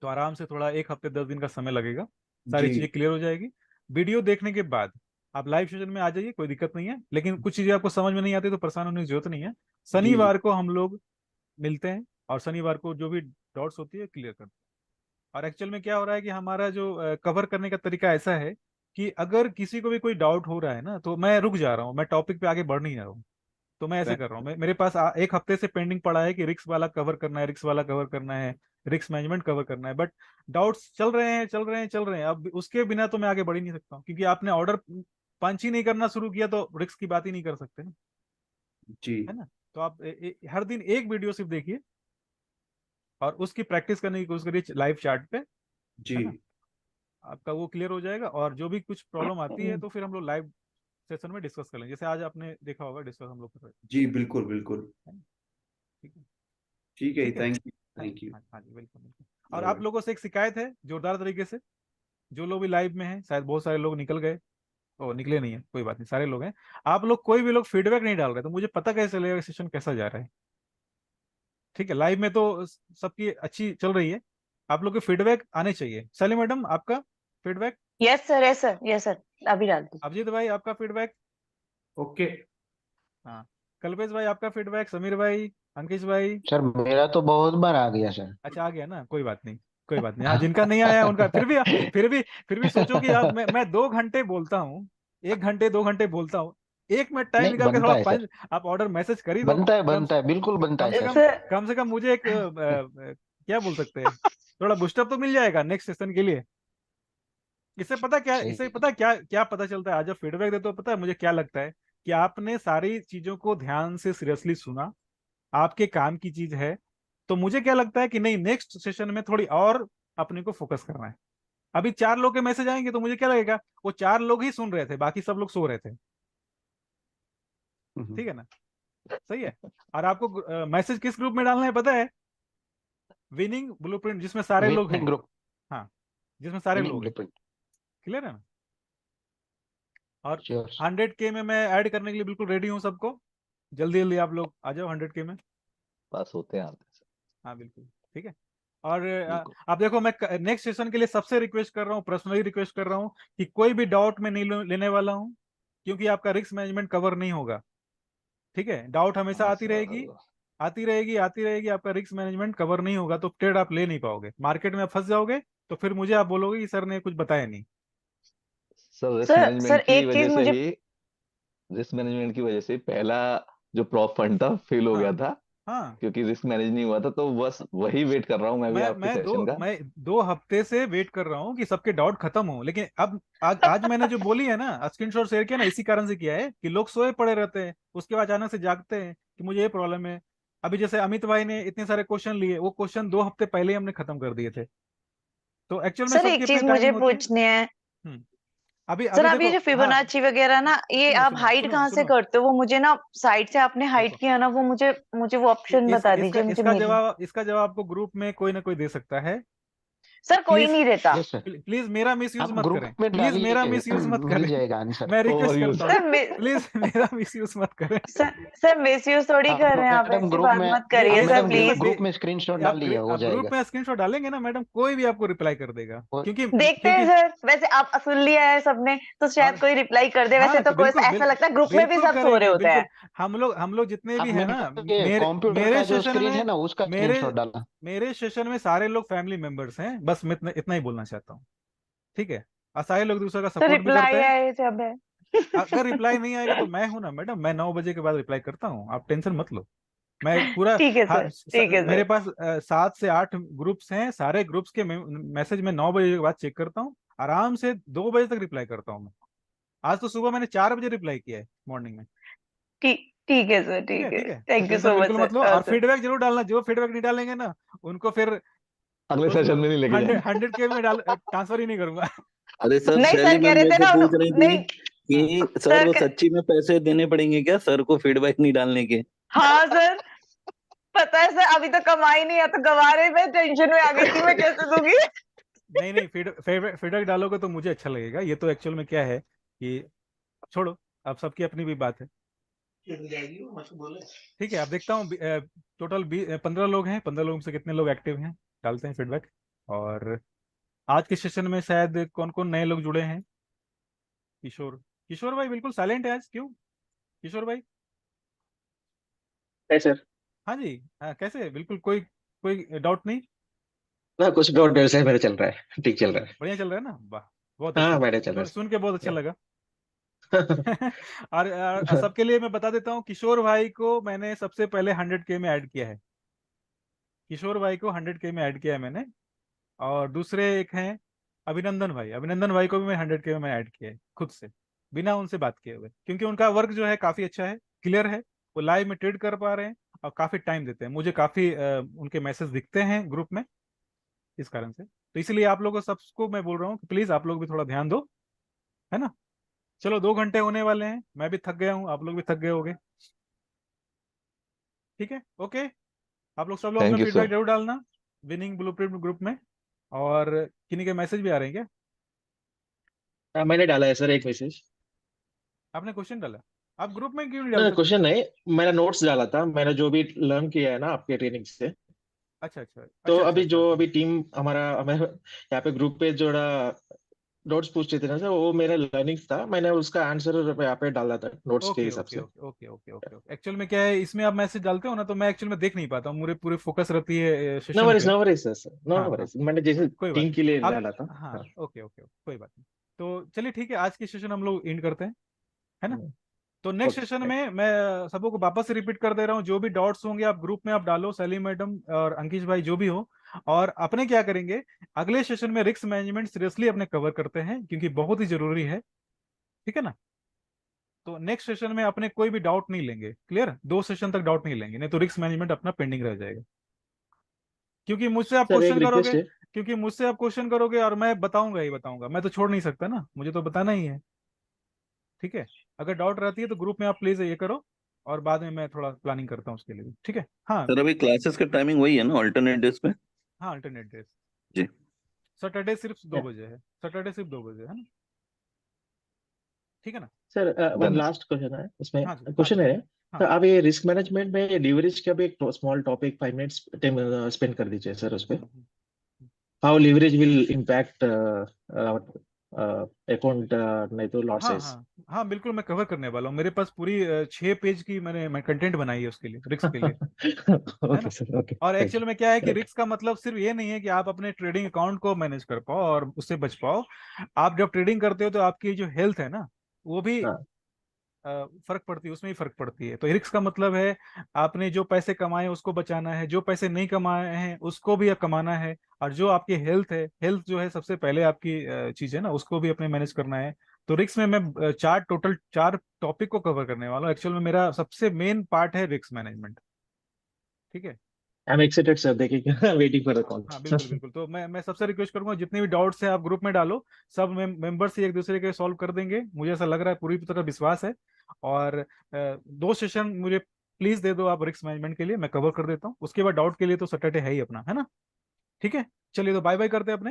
तो आराम से थोड़ा 1 हफ्ते 10 दिन का समय लगेगा, सारी जी चीजें क्लियर हो जाएगी। वीडियो देखने के बाद आप लाइव सेशन में आ जाइए, कोई दिक्कत नहीं है। लेकिन कुछ चीजें आपको समझ में नहीं आती तो परेशान होने की जरूरत नहीं है। जी जी शनिवार को हम लोग मिलते हैं, और शनिवार को जो भी डाउट्स होती है क्लियर करते हैं। और एक्चुअल में क्या हो रहा है कि हमारा जो कवर करने का तरीका ऐसा है कि अगर किसी को भी कोई डाउट हो रहा है ना, तो मैं रुक जा रहा हूँ, मैं टॉपिक पे आगे बढ़ नहीं जा रहा हूँ। तो मैं ऐसे कर रहा हूँ, मेरे पास 1 हफ्ते से पेंडिंग पड़ा है कि रिक्स वाला कवर करना है, रिक्स वाला कवर करना है, रिक्स मैनेजमेंट कवर करना है। बट डाउट्स चल रहे हैं, चल रहे हैं, चल रहे हैं। अब उसके बिना तो मैं आगे बढ़ ही नहीं सकता हूँ, क्योंकि आपने ऑर्डर पंच ही नहीं करना शुरू किया तो रिक्स की बात ही नहीं कर सकते ना, जी है ना। तो आप हर दिन एक वीडियो सिर्फ देखिए, और उसकी प्रैक्टिस करने की कोशिश करिए लाइव चार्ट पे, जी है ना। आपका वो क्लियर हो जाएगा, और जो भी कुछ प्रॉब्लम आती है तो फिर हम लोग लाइव सेशन में डिस्कस कर लेंगे, जैसे आज आपने देखा होगा डिस्कस हम लोग कर रहे जी बिल्कुल बिल्कुल। थे, है ना? ठीक है। ठीक है, ठीक है। थैंक यू हाँ थैंक यू। हाँ हाँ जी, बिल्कुल बिल्कुल। और आप लोगों से एक शिकायत है जोरदार तरीके से, जो लोग भी लाइव में हैं, शायद बहुत सारे लोग निकल गए, ओ निकले नहीं है, कोई बात नहीं, सारे लोग हैं। आप लोग कोई भी लोग फीडबैक नहीं डाल रहे, तो मुझे पता कैसे चलेगा सेशन कैसा जा रहा है। ठीक है, लाइव में तो सबकी अच्छी चल रही है, आप लोग के फीडबैक आने चाहिए। सली मैडम, आपका feedback? Yes sir, yes sir, yes sir, अभी डाल दीजिए। अभिजीत भाई, आपका फीडबैक? ओके हाँ, कल्पेश भाई, आपका फीडबैक? समीर भाई, अंकिश भाई? सर मेरा तो बहुत बार आ गया सर। अच्छा, आ गया ना, कोई बात नहीं, कोई बात नहीं। हाँ, जिनका नहीं आया उनका फिर भी सोचो कि यार मैं 2 घंटे बोलता हूँ, 1 घंटे 2 घंटे बोलता हूँ, 1 मिनट टाइम नहीं निकाल के बनता थोड़ा है सर, आप ऑर्डर मैसेज कर ही दो। बनता है कम बनता है, बिल्कुल बनता कम है से सर। कम सर कम से कम मुझे एक क्या बोल सकते हैं, थोड़ा बूस्टअप तो मिल जाएगा नेक्स्ट सेशन के लिए। इससे सही। पता क्या क्या पता चलता है, आज जब फीडबैक देते हो, पता है मुझे क्या लगता है, कि आपने सारी चीजों को ध्यान से सीरियसली सुना, आपके काम की चीज है। तो मुझे क्या लगता है कि नहीं, नेक्स्ट सेशन में थोड़ी और अपने को फोकस करना है। अभी 4 लोग के मैसेज आएंगे तो मुझे क्या लगेगा, वो 4 लोग ही सुन रहे थे, बाकी सब लोग सो रहे थे। ठीक है ना, सही है। और आपको मैसेज किस ग्रुप में डालना है पता है? विनिंग ब्लूप्रिंट, जिसमें सारे लोग विनिंग हैं। ग्रुप। हाँ, जिसमें सारे विनिंग लोग हैं। ब्लूप्रिंट। क्लियर है ना। और श्योर 100K में मैं ऐड करने के लिए बिल्कुल रेडी हूँ सबको। जल्दी जल्दी आप लोग आ जाओ 100K में। पास होते हैं आते हैं सर। हाँ बिल्कुल ठीक है। और बिल्कुल आप देखो, मैं नेक्स्ट सेशन के लिए सबसे रिक्वेस्ट कर रहा हूँ, पर्सनली रिक्वेस्ट कर रहा हूँ कि कोई भी डाउट में नहीं लेने वाला हूँ, क्योंकि आपका रिस्क मैनेजमेंट कवर नहीं होगा। ठीक है, डाउट हमेशा हाँ आती रहेगी, सर। आती रहेगी, आती रहेगी, आपका रिस्क मैनेजमेंट कवर नहीं होगा तो ट्रेड आप ले नहीं पाओगे, मार्केट में आप फंस जाओगे, तो फिर मुझे आप बोलोगे कि सर ने कुछ बताया नहीं। सर रिस्क सर मैनेजमेंट की एक वजह चीज से मुझे, ही रिस्क मैनेजमेंट की वजह से पहला जो प्रॉप फंड था फेल हो हाँ गया था, हाँ। क्योंकि रिस्क मैनेज नहीं हुआ था। तो बस वही वेट कर रहा हूँ मैं भी आपके सेशन का। मैं 2 हफ्ते से वेट कर रहा हूँ कि सबके डाउट खत्म हो, लेकिन अब आज मैंने जो बोली है ना, स्क्रीनशॉट शेयर किया ना, इसी कारण से किया है कि लोग सोए पड़े रहते हैं, उसके बाद अचानक से जागते हैं कि मुझे ये प्रॉब्लम है। अभी जैसे अमित भाई ने इतने सारे क्वेश्चन लिए, वो क्वेश्चन 2 हफ्ते पहले ही हमने खत्म कर दिए थे। तो एक्चुअल में सर सबकी एक अपनी चीज मुझे टाइमिंग होती है। पूछनी है। हम्म। अभी सर अभी आप ये देखो, जो हाँ, फिबोनाची वगैरह ना, ये सुनो आप सुनो हाइड सुनो कहाँ से सुनो, करते हो? वो मुझे ना साइड से आपने हाइड देखो, किया ना, वो मुझे मुझे वो ऑप्शन इसका बता इसका दीजिए, मुझे इसका मिल। जवाब इसका जवाब आपको ग्रुप में कोई ना कोई दे सकता है। सर कोई प्लीज नहीं देता। यस सर प्लीज मेरा मिस यूज आप मत ग्रुप करें, में प्लीज मेरा डालिए मिस यूज मत मिल करें। जाएगा आंसर। मैं रिक्वेस्ट ओवर यूज। करता हूँ, सर प्लीज मेरा मिस यूज मत करें। सर सर मिस यूज थोड़ी आप कर रहे हैं, आप मैडम ऐसी ग्रुप बात में मत करिए ये सर सब मैडम ये सब प्लीज। ग्रुप में स्क्रीनशॉट डालिए हो आप ग्रुप जाएगा। में स्क्रीनशॉट डालेंगे ना मैडम, कोई भी आपको रिप्लाई कर देगा, वो- क्योंकि देखते हैं क्योंकि सर, वैसे आप सुन लिया है सबने तो शायद और कोई रिप्लाई कर दे, वैसे हाँ, तो कोई बिल्कुल ऐसा लगता है ग्रुप में भी बिल्कुल सब सो रहे करेंगे, होते हैं। बिल्कुल। हम लोग जितने आप भी हैं ना, मेरे ये मेरे कंप्यूटर मेरे का जो सेशन स्क्रीन है में ना उसका मेरे स्क्रीनशॉट डालना। मेरे सेशन में सारे लोग फैमिली मेंबर्स हैं, बस मैं इतना ही बोलना चाहता हूँ। ठीक है, और सारे लोग दूसरे का तो सपोर्ट भी करते रिप्लाई हैं। आए जब है। अगर रिप्लाई नहीं आएगा तो मैं हूं ना मैडम, मैं 9 बजे के बाद रिप्लाई करता हूँ, आप टेंशन मत लो। मैं पूरा ठीक है सर, ठीक है मेरे सर। पास 7 से 8 ग्रुप्स हैं, सारे ग्रुप्स के मैसेज में 9 बजे के बाद चेक करता हूँ, आराम से 2 बजे तक रिप्लाई करता हूँ मैं। आज तो सुबह मैंने 4 बजे रिप्लाई किया है, मॉर्निंग में। ठीक ठीक है सर, ठीक है ठीक है। ठीक है, तो thank you tension so much बिल्कुल मत लो, सर। और सर फीडबैक जरूर डालना, जो फीडबैक नहीं डालेंगे ना उनको फिर अगले सेशन में नहीं लेके 100K में डाल ट्रांसफर ही नहीं करूंगा। अरे सर, नहीं शैली सर कह मैम रहे मेरे थे से ना पूछ रही थी नहीं हाँ कि सर सर वो सच्ची में पैसे देने पड़ेंगे क्या सर को फीडबैक नहीं डालने के? हाँ सर, पता है सर, अभी तो कमाई नहीं है तो गवा रहे, मैं टेंशन में आ गई थी, मैं कैसे दूंगी। नहीं नहीं, फीडबैक डालोगे तो मुझे अच्छा लगेगा। ये तो एक्चुअल में क्या है कि छोड़ो, अब सबकी अपनी भी बात है। ठीक है, अब देखता हूँ टोटल 15 लोग हैं, 15 लोगों में से कितने लोग एक्टिव हैं, डालते हैं फीडबैक। और आज के सेशन में शायद कौन कौन नए लोग जुड़े हैं। किशोर किशोर भाई बिल्कुल साइलेंट है आज, क्यों किशोर भाई? है सर। हाँ जी, हाँ, कैसे, बिल्कुल कोई कोई डाउट नहीं? ना कुछ दो डेढ़ से मेरे चल रहा है, ठीक चल रहा है। बढ़िया चल रहा है ना, वाह, बहुत हाँ अच्छा। मैंने चल रहा सुन के बहुत अच्छा लगा। है। और सबके लिए मैं बता देता हूँ, किशोर भाई को मैंने सबसे पहले 100K में ऐड किया है। किशोर भाई को 100K में ऐड किया है मैंने। और दूसरे एक हैं अभिनंदन भाई, अभिनंदन भाई को भी मैं 100K में ऐड किया है खुद से, बिना उनसे बात किए हुए, क्योंकि उनका वर्क जो है काफी अच्छा है, क्लियर है, वो लाइव में ट्रेड कर पा रहे हैं और काफी टाइम देते हैं मुझे, काफी उनके मैसेज दिखते हैं ग्रुप में, इस कारण से। तो इसलिए आप लोगों को सबको मैं बोल रहा हूँ कि प्लीज आप लोग भी थोड़ा ध्यान दो, है ना। चलो 2 घंटे होने वाले हैं, मैं भी थक गया हूँ, आप लोग भी थक गए होगे। ठीक है, ओके। आप लोग सब लोग अपना थैंक यू फीडबैक सर। जरूर डालना विनिंग ब्लूप्रिंट ग्रुप में। और किन्हीं के मैसेज भी आ रहे हैं क्या? हाँ, मैंने डाला है सर एक मैसेज। आपने क्वेश्चन डाला? आप ग्रुप में क्यों नहीं डाल सकते? क्वेश्चन नहीं, मैंने नोट्स डाला था, मैंने जो भी लर्न किया है ना आपके ट्रेनिंग से। अच्छा अच्छा तो अच्छा अच्छा अभी अच्छा जो अच्छा। अभी टीम हमारा हमें यहाँ पे ग्रुप पे जोड़ा नोट्स पूछते थे ना सर, वो मेरा लर्निंग था, मैंने उसका आंसर यहाँ पे डाला था नोट्स के ओके हिसाब ओके से। Okay okay okay okay okay, actual में क्या है, इसमें आप मैसेज डालते हो ना तो मैं एक्चुअल में देख नहीं पाता हूँ, मुझे पूरी फोकस रहती है नो सेशन वरीज पे। नो वरीज सर, नो हाँ हाँ, वरीज, मैंने जैसे कोई बात टीम नहीं। के लिए आप डाला था। हाँ, हाँ। ओके ओके ओके, कोई बात नहीं। तो चलिए ठीक है, आज की सेशन हम लोग एंड करते हैं, है ना। तो नेक्स्ट सेशन ओके। में मैं सबको को वापस से रिपीट कर दे रहा हूँ, जो भी डाउट्स होंगे आप ग्रुप में आप डालो, सलीम मैडम और अंकिश भाई जो भी हो। और अपने क्या करेंगे, अगले सेशन में रिस्क मैनेजमेंट सीरियसली अपने कवर करते हैं, क्योंकि बहुत ही जरूरी है। ठीक है ना। तो नेक्स्ट सेशन में अपने कोई भी डाउट नहीं लेंगे, क्लियर, 2 सेशन तक डाउट नहीं लेंगे, नहीं तो रिस्क मैनेजमेंट अपना पेंडिंग रह जाएगा। क्योंकि मुझसे आप सर एक क्वेश्चन करोगे, रिक्वेस्ट है। क्योंकि मुझसे आप क्वेश्चन करोगे और मैं बताऊंगा ही बताऊंगा, मैं तो छोड़ नहीं सकता ना, मुझे तो बताना ही है। ठीक है, अगर डाउट रहती है तो ग्रुप में आप प्लीज ये करो, और बाद में मैं थोड़ा प्लानिंग करता हूँ उसके लिए भी। ठीक है, हाँ। सर अभी क्लासेस का टाइमिंग वही है ना, ऑल्टरनेट डेज पे? हाँ, अल्टरनेट डेज। जी। सैटरडे सिर्फ 2 बजे है, सैटरडे सिर्फ 2 बजे है ना। ठीक है ना। Sir one done. Last question है उसमें। हाँ जी, हाँ क्वेश्चन जी, है हाँ। सर, आप ये रिस्क मैनेजमेंट में लीवरेज का भी एक स्मॉल टॉपिक 5 मिनट्स स्पेंड कर दीजिए सर उस पे। Hmm. How leverage will impact account नहीं तो लॉट हाँ साइज। हाँ हाँ, बिल्कुल मैं कवर करने वाला हूँ। मेरे पास पूरी 6 पेज की मैं कंटेंट बनाई है उसके लिए, रिक्स के लिए, है ओके ना। सर, ओके, और थैंक एक्चुअल में क्या है कि यू। रिक्स का मतलब सिर्फ ये नहीं है कि आप अपने ट्रेडिंग अकाउंट को मैनेज कर पाओ और उससे बच पाओ। आप जब ट्रेडिंग करते हो तो आपकी जो हेल्थ है ना, वो भी हाँ, फर्क पड़ती है, उसमें ही फर्क पड़ती है। तो रिस्क का मतलब है आपने जो पैसे कमाए उसको बचाना है, जो पैसे नहीं कमाए हैं उसको भी कमाना है। और जो आपकी हेल्थ है, हेल्थ जो है सबसे पहले आपकी चीज है ना, उसको भी अपने मैनेज करना है। तो रिस्क में मैं टोटल 4 टॉपिक को कवर करने वाला हूँ। एक्चुअल में मेरा सबसे मेन पार्ट है रिस्क मैनेजमेंट। ठीक है। आई एम एक्साइटेड सर, देखिए वेटिंग फॉर द हाँ कॉल। हाँ, बिल्कुल बिल्कुल। तो मैं सबसे रिक्वेस्ट करूंगा, जितने भी डाउट्स हैं आप ग्रुप में डालो। सब मेंबर्स ही एक दूसरे के सॉल्व कर देंगे, मुझे ऐसा लग रहा है, पूरी तरह विश्वास है। और 2 सेशन मुझे प्लीज दे दो आप रिस्क मैनेजमेंट के लिए, मैं कवर कर देता हूँ। उसके बाद डाउट के लिए तो सैटरडे है ही अपना, है ना। ठीक है, चलिए तो बाय बाय करते हैं अपने।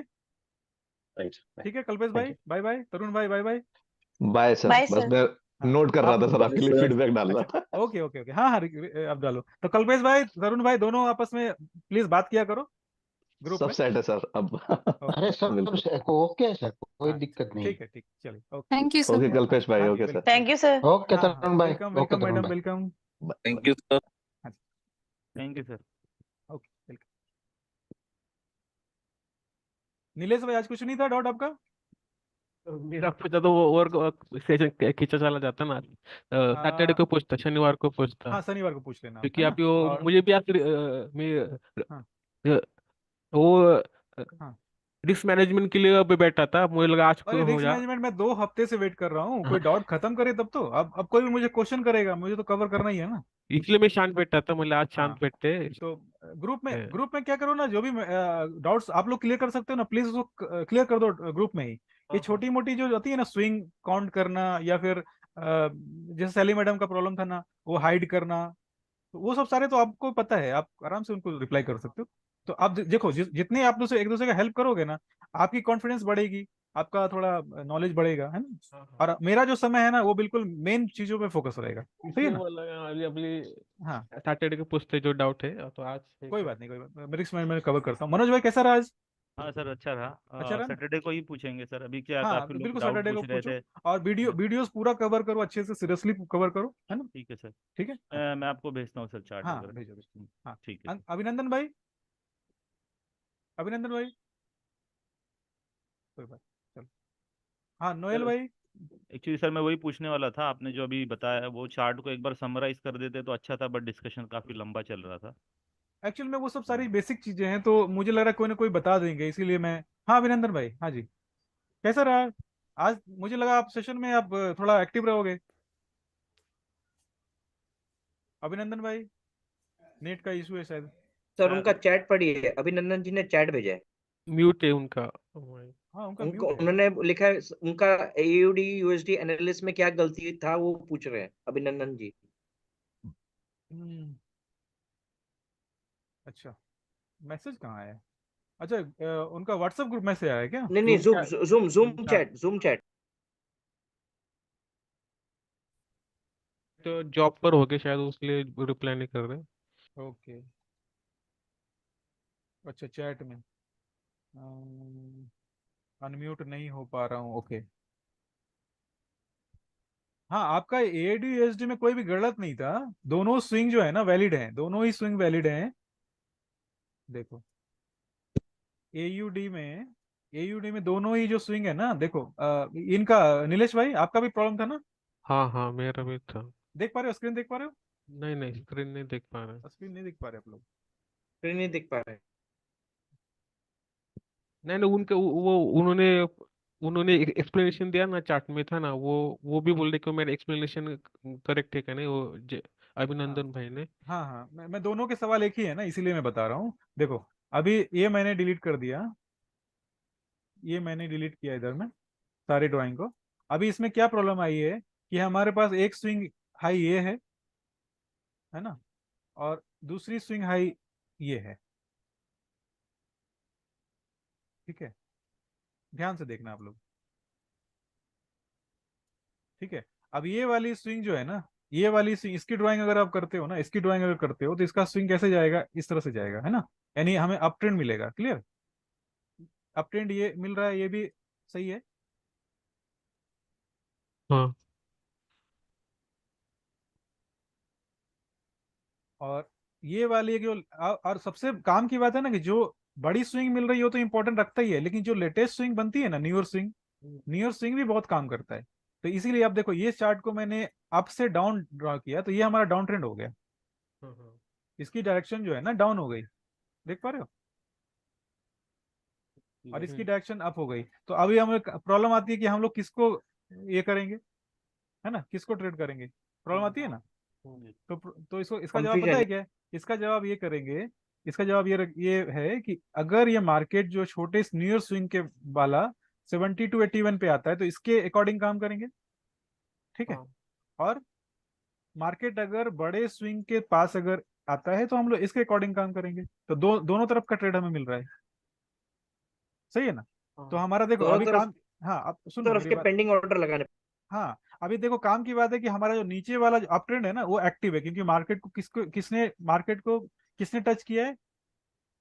राइट, ठीक है कल्पेश थैंक भाई, यू। Bye bye. तरुण भाई, bye bye. Bye sir, bye बस सर। मैं हाँ नोट कर रहा आप, था सर, बाय आपके लिए सर। फीडबैक डाल अच्छा, रहा था। ओके ओके ओके, हाँ हाँ, आप डालो। तो कल्पेश भाई, तरुण भाई, दोनों आपस में प्लीज बात किया करो ग्रुप सब में। सेट है सर अब। ओके अरे ओके। सर, बिल्कुल। ओके सर, कोई हाँ दिक्कत नहीं। ठीक है, ठीक, चलिए, okay. Thank you sir. Okay हाँ कल्पेश भाई, हाँ जी, okay sir. Welcome thank you sir. Okay हाँ हाँ, तरुण भाई, welcome okay welcome Tarun madam, भाई। वेलकम। Thank you sir. हाँ जी, thank you sir. Okay, welcome. Nilesh भाई, आज कुछ नहीं था डाउट आपका। मेरा पूछा तो वो और सेशन खींचा चला जाता ना। सैटरडे आ, को पूछता, शनिवार को पूछता। हाँ, शनिवार को पूछ लेना आप, क्योंकि है आप ना। यो और मुझे भी आज हाँ अ, वो हाँ, रिस्क मैनेजमेंट के लिए अभी बैठा था, मुझे लगा आज अरे को हो रिस्क जा। मैनेजमेंट मैं 2 हफ्ते से वेट कर रहा हूँ, कोई हाँ, डाउट खत्म करे तब तो। अब कोई भी मुझे क्वेश्चन करेगा, मुझे तो कवर करना ही है ना। इसलिए मैं शांत बैठा था, मतलब आज शांत हाँ, बैठते। तो ग्रुप में क्या करो ना, जो भी डाउट्स आप लोग क्लियर कर सकते हो ना, प्लीज उसको क्लियर कर दो ग्रुप में ही। ये हाँ हाँ छोटी मोटी जो होती है ना, स्विंग काउंट करना, या फिर जैसे सैली मैडम का प्रॉब्लम था ना, वो हाइड करना, तो वो सब सारे तो आपको पता है, आप आराम से उनको रिप्लाई कर सकते हो। तो आप देखो, जितने आप दूसरे एक दूसरे का हेल्प करोगे ना, आपकी कॉन्फिडेंस बढ़ेगी, आपका थोड़ा नॉलेज बढ़ेगा, है ना। हाँ हाँ। और मेरा जो समय है ना, वो बिल्कुल मेन चीजों पे फोकस रहेगा, सही है इसलिए ना। वो लगा अभी अभी हाँ, सैटरडे को पूछते जो डाउट है, तो आज कोई ठीक है। बात नहीं, कोई बात नहीं, रिस्क मैनेजमेंट कवर करता हूँ। मनोज भाई, कैसा रहा आज। हाँ सर, अच्छा अच्छा रहा। रहा ना। सैटरडे को ही पूछेंगे सर। अभी क्या हाँ, काफी लोग बिल्कुल डाउट सैटरडे को पूछ रहे पूछो। थे। और वीडियोस पूरा कवर करो, अच्छे से सीरियसली कवर करो, है ना। ठीक है सर। ठीक है। हाँ मैं आपको भेजता हूँ सर चार्ट हाँ, वगैरह। भेजो भेजो। हाँ, ठीक है सर। अभिनंदन भाई, अभिनंदन भाई, कोई बात, चलो। हाँ, नोएल सर भाई। एक्चुअली सर मैं वही पूछने वाला था, आपने जो अभी बताया वो चार्ट को एक बार समराइज कर देते तो अच्छा था, बट डिस्कशन काफी लंबा चल रहा था। एक्चुअल में वो सब सारी बेसिक चीजें हैं, तो मुझे लग रहा है कोई ना कोई बता देंगे, इसीलिए मैं। हाँ, अभिनंदन भाई, हाँ जी, कैसा रहा आज। मुझे लगा आप सेशन में आप थोड़ा एक्टिव रहोगे। अभिनंदन भाई, नेट का इशू है शायद। सर मैं उनका चैट पढ़िए, अभिनंदन जी ने चैट भेजा है। म्यूट है उनका। हाँ, उनका उनको म्यूट है। उन्होंने लिखा है, उनका एयूडी यूएसडी एनालिस्ट में क्या गलती था वो पूछ रहे हैं अभिनंदन जी। हम्म, अच्छा, मैसेज कहाँ आया है? अच्छा, उनका व्हाट्सएप ग्रुप में से आया है क्या। नहीं नहीं, zoom zoom chat. Zoom zoom zoom chat. Chat, zoom chat. तो जॉब पर हो गए शायद, उसके लिए रिप्लाई नहीं कर रहे। ओके, अच्छा, चैट में अनम्यूट नहीं हो पा रहा हूँ, ओके। हाँ, आपका एडी यूएसडी में कोई भी गलत नहीं था। दोनों स्विंग जो है ना वैलिड हैं, दोनों ही स्विंग वैलिड हैं। देखो, एयूडी में एयूडी में दोनों ही जो स्विंग है ना, देखो इनका। नीलेश भाई, आपका भी प्रॉब्लम था ना। हाँ हाँ, मेरा भी था। देख पा रहे हो, स्क्रीन देख पा रहे हो। नहीं नहीं, स्क्रीन नहीं देख पा रहे। स्क्रीन नहीं देख पा रहे आप लोग। फिर नहीं दिख पा रहे। नहीं नहीं, उनके वो उन्होंने उन्होंने एक्सप्लेनेशन दिया ना, चार्ट में था ना, वो भी बोल रहे कि मेरा एक्सप्लेनेशन करेक्ट है क्या नहीं, वो हाँ अभिनंदन भाई ने। हाँ हाँ, मैं दोनों के सवाल एक ही है ना, इसीलिए मैं बता रहा हूँ। देखो, अभी ये मैंने डिलीट कर दिया, ये मैंने डिलीट किया इधर में, सारी ड्राइंग को। अभी इसमें क्या प्रॉब्लम आई है कि हमारे पास एक स्विंग हाई ये है ना, और दूसरी स्विंग हाई ये है। ठीक है, ध्यान से देखना आप लोग। ठीक है। अब ये वाली स्विंग जो है ना, ये वाली स्विंग, इसकी ड्राइंग अगर आप करते हो ना, इसकी ड्राइंग अगर करते हो तो इसका स्विंग कैसे जाएगा, इस तरह से जाएगा, है ना, यानी हमें अप ट्रेंड मिलेगा। क्लियर? अप ट्रेंड ये मिल रहा है, ये भी सही है। हाँ और ये वाली जो और सबसे काम की बात है ना कि जो बड़ी स्विंग मिल रही हो तो इंपॉर्टेंट रखता ही है, लेकिन जो लेटेस्ट स्विंग बनती है ना, न्यूअर स्विंग भी बहुत काम करता है। तो इसीलिए आप देखो, ये चार्ट को मैंने अप से डाउन ड्रॉ किया तो ये हमारा डाउन ट्रेंड हो गया, इसकी डायरेक्शन जो है ना डाउन हो गई, देख पा रहे हो, और इसकी डायरेक्शन अप हो गई। तो अभी हमें प्रॉब्लम आती है कि हम लोग किसको ये करेंगे, है ना, किसको ट्रेड करेंगे, प्रॉब्लम आती है ना। तो इसको, इसका जवाब पता कंफ्यूजन। है क्या है? इसका जवाब ये करेंगे, इसका जवाब ये है कि अगर ये मार्केट जो छोटे न्यूअर स्विंग के वाला 70 to 81 पे आता है तो इसके अकॉर्डिंग काम करेंगे, ठीक है। और मार्केट अगर बड़े स्विंग के पास अगर आता है तो हम लोग इसके अकॉर्डिंग काम करेंगे। तो दोनों तरफ का ट्रेड हमें मिल रहा है, सही है ना। तो हमारा देखो दोनों अभी तरफ काम, हाँ अब सुनो तरफ मेरी के बात। पेंडिंग ऑर्डर लगाने। हाँ अभी देखो काम की बात है कि हमारा जो नीचे वाला जो अप ट्रेंड है ना वो एक्टिव है, क्योंकि मार्केट को किसने टच किया है,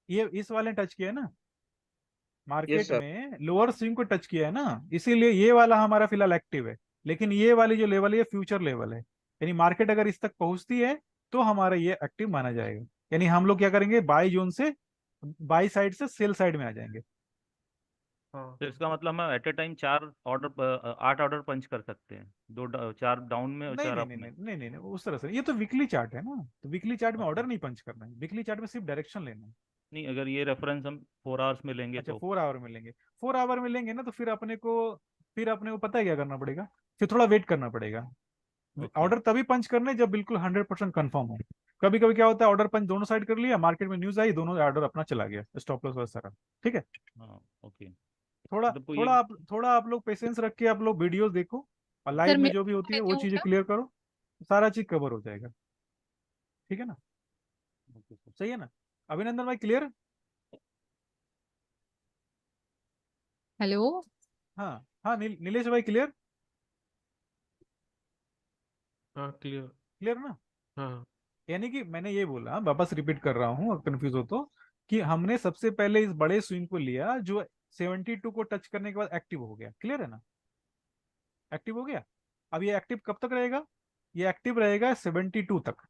ये इस वाले ने टच किया है ना, यस मार्केट सर। में लोअर स्विंग को टच किया है ना, इसीलिए ये वाला हमारा फिलहाल एक्टिव है। लेकिन ये वाली जो लेवल है फ्यूचर लेवल है, यानी मार्केट अगर इस तक पहुंचती है तो हमारा ये एक्टिव माना जाएगा। यानी हम लोग क्या करेंगे, बाई जोन से, बाई साइड से सेल साइड में आ जाएंगे। तो इसका मतलब हम एट ए टाइम 8 ऑर्डर पंच कर सकते हैं, 4 डाउन में और नहीं 4 नहीं अप नहीं में। नहीं नहीं नहीं नहीं, उस तरह से ये तो वीकली चार्ट है ना, तो वीकली चार्ट में ओके। ऑर्डर नहीं पंच करना है, वीकली चार्ट में सिर्फ डायरेक्शन लेना है। नहीं, अगर ये रेफरेंस हम 4 आवर्स में लेंगे अच्छा तो 4 आवर में लेंगे, 4 आवर में लेंगे ना तो फिर अपने को पता है क्या करना पड़ेगा, फिर थोड़ा वेट करना पड़ेगा। ओके। ऑर्डर तभी पंच करने जब बिल्कुल 100% कंफर्म हो। कभी कभी क्या होता है, ऑर्डर पंच दोनों साइड कर लिया, मार्केट में न्यूज आई, दोनों ऑर्डर अपना चला गया, स्टॉप लॉस सारा। ठीक है। हाँ ओके। थोड़ा मतलब कोई थोड़ा एक। आप लोग पेशेंस रख के आप लोग वीडियोस देखो, और सर लाइव में मेरा जो भी होती है वो कंटिन्यू हो चीजें गया। क्लियर करो, सारा चीज कवर हो जाएगा। ठीक है ना, ओके सर। सही है ना। अभिनंदन भाई क्लियर? हेलो। हाँ हाँ, नीलेश भाई क्लियर? हाँ क्लियर। क्लियर ना। हाँ यानी कि मैंने ये बोला, वापस रिपीट कर रहा हूँ, कंफ्यूज हो तो, कि हमने सबसे पहले इस बड़े स्विंग को लिया जो 72 को टच करने के बाद एक्टिव हो गया। क्लियर है ना, एक्टिव हो गया। अब ये एक्टिव कब तक रहेगा, ये एक्टिव रहेगा 72 तक,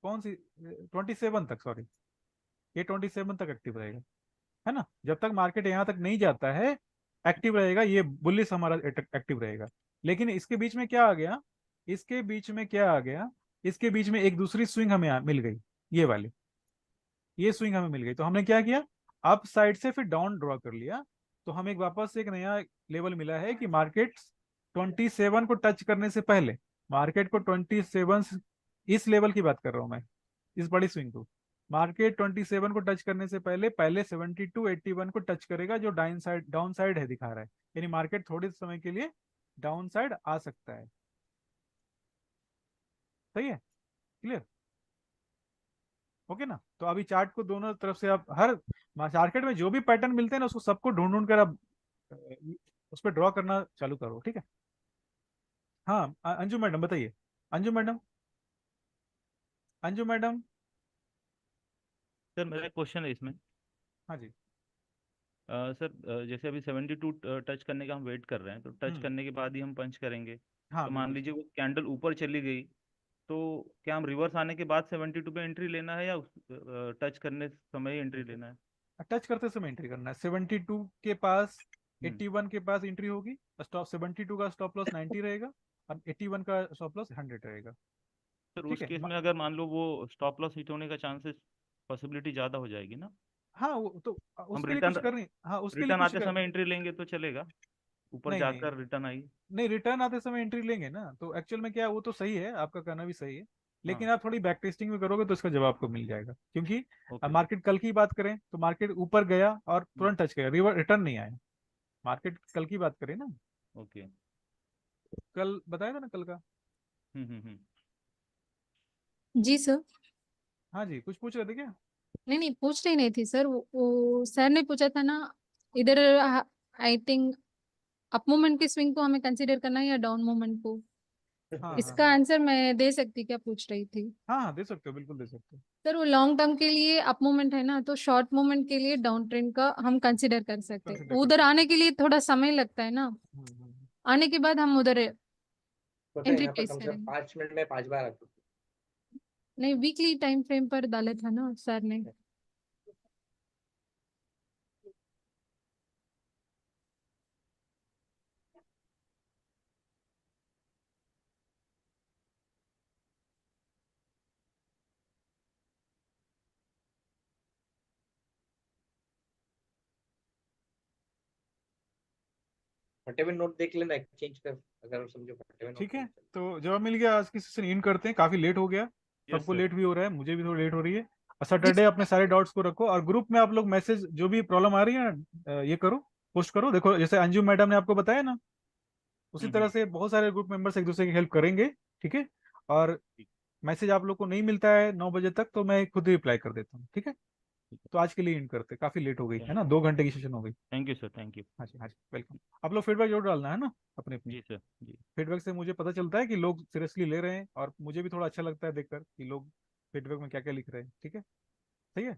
कौन सी, 27 तक, सॉरी, ये 27 तक एक्टिव रहेगा, है ना। जब तक मार्केट यहाँ तक नहीं जाता है एक्टिव रहेगा, ये बुलिश हमारा एक्टिव रहेगा। लेकिन इसके बीच में क्या आ गया, इसके बीच में क्या आ गया, इसके बीच में एक दूसरी स्विंग हमें मिल गई, ये वाली, ये स्विंग हमें मिल गई। तो हमने क्या किया, अप साइड से फिर डाउन ड्रॉ कर लिया, तो हमें एक वापस से एक नया लेवल मिला है कि मार्केट 27 को टच करने से पहले, मार्केट को 27, इस लेवल की बात कर रहा हूं मैं, इस बड़ी स्विंग को, मार्केट 27 को टच करने से पहले पहले 72 81 को टच करेगा, जो डाउन साइड है दिखा रहा है, यानी मार्केट थोड़े समय के लिए डाउन साइड आ सकता है। सही है, क्लियर, ओके ना। तो अभी चार्ट को दोनों तरफ से आप हर मार्केट में जो भी पैटर्न मिलते हैं ना उसको सबको ढूंढ ढूंढ कर आप उस पर ड्रॉ करना चालू करो। ठीक है। हाँ अंजू मैडम बताइए, Anju madam, Anju madam. Sir मेरा क्वेश्चन है इसमें। हाँ जी। सर जैसे अभी 72 टच करने का हम वेट कर रहे हैं, तो टच हम्म। करने के बाद ही हम पंच करेंगे। हाँ तो मान बिल्कुल। लीजिए वो कैंडल ऊपर चली गई, तो क्या हम रिवर्स आने के बाद 72 पे एंट्री लेना है, या टच करने समय ही एंट्री लेना है? टच करते समय एंट्री करना है, 72 के पास, हम्म। 81 के पास एंट्री होगी, स्टॉप 72 का स्टॉप लॉस 90 रहेगा, और 81 का स्टॉप लॉस 100 रहेगा। सर ठीक उस है। केस में अगर मान लो वो स्टॉप लॉस हिट होने का चांसेस, पॉसिबिलिटी ज़्यादा हो जाएगी ना? हाँ वो तो हम उसके लिए कुछ रिटर्न कर नहीं, हाँ उसके लिए रिटर्न कुछ आते कर, समय एंट्री लेंगे तो चलेगा, ऊपर नहीं नहीं जाकर रिटर्न आई? नहीं, रिटर्न आते समय एंट्री लेंगे ना, तो एक्चुअल में क्या है, वो तो सही है, आपका कहना भी सही है, लेकिन हाँ। आप थोड़ी बैक टेस्टिंग में करोगे तो इसका जवाब आपको मिल जाएगा। क्योंकि ओके। मार्केट कल की बात करें तो मार्केट ऊपर गया और हम्म। तुरंत टच गया, रिवर रिटर्न नहीं आया। मार्केट कल की बात करें ना, ओके। कल बताया था ना कल का। हम्म। जी सर। हाँ जी, कुछ पूछ रहे थे क्या? नहीं नहीं, पूछ रही नहीं थी सर, वो सर ने पूछा था ना, इधर आई थिंक अप मूवमेंट के स्विंग को हमें कंसीडर करना है या डाउन मूवमेंट को? हाँ इसका हाँ आंसर मैं दे सकती, क्या पूछ रही थी? हाँ, दे सकते हो, बिल्कुल दे सकते हो। सर वो लॉन्ग टर्म के लिए अप मूवमेंट है ना, तो शॉर्ट मूवमेंट के लिए डाउन ट्रेंड का हम कंसीडर कर सकते हैं। कंसिडर कर उधर सकते आने के लिए थोड़ा समय लगता है ना, हो। आने के बाद हम उधर तो सर एंट्री यहाँ पर प्लेस कम से कम करेंगे। 5 मिनट में 5 बार आपको नहीं, वीकली टाइम फ्रेम पर डाला था ना सर ने। फटे हुए नोट देख लेना, एक्सचेंज कर, अगर समझो फटे हुए नोट ठीक है, नहीं तो जवाब मिल गया। आज की सेशन इन करते हैं, काफी लेट हो गया, यस सबको सर। लेट भी हो रहा है, मुझे भी थोड़ा लेट हो रही है। और सैटरडे अपने सारे डाउट्स को रखो, और ग्रुप में आप लोग मैसेज जो भी प्रॉब्लम आ रही है ना, ये करो, पोस्ट करो। देखो जैसे अंजू मैडम ने आपको बताया ना, उसी तरह से बहुत सारे ग्रुप मेंबर्स एक दूसरे की हेल्प करेंगे। ठीक है, और मैसेज आप लोग को नहीं मिलता है 9 बजे तक, तो मैं खुद ही रिप्लाई कर देता हूँ। ठीक है, तो आज के लिए इन करते, काफी लेट हो गई है ना, 2 घंटे की सेशन हो गई। Thank you sir, thank you. हाँ जी, हाँ जी, वेलकम। आप लोग फीडबैक जरूर डालना है ना अपने अपनी। जी सर, जी। फीडबैक से मुझे पता चलता है कि लोग सीरियसली ले रहे हैं, और मुझे भी थोड़ा अच्छा लगता है देखकर कि लोग फीडबैक में क्या क्या लिख रहे हैं। ठीक है, सही है।